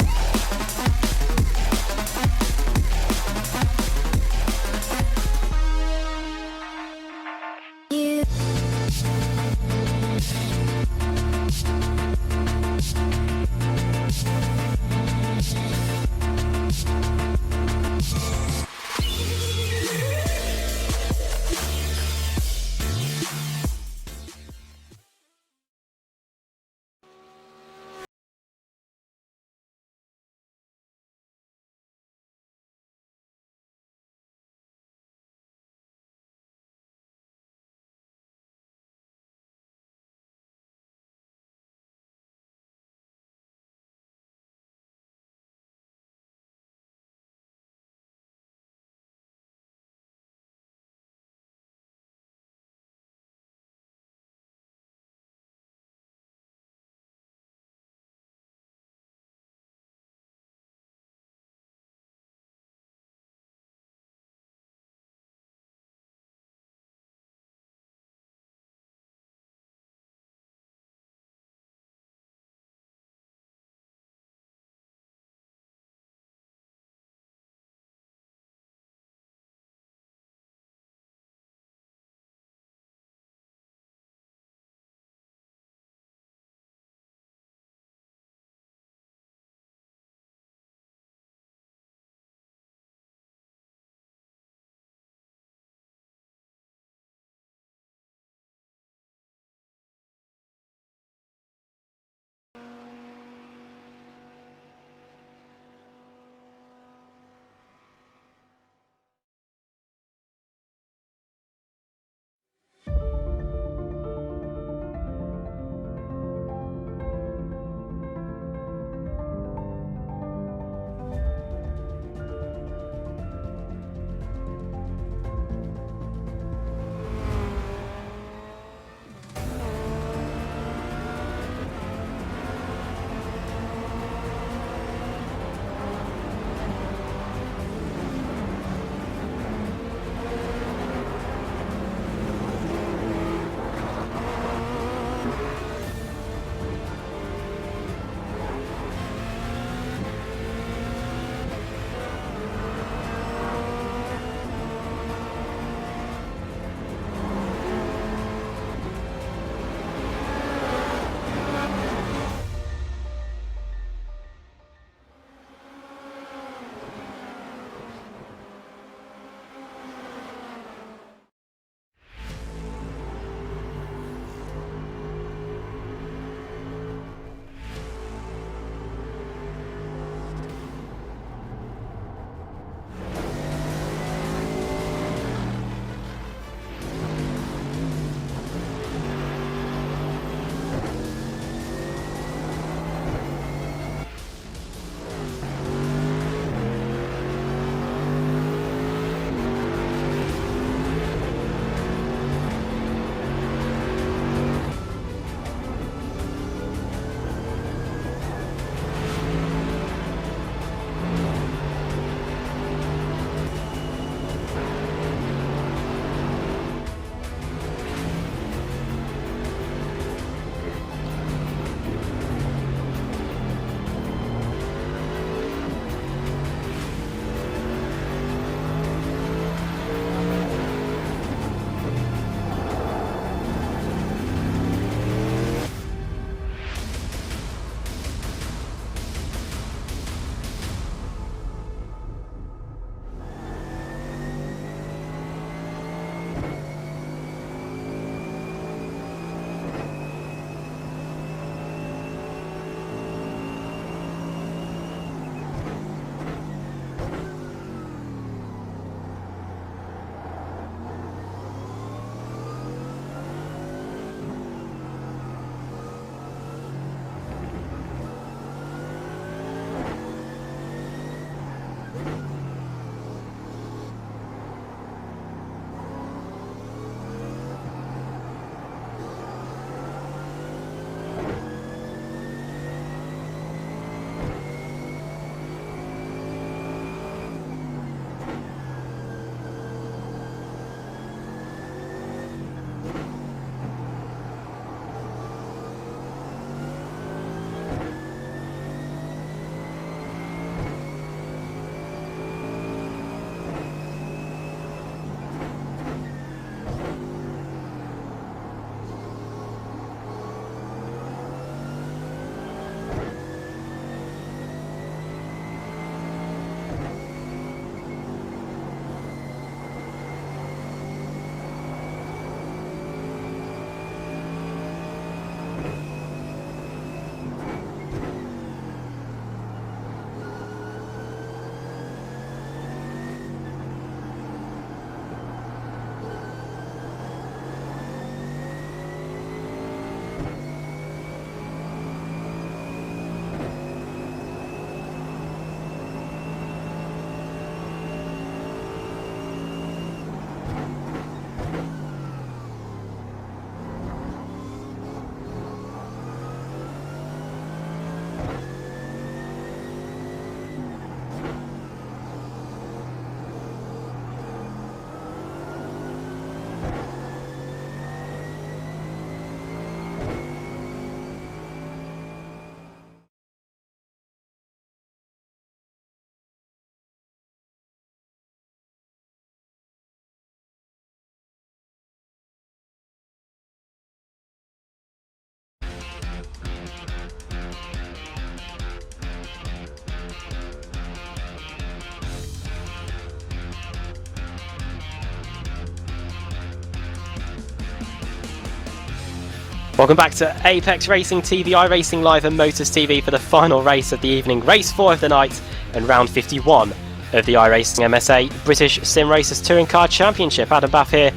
Welcome back to Apex Racing TV, iRacing Live and Motors TV for the final race of the evening, race 4 of the night and round 51 of the iRacing MSA British Sim Racers Touring Car Championship. Adam Bath here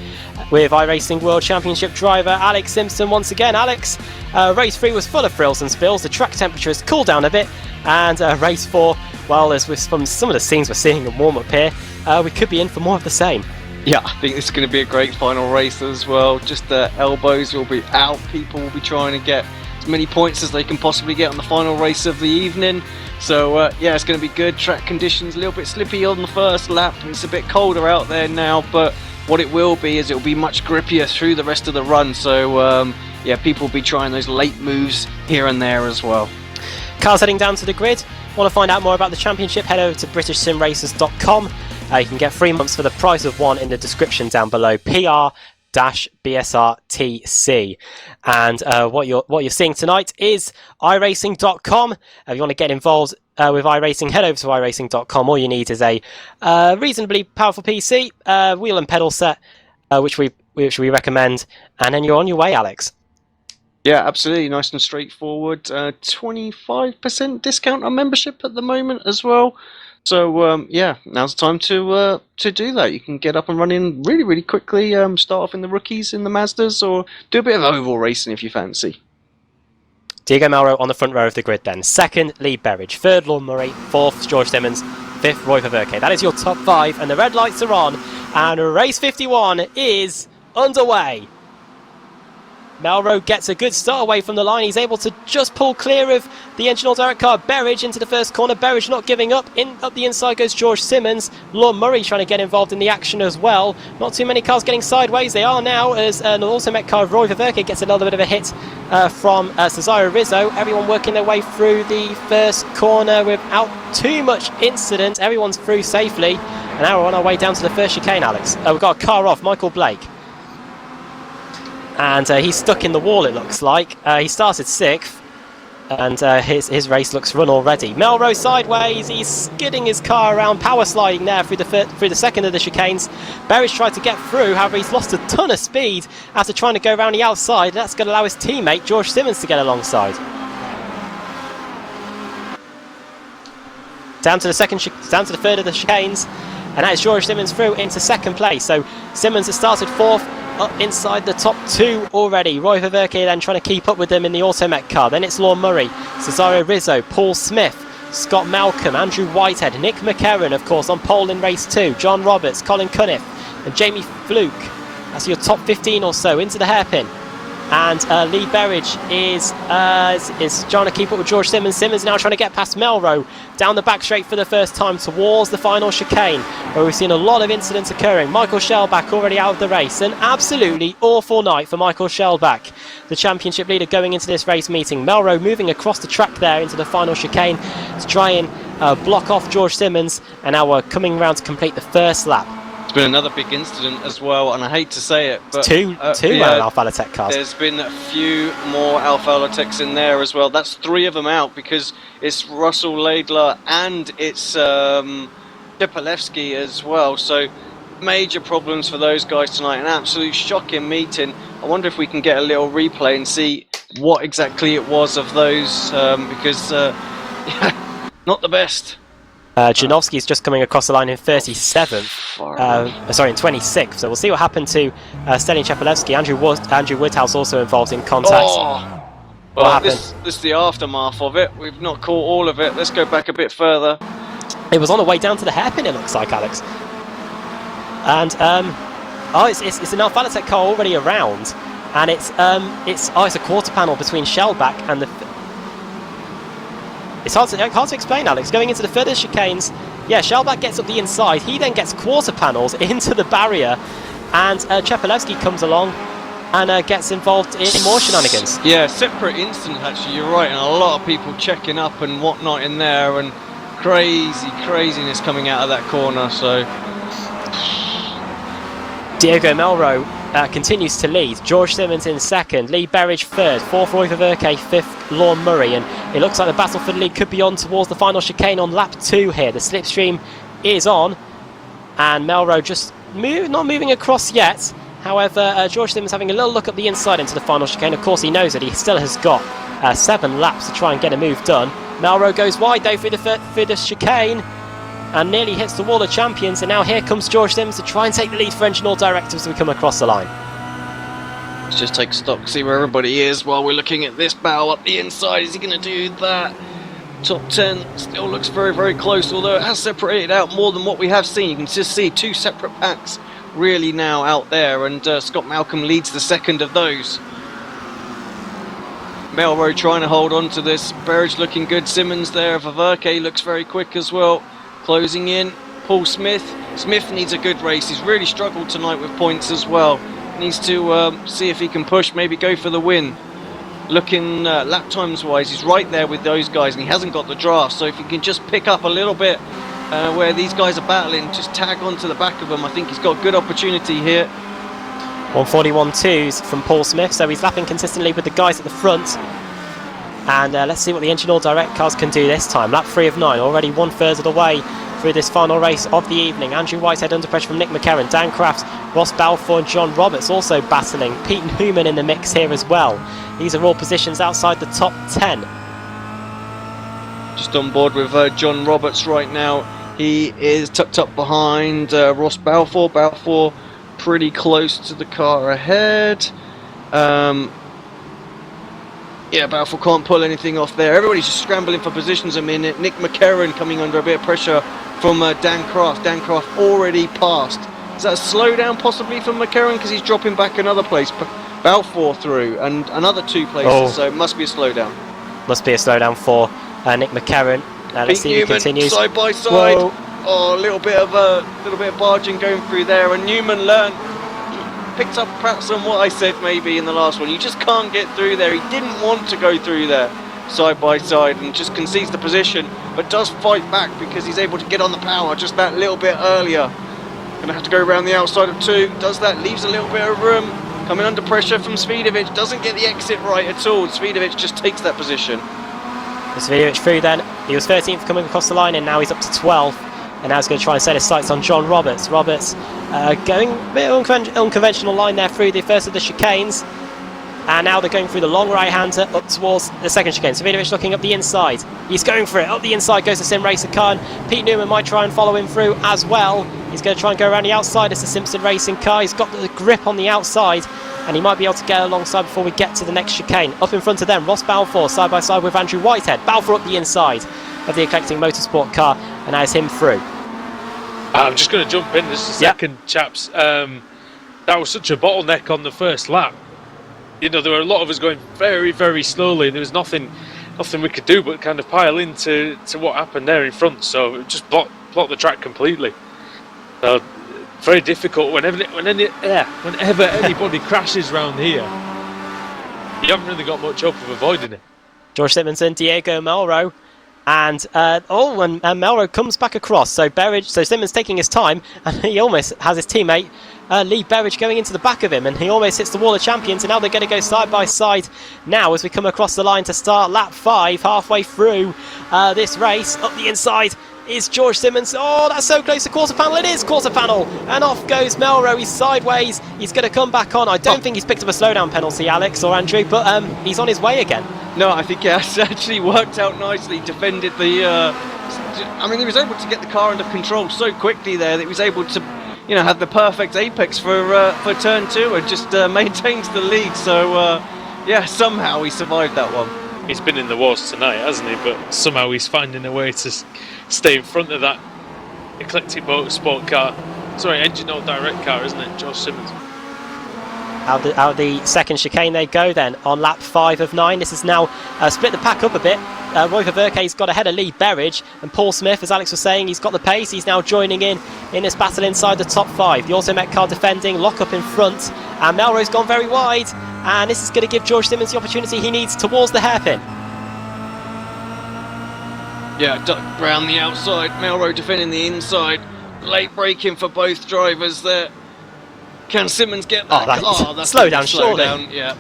with iRacing World Championship driver Alex Simpson once again. Alex, race 3 was full of frills and spills, the track temperature has cooled down a bit, and race 4, well, as with from some of the scenes we're seeing in warm-up here, we could be in for more of the same. Yeah, I think this is going to be a great final race as well. Just the elbows will be out. People will be trying to get as many points as they can possibly get on the final race of the evening. So yeah, it's going to be good. Track conditions a little bit slippy on the first lap. It's a bit colder out there now, but what it will be is it will be much grippier through the rest of the run. So yeah, people will be trying those late moves here and there as well. Cars heading down to the grid. Want to find out more about the championship? Head over to BritishSimRacers.com. You can get 3 months for the price of one in the description down below. PR-BSRTC. And what you're seeing tonight is iRacing.com. If you want to get involved with iRacing, head over to iRacing.com. All you need is a reasonably powerful PC, wheel and pedal set, which we recommend, and then you're on your way, Alex. Yeah, absolutely. Nice and straightforward. 25% discount on membership at the moment as well. So yeah, now's the time to do that. You can get up and running really, really quickly. Start off in the rookies in the Mazdas, or do a bit of oval racing if you fancy. Diego Melro on the front row of the grid then. Second, Lee Berridge. Third, Lorne Murray. Fourth, George Simmons. Fifth, Roy Ververke. That is your top 5, and the red lights are on, and race 51 is underway. Melro gets a good start away from the line. He's able to just pull clear of the engine direct car. Berridge into the first corner. Berridge not giving up. Up the inside goes George Simmons. Lorne Murray trying to get involved in the action as well. Not too many cars getting sideways. They are now, as an Automet car, Roy Ververke gets a little bit of a hit from Cesaro Rizzo. Everyone working their way through the first corner without too much incident. Everyone's through safely. And now we're on our way down to the first chicane, Alex. We've got a car off, Michael Blake. And he's stuck in the wall, it looks like. He started 6th, and his race looks run already. Melrose sideways, he's skidding his car around, power sliding there through the second of the chicanes. Berridge tried to get through, however he's lost a ton of speed after trying to go around the outside. That's going to allow his teammate, George Simmons, to get alongside. Down to the third of the chicanes, and that is George Simmons through into second place. So Simmons has started 4th, up inside the top 2 already. Roy Ververke then trying to keep up with them in the Automet car. Then it's Lorne Murray, Cesaro Rizzo, Paul Smith, Scott Malcolm, Andrew Whitehead, Nick McHerron, of course, on pole in race 2, John Roberts, Colin Cunniff, and Jamie Fluke. That's your top 15 or so into the hairpin. And Lee Berridge is trying to keep up with George Simmons. Simmons now trying to get past Melro down the back straight for the first time towards the final chicane, where we've seen a lot of incidents occurring. Michael Shellback already out of the race. An absolutely awful night for Michael Shellback, the championship leader going into this race meeting. Melro moving across the track there into the final chicane to try and block off George Simmons, and now we're coming around to complete the first lap. It's been another big incident as well, and I hate to say it, but two Alfa Latek cars. There's been a few more Alfa Lateks in there as well. That's 3 of them out, because it's Russell Laidler and it's Chepalewski as well. So major problems for those guys tonight. An absolute shocking meeting. I wonder if we can get a little replay and see what exactly it was of those, because yeah, not the best. Janowski's just coming across the line in 37th, sorry, in 26th. So we'll see what happened to Stelin Chepalewski. Andrew Woodhouse also involved in contact. Oh. Well, this is the aftermath of it. We've not caught all of it. Let's go back a bit further. It was on the way down to the hairpin, it looks like, Alex. And it's an Alfa Latek car already around, and it's a quarter panel between Shellback and the. It's hard to explain, Alex. Going into the further chicanes, yeah, Shellback gets up the inside. He then gets quarter panels into the barrier, and Chepalewski comes along and gets involved in more shenanigans. Yeah, separate incident actually, you're right, and a lot of people checking up and whatnot in there, and craziness coming out of that corner, so. Diego Melro continues to lead. George Simmons in second, Lee Berridge third, fourth Roy Ververke, fifth Lorne Murray, and it looks like the battle for the lead could be on towards the final chicane on lap 2 here. The slipstream is on, and Melro just not moving across yet. However, George Simmons having a little look at the inside into the final chicane. Of course, he knows that he still has got 7 laps to try and get a move done. Melrose goes wide though through the chicane and nearly hits the wall of champions. And now here comes George Simmons to try and take the lead for Engine Oil Direct as we come across the line. Let's just take stock, see where everybody is while we're looking at this battle up the inside. Is he going to do that? Top 10 still looks very, very close, although it has separated out more than what we have seen. You can just see 2 separate packs really now out there, and Scott Malcolm leads the second of those. Melrose trying to hold on to this. Berridge looking good. Simmons there. Vaverke looks very quick as well. Closing in. Paul Smith. Smith needs a good race. He's really struggled tonight with points as well. Needs to see if he can push, maybe go for the win. Looking lap times wise, he's right there with those guys, and he hasn't got the draft. So if he can just pick up a little bit where these guys are battling, just tag onto the back of them, I think he's got a good opportunity here. 141.2s from Paul Smith, so he's lapping consistently with the guys at the front. And let's see what the Engine Oil Direct cars can do this time. Lap 3 of 9, already 1/3 of the way through this final race of the evening. Andrew Whitehead under pressure from Nick McCarron, Dan Crafts, Ross Balfour and John Roberts also battling. Pete Newman in the mix here as well. These are all positions outside the top 10. Just on board with John Roberts right now. He is tucked up behind Ross Balfour. Balfour pretty close to the car ahead. Yeah, Balfour can't pull anything off there. Everybody's just scrambling for positions a minute. Nick McCarron coming under a bit of pressure from Dan Craft. Dan Craft already passed. Is that a slowdown possibly for McCarron because he's dropping back another place? Balfour through and another 2 places, so it must be a slowdown. Must be a slowdown for Nick McCarron. Let's see if he continues. Side by side. Whoa. Oh, a little bit of barging going through there, and Newman picked up perhaps on what I said maybe in the last one. You just can't get through there. He didn't want to go through there side by side and just concedes the position, but does fight back because he's able to get on the power just that little bit earlier. Gonna have to go around the outside of 2. Does that, leaves a little bit of room. Coming under pressure from Svidovic, doesn't get the exit right at all. Svidovic just takes that position. Svidovic through then. He was 13th coming across the line, and now he's up to 12th. And now he's going to try and set his sights on John Roberts. Roberts going a bit unconventional line there through the first of the chicanes. And now they're going through the long right-hander up towards the second chicane. Svidovic looking up the inside. He's going for it. Up the inside goes the Sim Racer car. And Pete Newman might try and follow him through as well. He's going to try and go around the outside. It's the Simpson Racing car. He's got the grip on the outside, and he might be able to get alongside before we get to the next chicane. Up in front of them, Ross Balfour side by side with Andrew Whitehead. Balfour up the inside of the Eclectic Motorsport car, and has him through. I'm just going to jump in just a second, chaps. That was such a bottleneck on the first lap. You know, there were a lot of us going very, very slowly, and there was nothing we could do but kind of pile into what happened there in front. So it just blocked the track completely. So very difficult whenever anybody crashes around here. You haven't really got much hope of avoiding it. George Simmons and Diego Melrose. And Melrose comes back across. So Simmons taking his time, and he almost has his teammate Lee Berridge going into the back of him, and he almost hits the wall of champions. And now they're going to go side by side now as we come across the line to start lap 5, halfway through this race. Up the inside is George Simmons. Oh, that's so close to quarter panel. It is quarter panel, and off goes Melrose. He's sideways. He's going to come back on. I don't think he's picked up a slowdown penalty, Alex or Andrew, but he's on his way again. No, I think it has actually worked out nicely. Defended the. I mean, he was able to get the car under control so quickly there that he was able to, have the perfect apex for turn 2 and just maintains the lead. So yeah, somehow he survived that one. He's been in the wars tonight, hasn't he? But somehow he's finding a way to stay in front of that Eclectic Motorsport car. Sorry, Engine Oil Direct car, isn't it? George Simmons. Out the second chicane they go then on lap 5 of 9. This is now split the pack up a bit. Roy Ververke's got ahead of Lee Berridge, and Paul Smith, as Alex was saying, he's got the pace. He's now joining in this battle inside the top 5. The Automet car defending, lock up in front, and Melrose gone very wide, and this is going to give George Simmons the opportunity he needs towards the hairpin. Yeah, duck round the outside, Melrose defending the inside. Late braking for both drivers there. Can Simmons get that? That's slow down, surely. Yeah.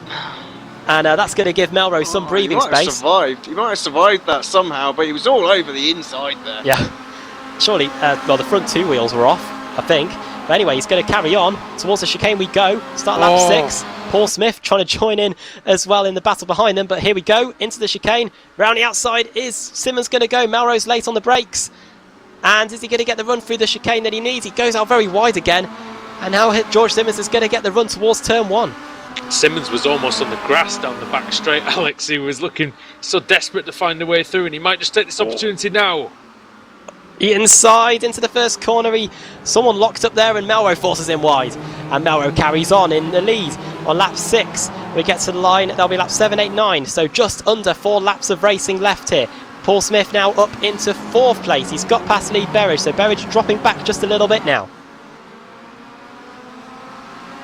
And that's going to give Melrose some breathing space. He might have survived that somehow, but he was all over the inside there. Yeah. Surely, the front 2 wheels were off, I think. But anyway, he's going to carry on. Towards the chicane we go. Start lap 6. Paul Smith trying to join in as well in the battle behind them. But here we go, into the chicane. Round the outside is Simmons going to go. Melrose late on the brakes. And is he going to get the run through the chicane that he needs? He goes out very wide again. And now George Simmons is going to get the run towards turn 1. Simmons was almost on the grass down the back straight, Alex. He was looking so desperate to find a way through, and he might just take this opportunity now. Inside into the first corner, someone locked up there, and Melrose forces him wide. And Melrose carries on in the lead on lap 6. We get to the line, that'll be lap 7, 8, 9. So just under 4 laps of racing left here. Paul Smith now up into 4th place. He's got past Lee Berridge, so Berridge dropping back just a little bit now.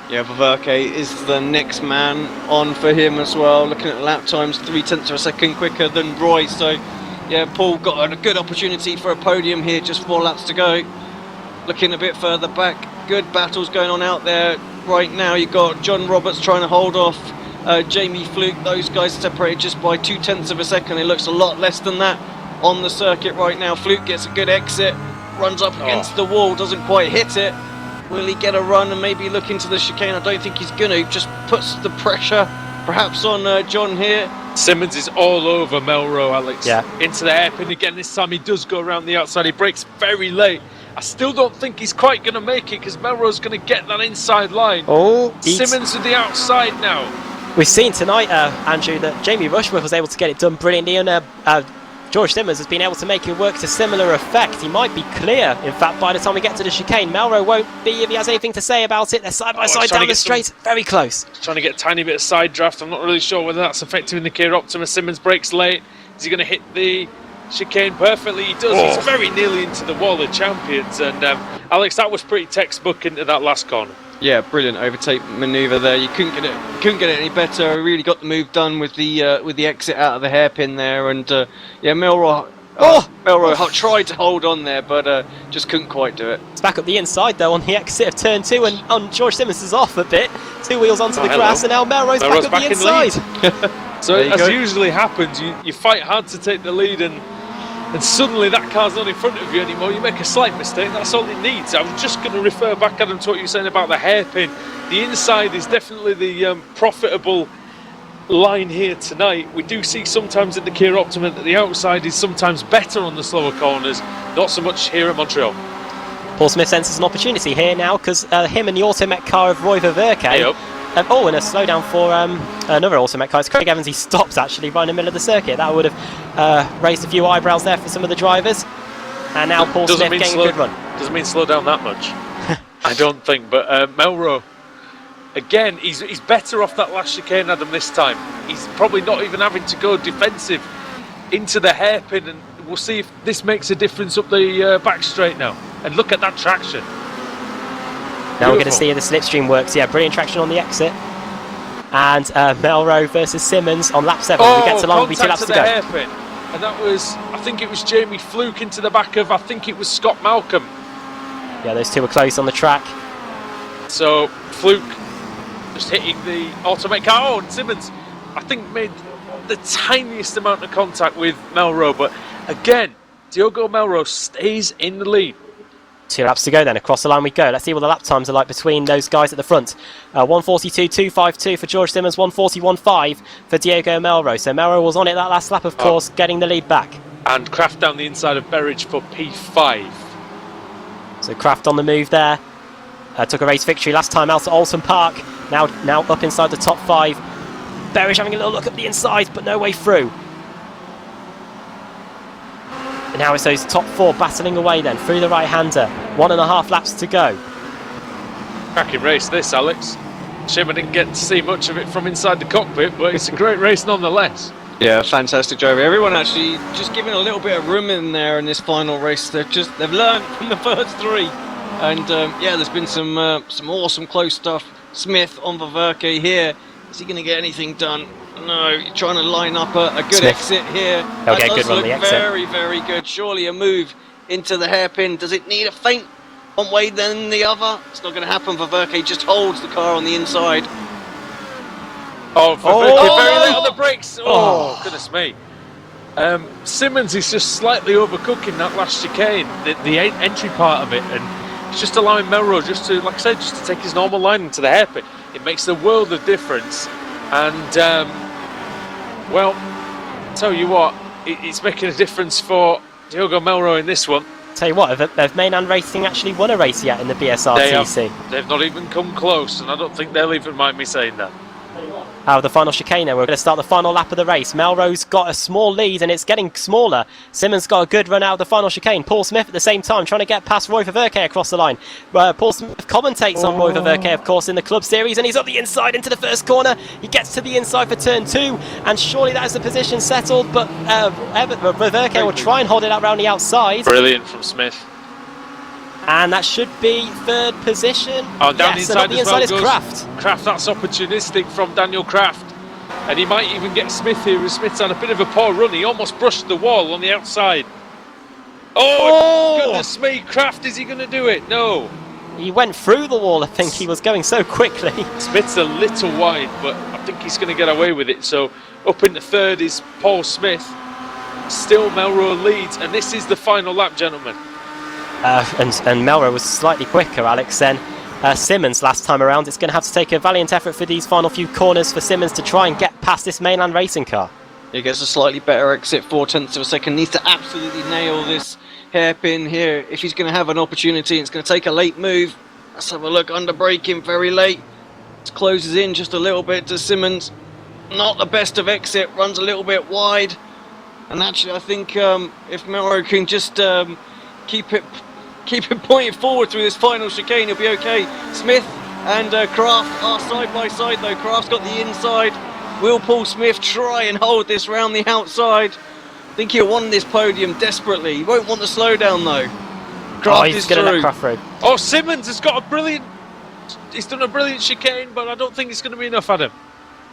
Yeah, Verke is the next man on for him as well. Looking at lap times, 0.3 of a second quicker than Roy. So, yeah, Paul got a good opportunity for a podium here, just 4 laps to go. Looking a bit further back, good battles going on out there. Right now, you've got John Roberts trying to hold off Jamie Fluke. Those guys separated just by 0.2 of a second. It looks a lot less than that on the circuit right now. Fluke gets a good exit, runs up against the wall, doesn't quite hit it. Will he get a run and maybe look into the chicane? I don't think he's going to. Just puts the pressure perhaps on John here. Simmons is all over Melrose, Alex. Yeah. Into the hairpin again. This time he does go around the outside. He brakes very late. I still don't think he's quite going to make it because Melrose is going to get that inside line. Simmons to the outside now. We've seen tonight, Andrew, that Jamie Rushworth was able to get it done brilliantly, and George Simmons has been able to make it work to similar effect. He might be clear, in fact, by the time we get to the chicane. Melrose won't be if he has anything to say about it. They're side by side down the straight, very close. Trying to get a tiny bit of side draft. I'm not really sure whether that's effective in the Kia Optima. Simmons brakes late. Is he going to hit the chicane perfectly? He does. He's very nearly into the wall of champions. And Alex, that was pretty textbook into that last corner. Yeah, brilliant overtake manoeuvre there. You couldn't get it any better. Really got the move done with the exit out of the hairpin there, and yeah, Melrose tried to hold on there, but just couldn't quite do it. It's back up the inside though on the exit of turn 2, and on George Simmons is off a bit. 2 wheels onto the grass, and now Melrose back up the inside. So as usually happens, you fight hard to take the lead, and suddenly that car's not in front of you anymore. You make a slight mistake, that's all it needs. I was just going to refer back, Adam, to what you were saying about the hairpin. The inside is definitely the profitable line here tonight. We do see sometimes in the Kia Optima that the outside is sometimes better on the slower corners, not so much here at Montreal. Paul Smith senses an opportunity here now, because him and the Automech car of Roy Verke. And a slowdown for another Automech car. It's Craig Evans. He stopped actually right in the middle of the circuit. That would have raised a few eyebrows there for some of the drivers. And now Paul Smith getting a good run. Doesn't mean slow down that much. I don't think. But Melrose, again, he's better off that last chicane, Adam, this time. He's probably not even having to go defensive into the hairpin. And we'll see if this makes a difference up the back straight now. And look at that traction. Now we're going to see how the slipstream works. Yeah, brilliant traction on the exit. And Melrose versus Simmons on lap 7. We get to long, we 2 laps to go. Hairpin. And that was, I think it was Jamie Fluke into the back of, I think it was Scott Malcolm. Yeah, those two were close on the track. So Fluke just hitting the Automech car. Oh, and Simmons, I think, made the tiniest amount of contact with Melrose. But again, Diogo Melrose stays in the lead. 2 laps to go then, across the line we go. Let's see what the lap times are like between those guys at the front. 1:42.252 for George Simmons, 1:41.5 for Diogo Melrose. So Melrose was on it that last lap, of course, getting the lead back. And Kraft down the inside of Berridge for P5. So Kraft on the move there. Took a race victory last time out at Alton Park. Now up inside the top 5. Berridge having a little look at the inside, but no way through. And now it's those top 4 battling away then through the right-hander. 1.5 laps to go. Cracking race this, Alex. Shame I didn't get to see much of it from inside the cockpit, but it's a great race nonetheless. Yeah, fantastic driving. Everyone actually just giving a little bit of room in there in this final race. They've learned from the first 3, and yeah, there's been some awesome close stuff. Smith on Verke here. Is he going to get anything done? No, you're trying to line up a good Smith. Exit here. That does look very, very good. Surely a move into the hairpin. Does it need a feint one way then the other? It's not going to happen. Verke just holds the car on the inside. Oh, Verke very late on the brakes. Oh, goodness me. Simmons is just slightly overcooking that last chicane, the entry part of it, and It's just allowing Melrose just to, like I said, just to take his normal line into the hairpin. It makes the world of difference. And, well, tell you what, it's making a difference for Diogo Melrose in this one. Tell you what, have Mainland Racing actually won a race yet in the BSRTC? They've not even come close, and I don't think they'll even mind me saying that. Out of the final chicane, we're going to start the final lap of the race. Melrose got a small lead and it's getting smaller. Simmons got a good run out of the final chicane. Paul Smith at the same time trying to get past Roy Ververke across the line. Paul Smith commentates on Roy Ververke, of course, in the club series, and he's up the inside into the first corner. He gets to the inside for turn 2, and surely that is the position settled, but Ververke will try and hold it out around the outside. Brilliant from Smith. And that should be third position. Oh, down yes, inside and as the inside well is goes Kraft. Kraft, that's opportunistic from Daniel Kraft. And he might even get Smith here, as Smith's had a bit of a poor run. He almost brushed the wall on the outside. Oh, goodness me, Kraft, is he going to do it? No. He went through the wall, I think. He was going so quickly. Smith's a little wide, but I think he's going to get away with it. So up into third is Paul Smith. Still Melrose leads, and this is the final lap, gentlemen. And Melrose was slightly quicker, Alex, than Simmons last time around. It's going to have to take a valiant effort for these final few corners for Simmons to try and get past this Mainland Racing car. He gets a slightly better exit, 0.4 of a second. Needs to absolutely nail this hairpin here if he's going to have an opportunity. It's going to take a late move. Let's have a look. Under braking very late. It closes in just a little bit to Simmons. Not the best of exit. Runs a little bit wide. And actually, I think if Melrose can just keep it pointed forward through this final chicane, he'll be okay. Smith and Kraft are side by side though. Kraft's got the inside. Will Paul Smith try and hold this round the outside? I think he'll want this podium desperately. He won't want the slowdown though. Kraft he's is going to let through. Kraft through. Oh, Simmons has got a brilliant... He's done a brilliant chicane, but I don't think it's going to be enough, Adam.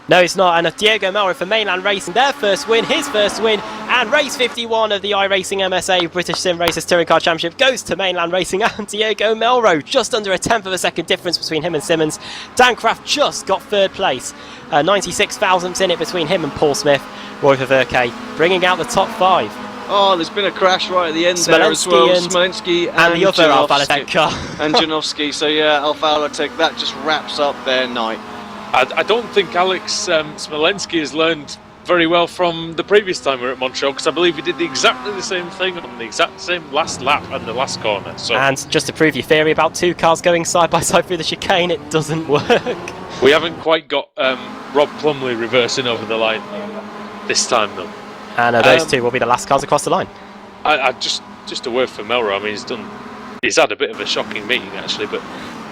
No, it's not. And Diego Melrose for Mainland Racing, their first win, his first win, and race 51 of the iRacing MSA British Sim Racers Touring Car Championship goes to Mainland Racing and Diego Melrose. Just under a tenth of a second difference between him and Simmons. Dan Kraft just got third place. 96 thousandths in it between him and Paul Smith. Roy Ververke bringing out the top 5. Oh, there's been a crash right at the end there as well. Smolensky and the other Alfa Latek car. And Janowski. So yeah, Alfa Latek, that just wraps up their night. I don't think Alex Smolensky has learned very well from the previous time we were at Montreal, because I believe he did exactly the same thing on the exact same last lap and the last corner. So. And just to prove your theory about two cars going side by side through the chicane, it doesn't work. We haven't quite got Rob Plumley reversing over the line this time though. And those two will be the last cars across the line. I just a word for Melrose. I mean, he's had a bit of a shocking meeting actually, but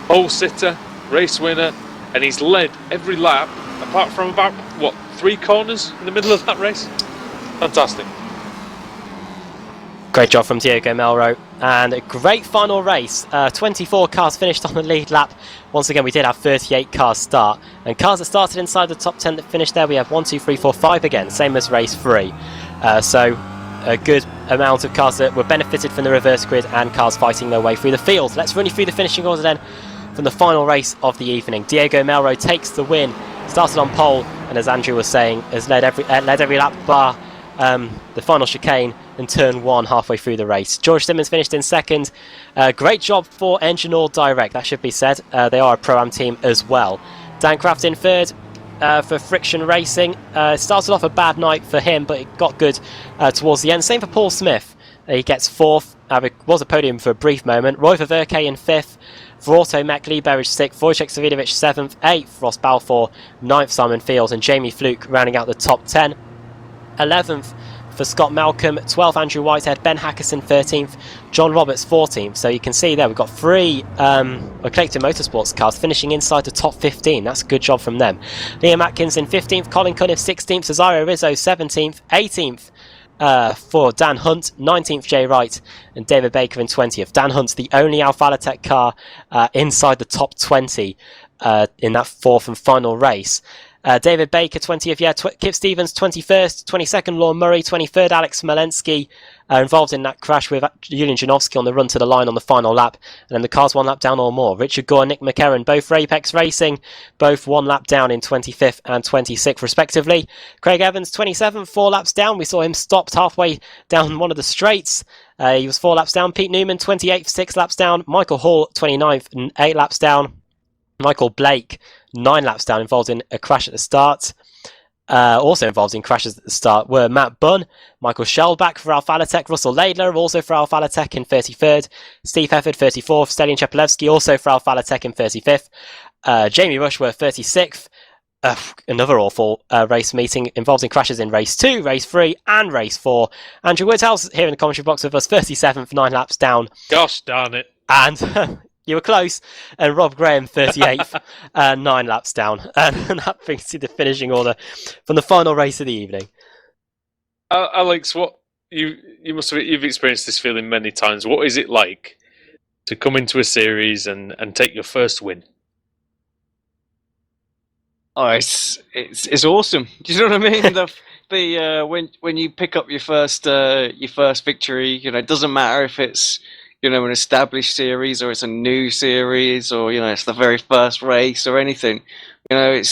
pole sitter, race winner. And he's led every lap, apart from about, 3 corners in the middle of that race? Fantastic. Great job from Diego Melrose. And a great final race. 24 cars finished on the lead lap. Once again, we did have 38 cars start. And cars that started inside the top 10 that finished there, we have 1, 2, 3, 4, 5 again, same as race 3. So a good amount of cars that were benefited from the reverse grid and cars fighting their way through the field. Let's run you through the finishing order then. From the final race of the evening, Diego Melrose takes the win. Started on pole, and as Andrew was saying, has led every lap bar the final chicane and turn 1 halfway through the race. George Simmons finished in second. Great job for Engine All Direct, that should be said. They are a Pro-Am team as well. Dan Kraft in third for Friction Racing. Started off a bad night for him, but it got good towards the end. Same for Paul Smith. He gets fourth. It was a podium for a brief moment. Roy Ververke in fifth. For Auto Mech, Lee Berridge 6th, Wojciech Savidovic 7th, 8th, Ross Balfour, 9th, Simon Fields, and Jamie Fluke rounding out the top 10. 11th for Scott Malcolm, 12th, Andrew Whitehead, Ben Hackerson 13th, John Roberts 14th. So you can see there we've got 3 Collective Motorsports cars finishing inside the top 15. That's a good job from them. Liam Atkins in 15th, Colin Cunniff 16th, Cesario Rizzo 17th, 18th. For Dan Hunt, 19th Jay Wright, and David Baker in 20th. Dan Hunt's the only Alfa Latek car inside the top 20 in that 4th and final race. David Baker, 20th, Kip Stevens, 21st, 22nd, Lorne Murray, 23rd, Alex Smolensky, involved in that crash with Julian Janowski on the run to the line on the final lap, and then the cars 1 lap down or more. Richard Gore and Nick McCarron, both Apex Racing, both 1 lap down in 25th and 26th respectively. Craig Evans, 27th, 4 laps down. We saw him stopped halfway down one of the straights. He was 4 laps down. Pete Newman, 28th, 6 laps down. Michael Hall, 29th, and 8 laps down. Michael Blake, 9 laps down, involved in a crash at the start. Also involved in crashes at the start were Matt Bunn, Michael Shellback for Alfa Latek, Russell Laidler also for Alfa Latek in 33rd, Steve Hefford 34th, Stelian Chepelevsky also for Alfa Latek in 35th, Jamie Rushworth 36th. Another awful race meeting involved in crashes in race 2, race 3 and race 4. Andrew Woodhouse here in the commentary box with us, 37th, 9 laps down. Gosh darn it. And you were close. And Rob Graham, 38th, 9 laps down. And that brings you the finishing order from the final race of the evening. Alex, what you've experienced this feeling many times. What is it like to come into a series and take your first win? Oh, it's awesome. Do you know what I mean? When you pick up your first victory, it doesn't matter if it's an established series or it's a new series or it's the very first race or anything. You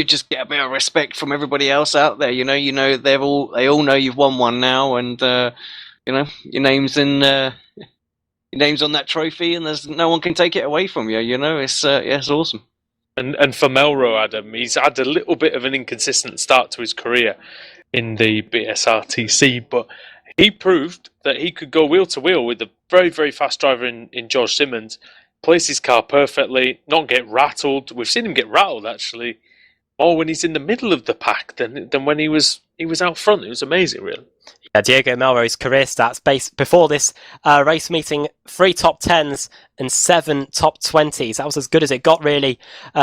just get a bit of respect from everybody else out there. They all know you've won one now, and your name's in your name's on that trophy, and there's no one can take it away from you. It's awesome. And for Melrose, Adam, he's had a little bit of an inconsistent start to his career in the BSRTC, but he proved that he could go wheel to wheel with a very, very fast driver in George Simmons, place his car perfectly, not get rattled. We've seen him get rattled, actually, more when he's in the middle of the pack than when he was out front. It was amazing, really. Yeah, Diego Melrose's career stats before this race meeting: 3 top 10s and 7 top 20s. That was as good as it got, really,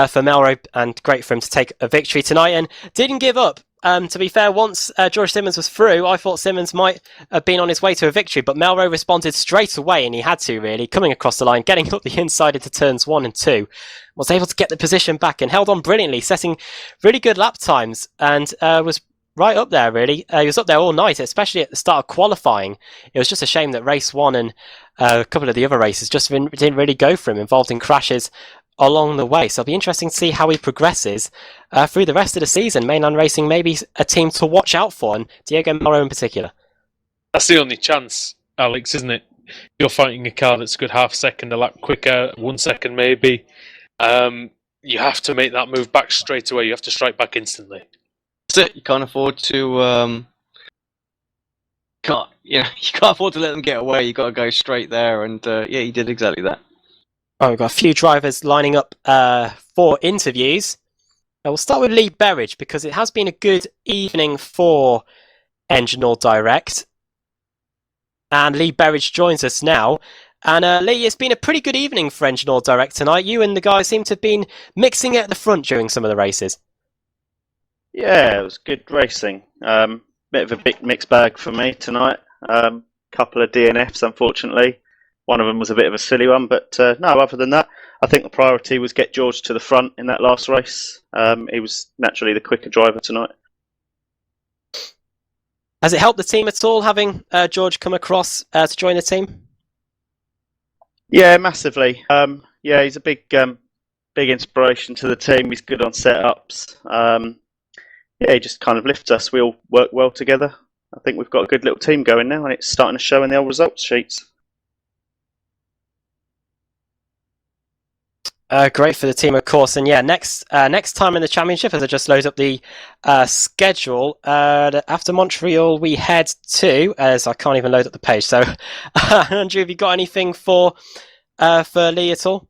for Melrose, and great for him to take a victory tonight. And didn't give up. To be fair, once George Simmons was through, I thought Simmons might have been on his way to a victory, but Melrose responded straight away, and he had to, really, coming across the line, getting up the inside into turns 1 and 2, was able to get the position back and held on brilliantly, setting really good lap times, and was right up there, really. He was up there all night, especially at the start of qualifying. It was just a shame that race 1 and a couple of the other races just didn't really go for him, involved in crashes along the way. So it'll be interesting to see how he progresses through the rest of the season. Mainland Racing maybe a team to watch out for, and Diego Melrose in particular. That's the only chance, Alex, isn't it? You're fighting a car that's a good half second, a lap quicker, 1 second maybe. You have to make that move back straight away. You have to strike back instantly. That's it. You can't afford to you can't afford to let them get away. You got to go straight there, and he did exactly that. Oh, we've got a few drivers lining up for interviews. We'll start with Lee Berridge, because it has been a good evening for Engine All Direct. And Lee Berridge joins us now. And Lee, it's been a pretty good evening for Engine All Direct tonight. You and the guys seem to have been mixing it at the front during some of the races. Yeah, it was good racing. Bit of a big mixed bag for me tonight. Couple of DNFs, unfortunately. One of them was a bit of a silly one, but no, other than that, I think the priority was get George to the front in that last race. He was naturally the quicker driver tonight. Has it helped the team at all, having George come across to join the team? Yeah, massively. He's a big inspiration to the team. He's good on setups. He just kind of lifts us. We all work well together. I think we've got a good little team going now, and it's starting to show in the old results sheets. Great for the team, of course. And yeah, next time in the championship, as I just load up the schedule, after Montreal we head to, as I can't even load up the page. So, Andrew, have you got anything for Lee at all?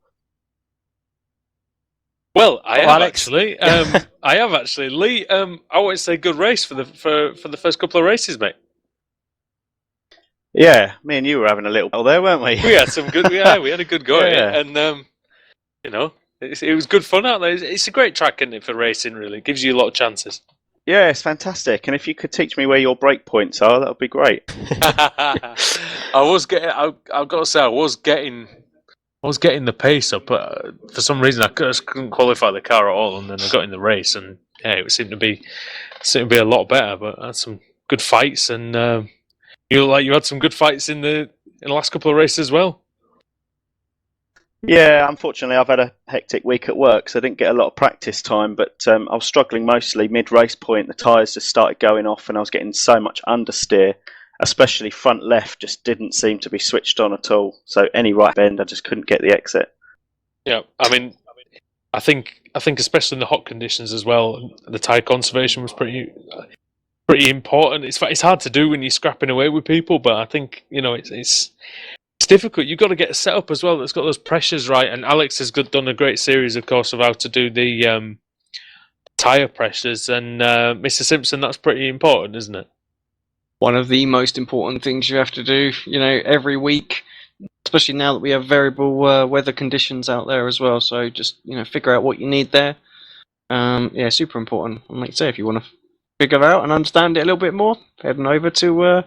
Well, I have Alex? actually. I have actually, Lee. I want to say good race for the first couple of races, mate. Yeah, me and you were having a little battle there, weren't we? We had some good. Yeah, we had a good go at Yeah. it, and it was good fun out there. It's a great track, isn't it, for racing? Really, it gives you a lot of chances. Yeah, it's fantastic. And if you could teach me where your break points are, that would be great. I've got to say, I was getting I was getting the pace up, but for some reason I just couldn't qualify the car at all. And then I got in the race, and yeah, it seemed to be a lot better. But I had some good fights, and you had some good fights in the last couple of races as well. Yeah, unfortunately, I've had a hectic week at work, so I didn't get a lot of practice time. But I was struggling mostly mid-race point. The tyres just started going off, and I was getting so much understeer, especially front left, just didn't seem to be switched on at all. So any right bend, I just couldn't get the exit. Yeah, I mean, I think especially in the hot conditions as well, the tyre conservation was pretty important. It's hard to do when you're scrapping away with people, but I think it's difficult. You've got to get a setup as well that's got those pressures right. And Alex has done a great series, of course, of how to do the tyre pressures. And Mr. Simpson, that's pretty important, isn't it? One of the most important things you have to do, every week, especially now that we have variable weather conditions out there as well. So just, figure out what you need there. Yeah, super important. And like I say, if you want to figure it out and understand it a little bit more, heading over to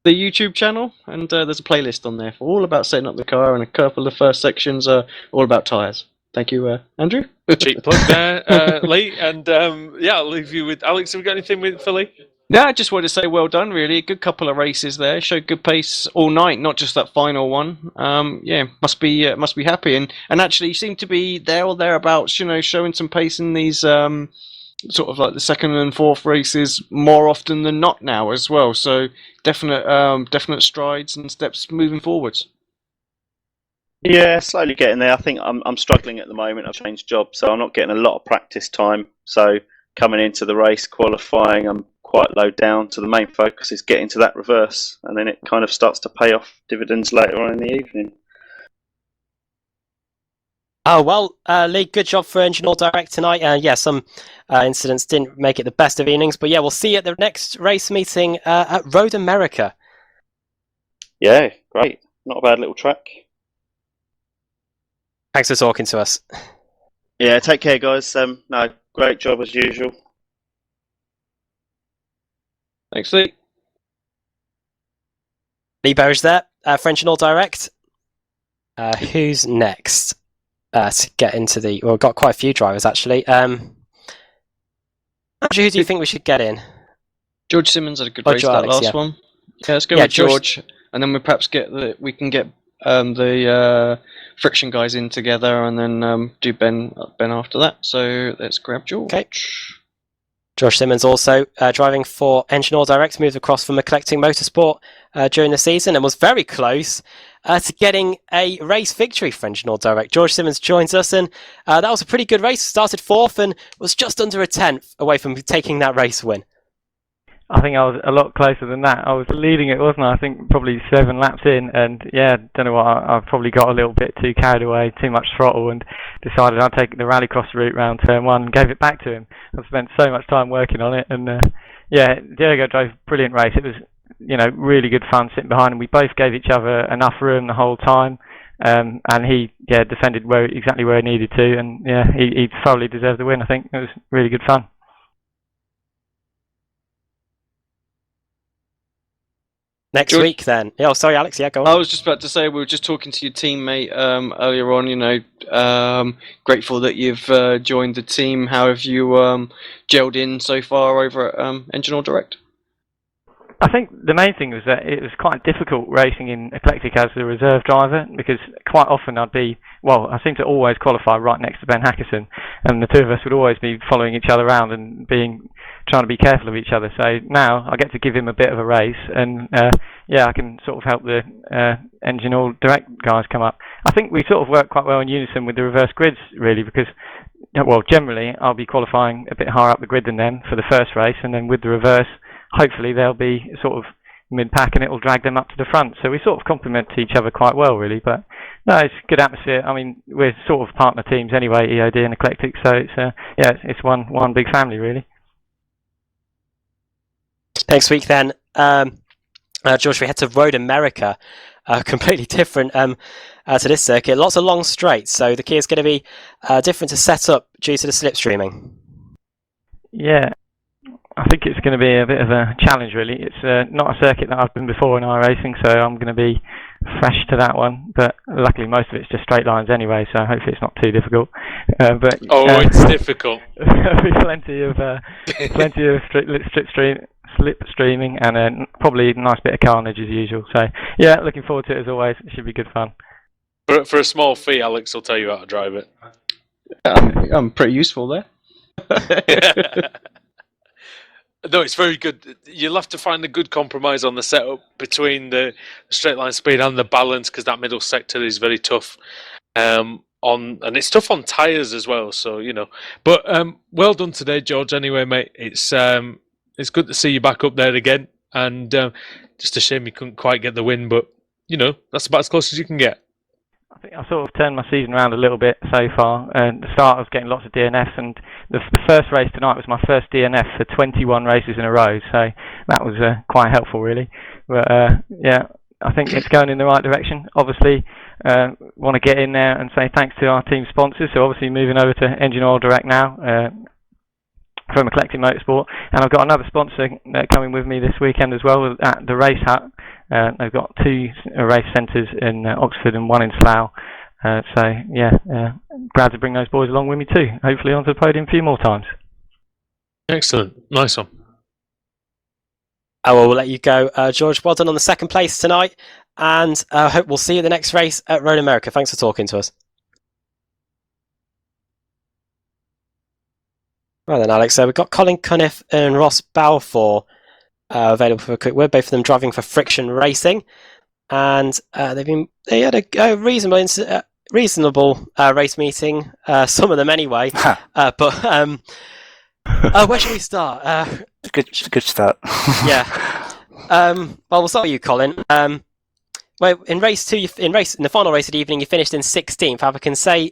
the YouTube channel, and there's a playlist on there for all about setting up the car, and a couple of the first sections are all about tyres. Thank you, Andrew. Cheap plug there, Lee. And yeah, I'll leave you with Alex. Have we got anything for Lee? No, I just wanted to say well done, really. Good couple of races there. Showed good pace all night, not just that final one. Yeah, must be happy. And actually, you seem to be there or thereabouts, showing some pace in these sort of like the second and fourth races more often than not now as well. So definite strides and steps moving forwards. Yeah, slowly getting there. I think I'm struggling at the moment. I've changed jobs, so I'm not getting a lot of practice time. So coming into the race, qualifying, I'm quite low down. So the main focus is getting to that reverse, and then it kind of starts to pay off dividends later on in the evening. Oh, well, Lee, good job for Engine All Direct tonight. Yeah, some incidents didn't make it the best of evenings, but yeah, we'll see you at the next race meeting at Road America. Yeah, great. Not a bad little track. Thanks for talking to us. Yeah, take care, guys. No, great job as usual. Thanks, Lee. Lee Berridge there, French and All Direct. Who's next to get into the... Well, we've got quite a few drivers, actually. Andrew, who do you think we should get in? George Simmons had a good race that Alex, last one. Yeah, let's go with George. And then we perhaps we can get the friction guys in together, and then do Ben after that. So let's grab George. Okay. Josh Simmons also driving for Engine All Direct, moved across from Eclectic Motorsport during the season and was very close to getting a race victory for Engine All Direct. George Simmons joins us, and that was a pretty good race. Started fourth and was just under a tenth away from taking that race win. I think I was a lot closer than that. I was leading it, wasn't I? I think probably 7 laps in, and yeah, don't know what, I probably got a little bit too carried away, too much throttle, and decided I'd take the rallycross route round turn 1 and gave it back to him. I spent so much time working on it, and yeah, Diego drove a brilliant race. It was, really good fun sitting behind him. We both gave each other enough room the whole time, and he defended exactly where he needed to, and yeah, he thoroughly deserved the win. I think it was really good fun. Next week, then. Oh, sorry, Alex. Yeah, go on. I was just about to say, we were just talking to your teammate earlier on. Grateful that you've joined the team. How have you gelled in so far over at Engine All Direct? I think the main thing was that it was quite difficult racing in Eclectic as the reserve driver, because quite often I seem to always qualify right next to Ben Hackerson, and the two of us would always be following each other around and trying to be careful of each other. So now I get to give him a bit of a race, and I can sort of help the Engine All Direct guys come up. I think we sort of work quite well in unison with the reverse grids, really, because generally I'll be qualifying a bit higher up the grid than them for the first race, and then with the reverse, hopefully they'll be sort of mid-pack and it'll drag them up to the front. So we sort of complement each other quite well, really. But no, it's a good atmosphere. I mean, we're sort of partner teams anyway, EOD and Eclectic. So it's one big family, really. Next week, then, George, we head to Road America, completely different to this circuit. Lots of long straights, so the key is going to be different to set up due to the slipstreaming. Yeah. I think it's going to be a bit of a challenge, really. It's not a circuit that I've been before in iRacing, so I'm going to be fresh to that one, but luckily most of it's just straight lines anyway, so hopefully it's not too difficult. It's difficult. There'll be plenty of slipstreaming and probably a nice bit of carnage as usual. So yeah, looking forward to it as always. It should be good fun. For a small fee, Alex will tell you how to drive it. I'm pretty useful there. No, it's very good. You'll have to find a good compromise on the setup between the straight line speed and the balance, because that middle sector is very tough. And it's tough on tyres as well. So but well done today, George. Anyway, mate, it's good to see you back up there again. And just a shame you couldn't quite get the win, but that's about as close as you can get. I think I sort of turned my season around a little bit so far. At the start, I was getting lots of DNFs, and the first race tonight was my first DNF for 21 races in a row, so that was quite helpful, really. But yeah, I think it's going in the right direction. Obviously, want to get in there and say thanks to our team sponsors. So obviously moving over to Engine Oil Direct now from Eclectic Motorsport, and I've got another sponsor coming with me this weekend as well at the Race Hut. They've got 2 race centres in Oxford and 1 in Slough. So yeah, glad to bring those boys along with me too. Hopefully onto the podium a few more times. Excellent, nice one. We'll let you go, George. Well done on the second place tonight, and I hope we'll see you at the next race at Road America. Thanks for talking to us. Right then, Alex. So we've got Colin Cunniff and Ross Balfour available for a quick word. Both of them driving for Friction Racing, and they had a reasonable race meeting. Some of them anyway. But where should we start? Good start. Yeah. Well, we'll start with you, Colin. Well, in race 2, in the final race of the evening, you finished in 16th. I can say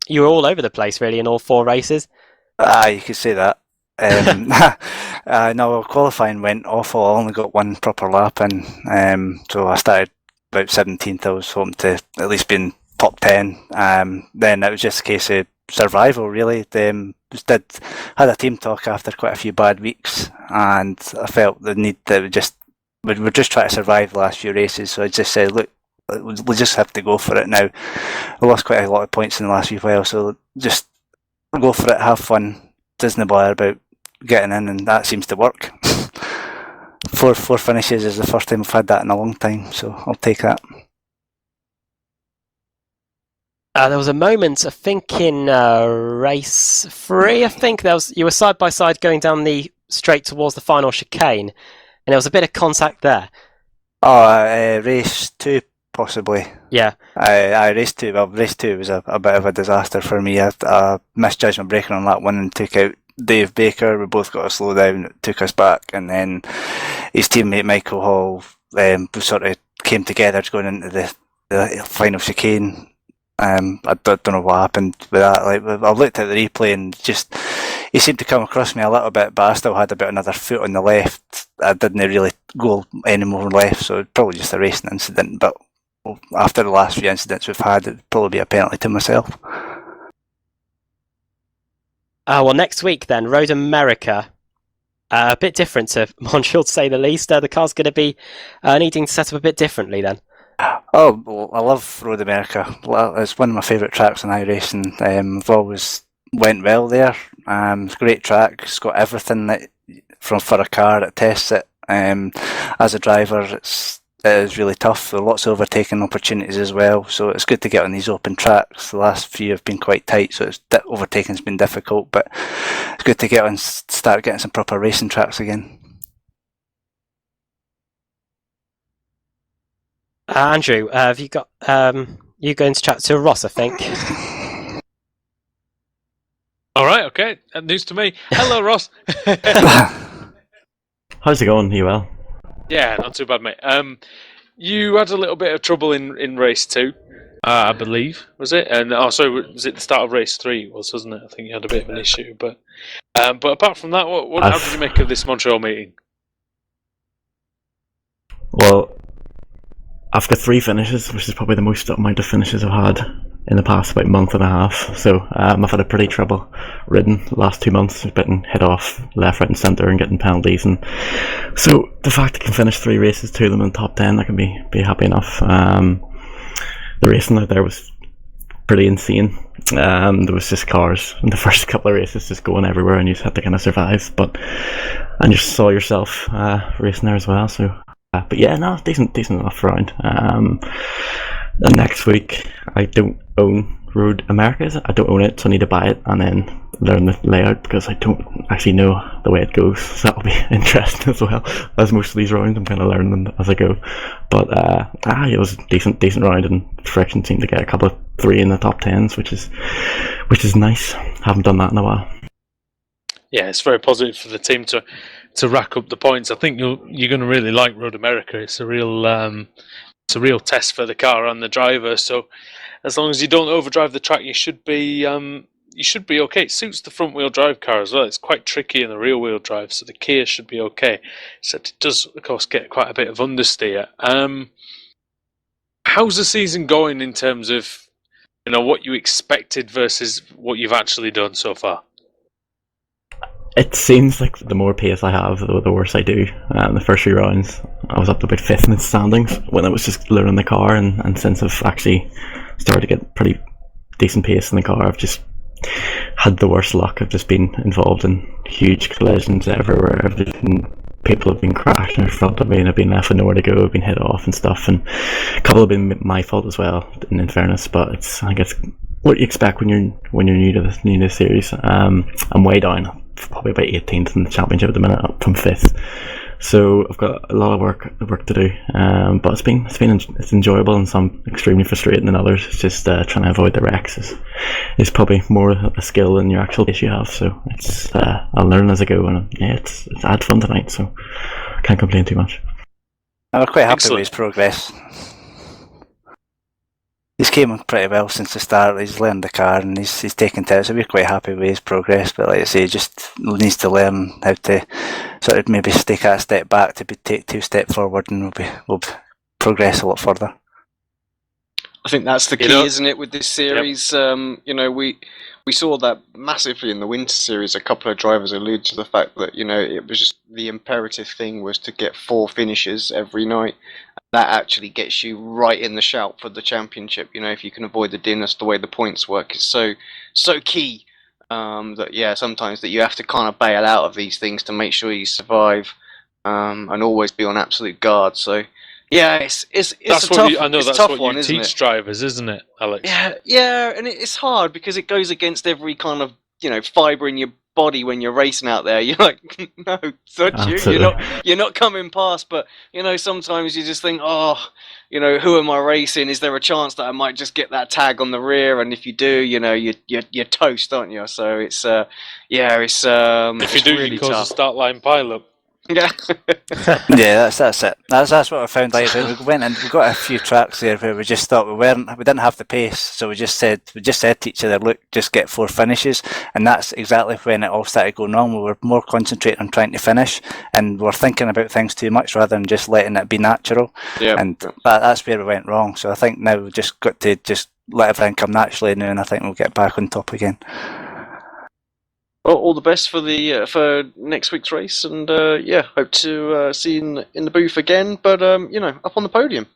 you were all over the place really in all 4 races. You could say that. No, qualifying went awful. I only got 1 proper lap in, so I started about 17th. I was hoping to at least be in top 10. Then it was just a case of survival, really. Had a team talk after quite a few bad weeks, and I felt the need that we're just trying to survive the last few races. So I just said, look, we just have to go for it now. I lost quite a lot of points in the last few while, so just go for it, have fun, doesn't bother about getting in, and that seems to work. 4 finishes is the first time I've had that in a long time, so I'll take that. There was a moment, I think, in race 3. I think you were side by side going down the straight towards the final chicane, and there was a bit of contact there. Race 2 possibly. Yeah. Race 2. Well, race 2 was a bit of a disaster for me. I misjudged my braking on lap 1 and took out Dave Baker. We both got a slow down. It took us back, and then his teammate Michael Hall sort of came together going into the final chicane. I don't know what happened with that. Like, I looked at the replay and just he seemed to come across me a little bit, but I still had about another foot on the left. I didn't really go any more left, so it's probably just a racing incident. But after the last few incidents we've had, it'd probably be a penalty to myself. Well, next week then, Road America. A bit different to Montreal, to say the least. The car's going to be needing to set up a bit differently then. Oh, well, I love Road America. It's one of my favourite tracks in iRacing. I've always went well there. It's a great track. It's got everything for a car that tests it. As a driver, it is really tough. There are lots of overtaking opportunities as well, so it's good to get on these open tracks. The last few have been quite tight, so overtaking's been difficult, but it's good to get on, start getting some proper racing tracks again. Andrew, have you got you going to chat to Ross, I think? All right, okay. News to me. Hello, Ross. How's it going? Are you well? Yeah, not too bad, mate. You had a little bit of trouble in race 2, I believe, was it? And also, was it the start of race 3? Wasn't it? I think you had a bit of an issue, but apart from that, how did you make of this Montreal meeting? Well, I've got 3 finishes, which is probably the most amount of finishes I've had in the past about month and a half. So I've had a pretty trouble ridden the last 2 months. I've been hit off left, right, and centre and getting penalties. And so the fact I can finish 3 races, 2 of them in the top 10, I can be happy enough. The racing out there was pretty insane. There was just cars in the first couple of races just going everywhere, and you just had to kind of survive. And you saw yourself racing there as well. So, but yeah, no, decent enough round. And next week, I don't own Road Americas. I don't own it, so I need to buy it and then learn the layout, because I don't actually know the way it goes. So that'll be interesting as well. As most of these rounds, I'm kind of learning them as I go. But it was a decent round, and Friction seemed to get a couple of 3 in the top 10s, which is nice. Haven't done that in a while. Yeah, it's very positive for the team to rack up the points. I think you're going to really like Road America. It's a real test for the car and the driver. So as long as you don't overdrive the track, you should be okay. It suits the front wheel drive car as well. It's quite tricky in the rear wheel drive, so the Kia should be okay. Except it does, of course, get quite a bit of understeer. How's the season going in terms of what you expected versus what you've actually done so far? It seems like the more pace I have, the worse I do. The first 3 rounds, I was up to about 5th in the standings when I was just learning the car, and since I've actually started to get pretty decent pace in the car, I've just had the worst luck. I've just been involved in huge collisions everywhere. People have been crashing in front of me, and I've been left with nowhere to go. I've been hit off and stuff, and a couple have been my fault as well, in fairness. But I guess what you expect when you're new to this series. I'm way down, probably about 18th in the championship at the minute, up from 5th. So I've got a lot of work to do. But it's enjoyable, and some extremely frustrating than others. It's just trying to avoid the wrecks is probably more a skill than your actual pace you have. So it's I'll learn as I go, and it's I had fun tonight, so I can't complain too much. I'm quite happy Excellent. with his progress. He's came on pretty well since the start. He's learned the car, and he's taken to it, so we're quite happy with his progress. But like I say, he just needs to learn how to sort of maybe take a step back to take 2 steps forward, and we'll progress a lot further. I think that's the key, isn't it, with this series? Yep. We saw that massively in the Winter Series. A couple of drivers allude to the fact that it was just the imperative thing was to get 4 finishes every night. That actually gets you right in the shout for the championship. If you can avoid the dinners, the way the points work is so key. That sometimes that you have to kind of bail out of these things to make sure you survive, and always be on absolute guard. So yeah, it's a tough. I know that's what you teach drivers, isn't it, Alex? Yeah, and it's hard because it goes against every kind of fibre in your body when you're racing out there. You're like, no, don't you? You're not coming past. But sometimes you just think, who am I racing? Is there a chance that I might just get that tag on the rear? And if you do, you're toast, aren't you? So it's if you do, really you cause tough. a start line pile-up. Yeah, yeah, that's it. That's what I found out. We went and we got a few tracks there where we just thought we didn't have the pace, so we just said to each other, look, just get 4 finishes, and that's exactly when it all started going wrong. We were more concentrating on trying to finish, and we're thinking about things too much rather than just letting it be natural. Yeah, and that's where we went wrong. So I think now we've just got to just let everything come naturally now, and I think we'll get back on top again. Well, all the best for next week's race, and hope to see you in the booth again. But up on the podium.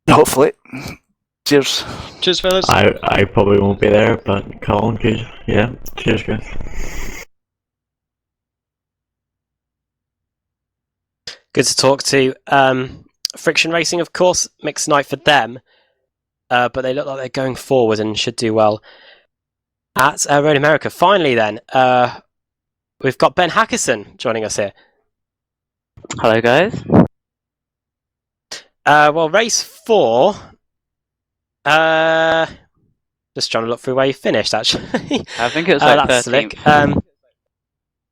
Hopefully. Cheers, fellas. I probably won't be there, but Colin could. Yeah, cheers, guys. Good to talk to. Friction Racing, of course, mixed night for them, but they look like they're going forward and should do well at Road America. Finally then, we've got Ben Hackerson joining us here. Hello guys. Race 4, just trying to look through where you finished actually. I think it was like that's 13th.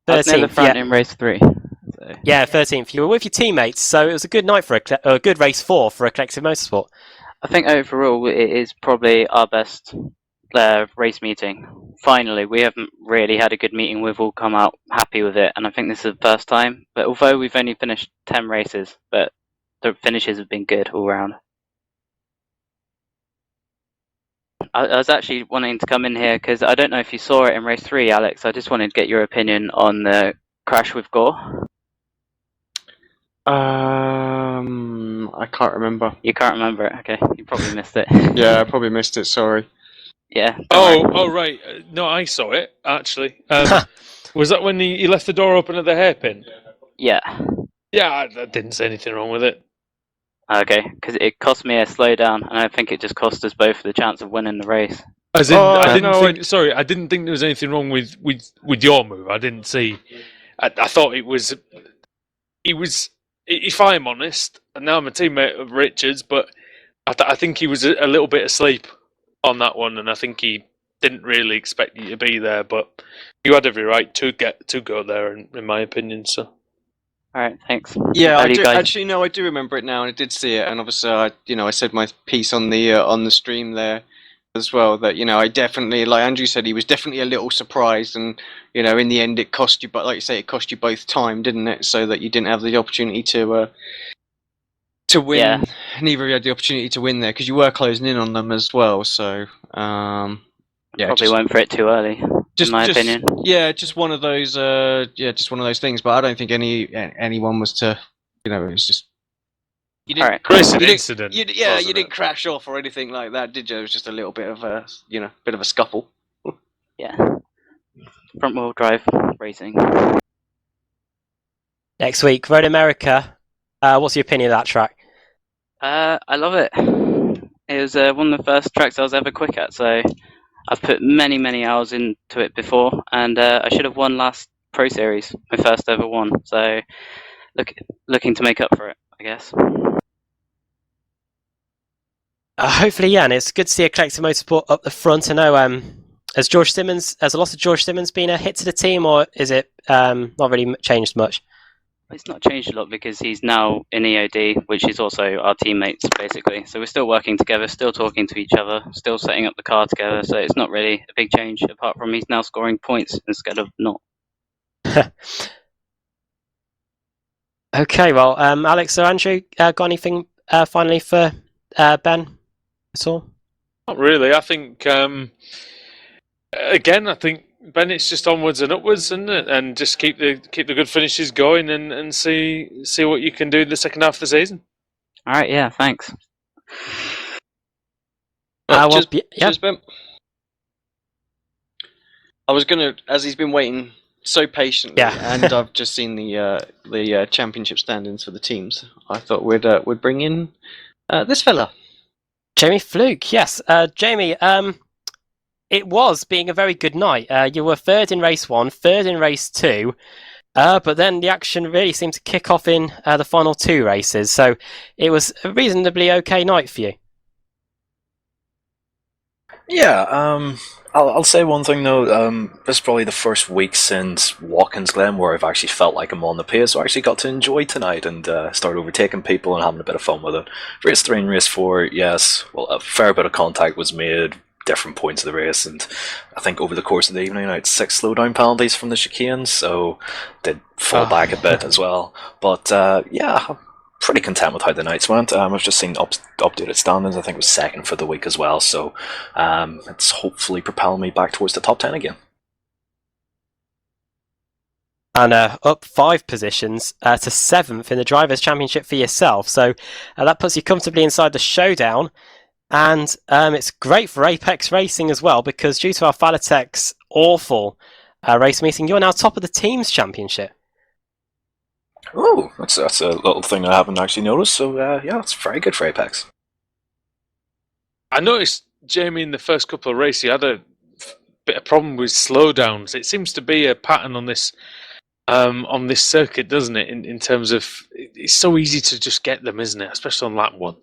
13th, near the front in race 3. So. Yeah, 13th. You were with your teammates, so it was a good night for a good race 4 for a collective motorsport. I think overall it is probably our best race meeting. Finally, we haven't really had a good meeting. We've all come out happy with it, and I think this is the first time. But although we've only finished 10 races, but the finishes have been good all round. I was actually wanting to come in here because I don't know if you saw it in race 3, Alex. I just wanted to get your opinion on the crash with Gore. I can't remember. You can't remember it? Okay, you probably missed it. Yeah, I probably missed it. Sorry. Yeah. Oh, right. No, I saw it actually. Was that when he left the door open at the hairpin? Yeah. Yeah, I didn't see anything wrong with it. Okay, because it cost me a slowdown, and I think it just cost us both the chance of winning the race. As in, I didn't think there was anything wrong with your move. I didn't see. I thought it was. If I'm honest, and now I'm a teammate of Richard's, but I think he was a little bit asleep on that one, and I think he didn't really expect you to be there. But you had every right to go there, in my opinion. So. All right, thanks. Yeah, I do. Actually, no, I do remember it now, and I did see it, and obviously, I said my piece on the stream there as well. That I definitely, like Andrew said, he was definitely a little surprised, and in the end, it cost you. But like you say, it cost you both time, didn't it? So that you didn't have the opportunity to win. Yeah. Neither of you had the opportunity to win there because you were closing in on them as well. So Probably went for it too early. In my opinion. Yeah, just one of those. Just one of those things. But I don't think anyone was to. It was just. You didn't. Right. Incident. You didn't crash off or anything like that, did you? It was just a little bit of a, bit of a scuffle. Yeah. Front wheel drive racing. Next week, Road America. What's your opinion of that track? I love it. It was one of the first tracks I was ever quick at, so I've put many hours into it before, and I should have won last Pro Series, my first ever one. So looking to make up for it, I guess. Hopefully, yeah, and it's good to see a collective motorsport up the front. I know, has a loss of George Simmons been a hit to the team, or is it not really changed much? It's not changed a lot because he's now in EOD, which is also our teammates, basically. So we're still working together, still talking to each other, still setting up the car together. So it's not really a big change, apart from he's now scoring points instead of not. Okay, well, Alex or Andrew, got anything finally for Ben at all? Not really. I think, again, Bennett's just onwards and upwards, isn't it? And just keep the good finishes going and see what you can do in the second half of the season. All right, yeah, thanks. Cheers, Ben. I was gonna, as he's been waiting so patiently, and I've just seen the championship standings for the teams. I thought we'd bring in this fella, Jamie Fluke. Yes, Jamie. It was being a very good night. You were third in race 1, third in race 2, but then the action really seemed to kick off in the final 2 races. So it was a reasonably okay night for you. Yeah, I'll say one thing though. This is probably the first week since Watkins Glen where I've actually felt like I'm on the pace. So I actually got to enjoy tonight and start overtaking people and having a bit of fun with it. Race 3 and race 4, yes, well, a fair bit of contact was made. Different points of the race, and I think over the course of the evening I had 6 slowdown penalties from the chicanes, so did fall back a bit as well. But yeah, I'm pretty content with how the nights went. I've just seen updated standings. I think it was second for the week as well, so it's hopefully propelling me back towards the top 10 again. And up 5 positions to 7th in the Drivers' Championship for yourself, so that puts you comfortably inside the showdown. And it's great for Apex Racing as well, because due to our Falatech's awful race meeting, you're now top of the team's championship. Oh, that's a little thing I haven't actually noticed, so yeah, it's very good for Apex. I noticed, Jamie, in the first couple of races, he had a bit of problem with slowdowns. It seems to be a pattern on this circuit, doesn't it, in terms of, it's so easy to just get them, isn't it, especially on lap 1.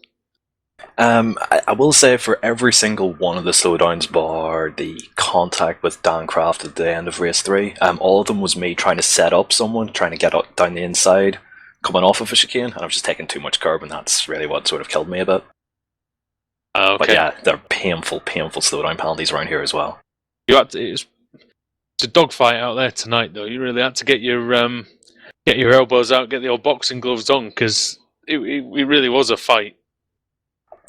I will say for every single one of the slowdowns bar the contact with Dan Craft at the end of race 3, all of them was me trying to set up someone, trying to get down the inside, coming off of a chicane, and I was just taking too much curb, and that's really what sort of killed me a bit. Okay. But yeah, they're painful slowdown penalties around here as well. It's a dogfight out there tonight, though. You really had to get your elbows out, get the old boxing gloves on, because it really was a fight.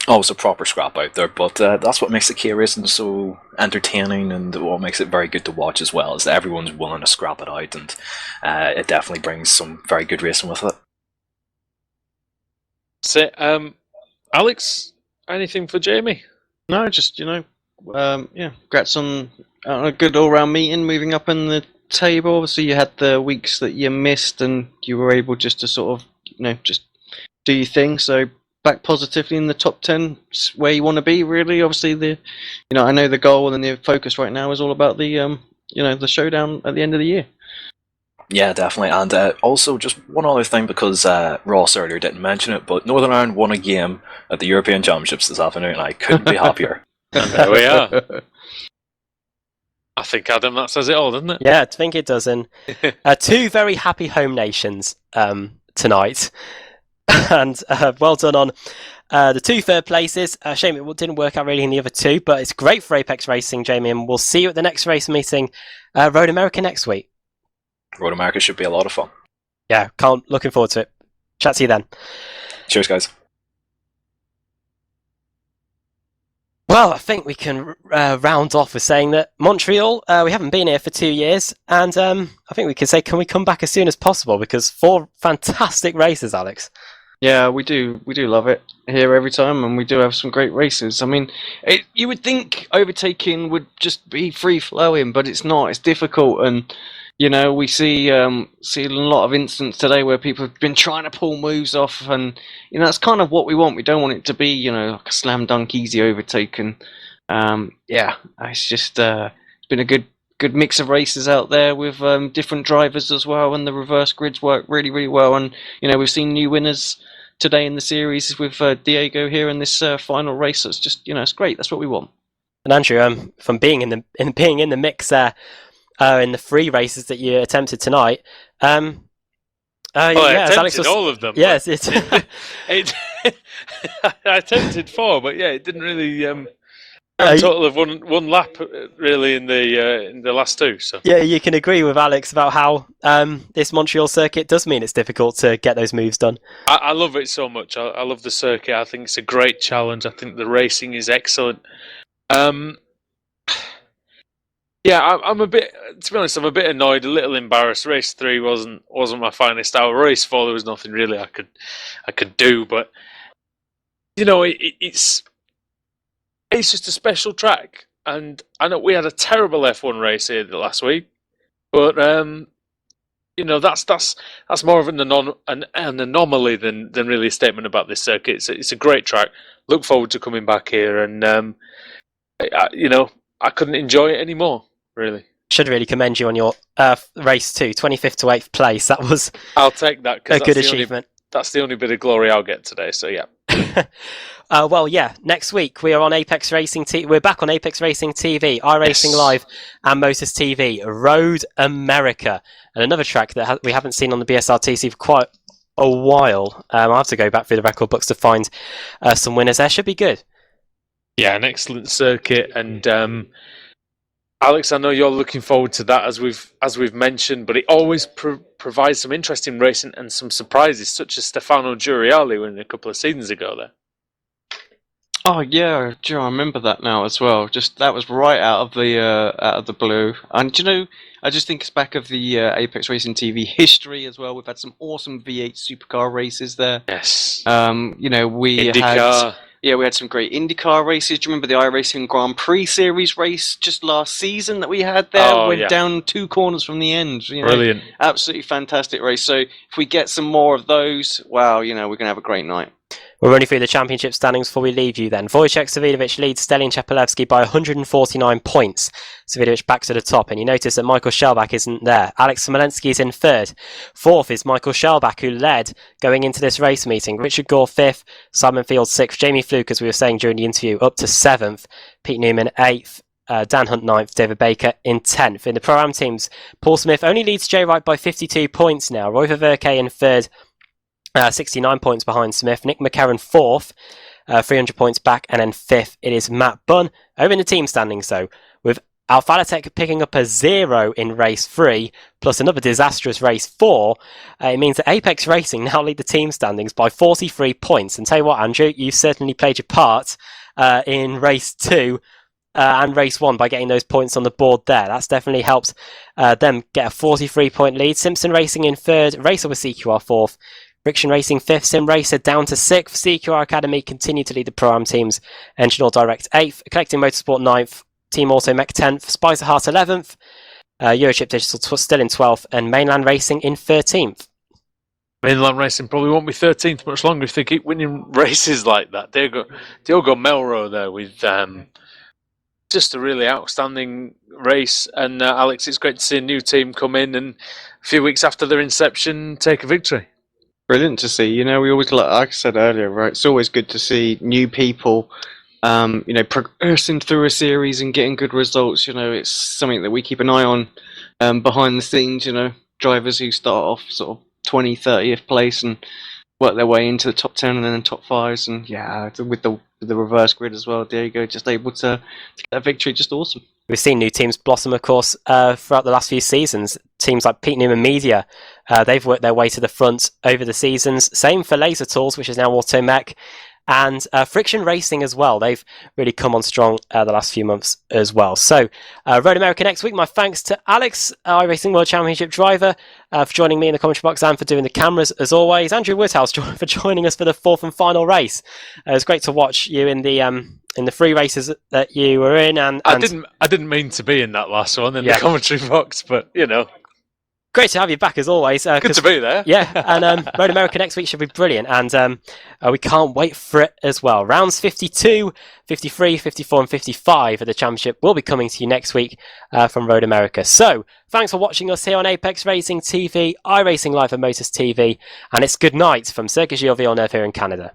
Oh, it's a proper scrap out there, but that's what makes the Kia racing so entertaining, and what makes it very good to watch as well, is that everyone's willing to scrap it out, and it definitely brings some very good racing with it. So, Alex, anything for Jamie? No, just congrats on a good all-round meeting, moving up in the table. Obviously, you had the weeks that you missed, and you were able just to sort of, just do your thing. So back positively in the top 10, where you want to be. Really, obviously, I know the goal and the focus right now is all about the the showdown at the end of the year. Yeah, definitely. And also, just one other thing, because Ross earlier didn't mention it, but Northern Ireland won a game at the European Championships this afternoon, and I couldn't be happier. And there we are. I think, Adam, that says it all, doesn't it? Yeah, I think it does. And two very happy home nations tonight. And well done on the 2 third places. Shame it didn't work out really in the other 2, but it's great for Apex Racing, Jamie, and we'll see you at the next race meeting, Road America, next week. Road America should be a lot of fun. Yeah, looking forward to it. Chat to you then. Cheers, guys. Well, I think we can round off with saying that Montreal, we haven't been here for 2 years, and I think we can say, can we come back as soon as possible? Because 4 fantastic races, Alex. Yeah, we do love it here every time, and we do have some great races. I mean, you would think overtaking would just be free-flowing, but it's not. It's difficult, and we see a lot of instances today where people have been trying to pull moves off, and that's kind of what we want. We don't want it to be like a slam dunk easy overtake, and it's just it's been a good mix of races out there with different drivers as well, and the reverse grids work really, really well. And we've seen new winners today in the series with Diego here in this final race. So it's just it's great. That's what we want. And Andrew, from being in the mix in the 3 races that you attempted tonight, I attempted all of them. Yes, I attempted 4, but it didn't really. A total of one lap really in the last 2. So yeah, you can agree with Alex about how this Montreal circuit does mean it's difficult to get those moves done. I love it so much. I love the circuit. I think it's a great challenge. I think the racing is excellent. I'm a bit, to be honest, I'm a bit annoyed, a little embarrassed. Race 3 wasn't my finest hour. Race 4, there was nothing really I could do, but it's just a special track. And I know we had a terrible F1 race here last week, but that's more of an anomaly than really a statement about this circuit. It's a great track. Look forward to coming back here, and I couldn't enjoy it anymore. Really, should really commend you on your race 2, 25th to 8th place. That was I'll take that. A good achievement. That's the only bit of glory I'll get today. So yeah. Next week we are on Apex Racing. We're back on Apex Racing TV, iRacing Live, and Motors TV. Road America, and another track that we haven't seen on the BSRTC for quite a while. I'll have to go back through the record books to find some winners there. Should be good. Yeah, an excellent circuit, and Alex, I know you're looking forward to that, as we've mentioned, but it always provides some interesting racing and some surprises, such as Stefano Giuriali winning a couple of seasons ago there. Oh yeah, Joe, I remember that now as well. Just that was right out of the blue. And I just think it's back of the Apex Racing TV history as well. We've had some awesome V8 supercar races there. Yes. We IndyCar. we had some great IndyCar races. Do you remember the iRacing Grand Prix Series race just last season that we had there? Went down 2 corners from the end. Brilliant. Absolutely fantastic race. So if we get some more of those, wow, we're going to have a great night. We're running through the championship standings before we leave you then. Wojciech Savidovic leads Stelin Chepelewski by 149 points. Savidovic back to the top, and you notice that Michael Shelbach isn't there. Alex Smolenski is in 3rd. 4th is Michael Shelbach, who led going into this race meeting. Richard Gore 5th, Simon Field 6th, Jamie Fluke, as we were saying during the interview, up to 7th, Pete Newman 8th, Dan Hunt 9th, David Baker in 10th. In the Pro-Am teams, Paul Smith only leads Jay Wright by 52 points now. Roy Verke in 3rd, 69 points behind Smith. Nick McCarron 4th, 300 points back, and then 5th it is Matt Bunn. Over in the team standings though, with Alpha Tech picking up a 0 in race 3, plus another disastrous race 4. It means that Apex Racing now lead the team standings by 43 points. And tell you what, Andrew, you certainly played your part in race 2 and race 1 by getting those points on the board there. That's definitely helped them get a 43-point lead. Simpson Racing in 3rd, Racer with CQR 4th. Friction Racing 5th, Sim Racer down to 6th. CQR Academy continue to lead the Pro-Am teams. Engine All Direct 8th. Collecting Motorsport 9th. Team Auto Mech 10th. Spicer Heart 11th. Eurochip Digital still in 12th. And Mainland Racing in 13th. Mainland Racing probably won't be 13th much longer if they keep winning races like that. Diogo Melro there with just a really outstanding race. And Alex, it's great to see a new team come in and a few weeks after their inception take a victory. Brilliant to see. We always, like I said earlier, right? It's always good to see new people, progressing through a series and getting good results. It's something that we keep an eye on behind the scenes. Drivers who start off sort of 20th, 30th place and work their way into the top 10 and then top 5s. And with the reverse grid as well, Diego just able to get that victory. Just awesome. We've seen new teams blossom, of course, throughout the last few seasons. Teams like Pete Newman Media, they've worked their way to the front over the seasons. Same for Laser Tools, which is now Automech. And Friction Racing as well. They've really come on strong the last few months as well. So, Road America next week. My thanks to Alex, iRacing World Championship driver, for joining me in the commentary box and for doing the cameras as always. Andrew Woodhouse for joining us for the 4th and final race. It was great to watch you in the 3 races that you were in. And I didn't mean to be in that last one in the commentary box, but great to have you back as always. Good to be there. Yeah, and Road America next week should be brilliant, and we can't wait for it as well. Rounds 52, 53, 54 and 55 of the championship will be coming to you next week from Road America. So, thanks for watching us here on Apex Racing TV, iRacing Live and Motors TV, and it's good night from Circuit Gilles Villeneuve here in Canada.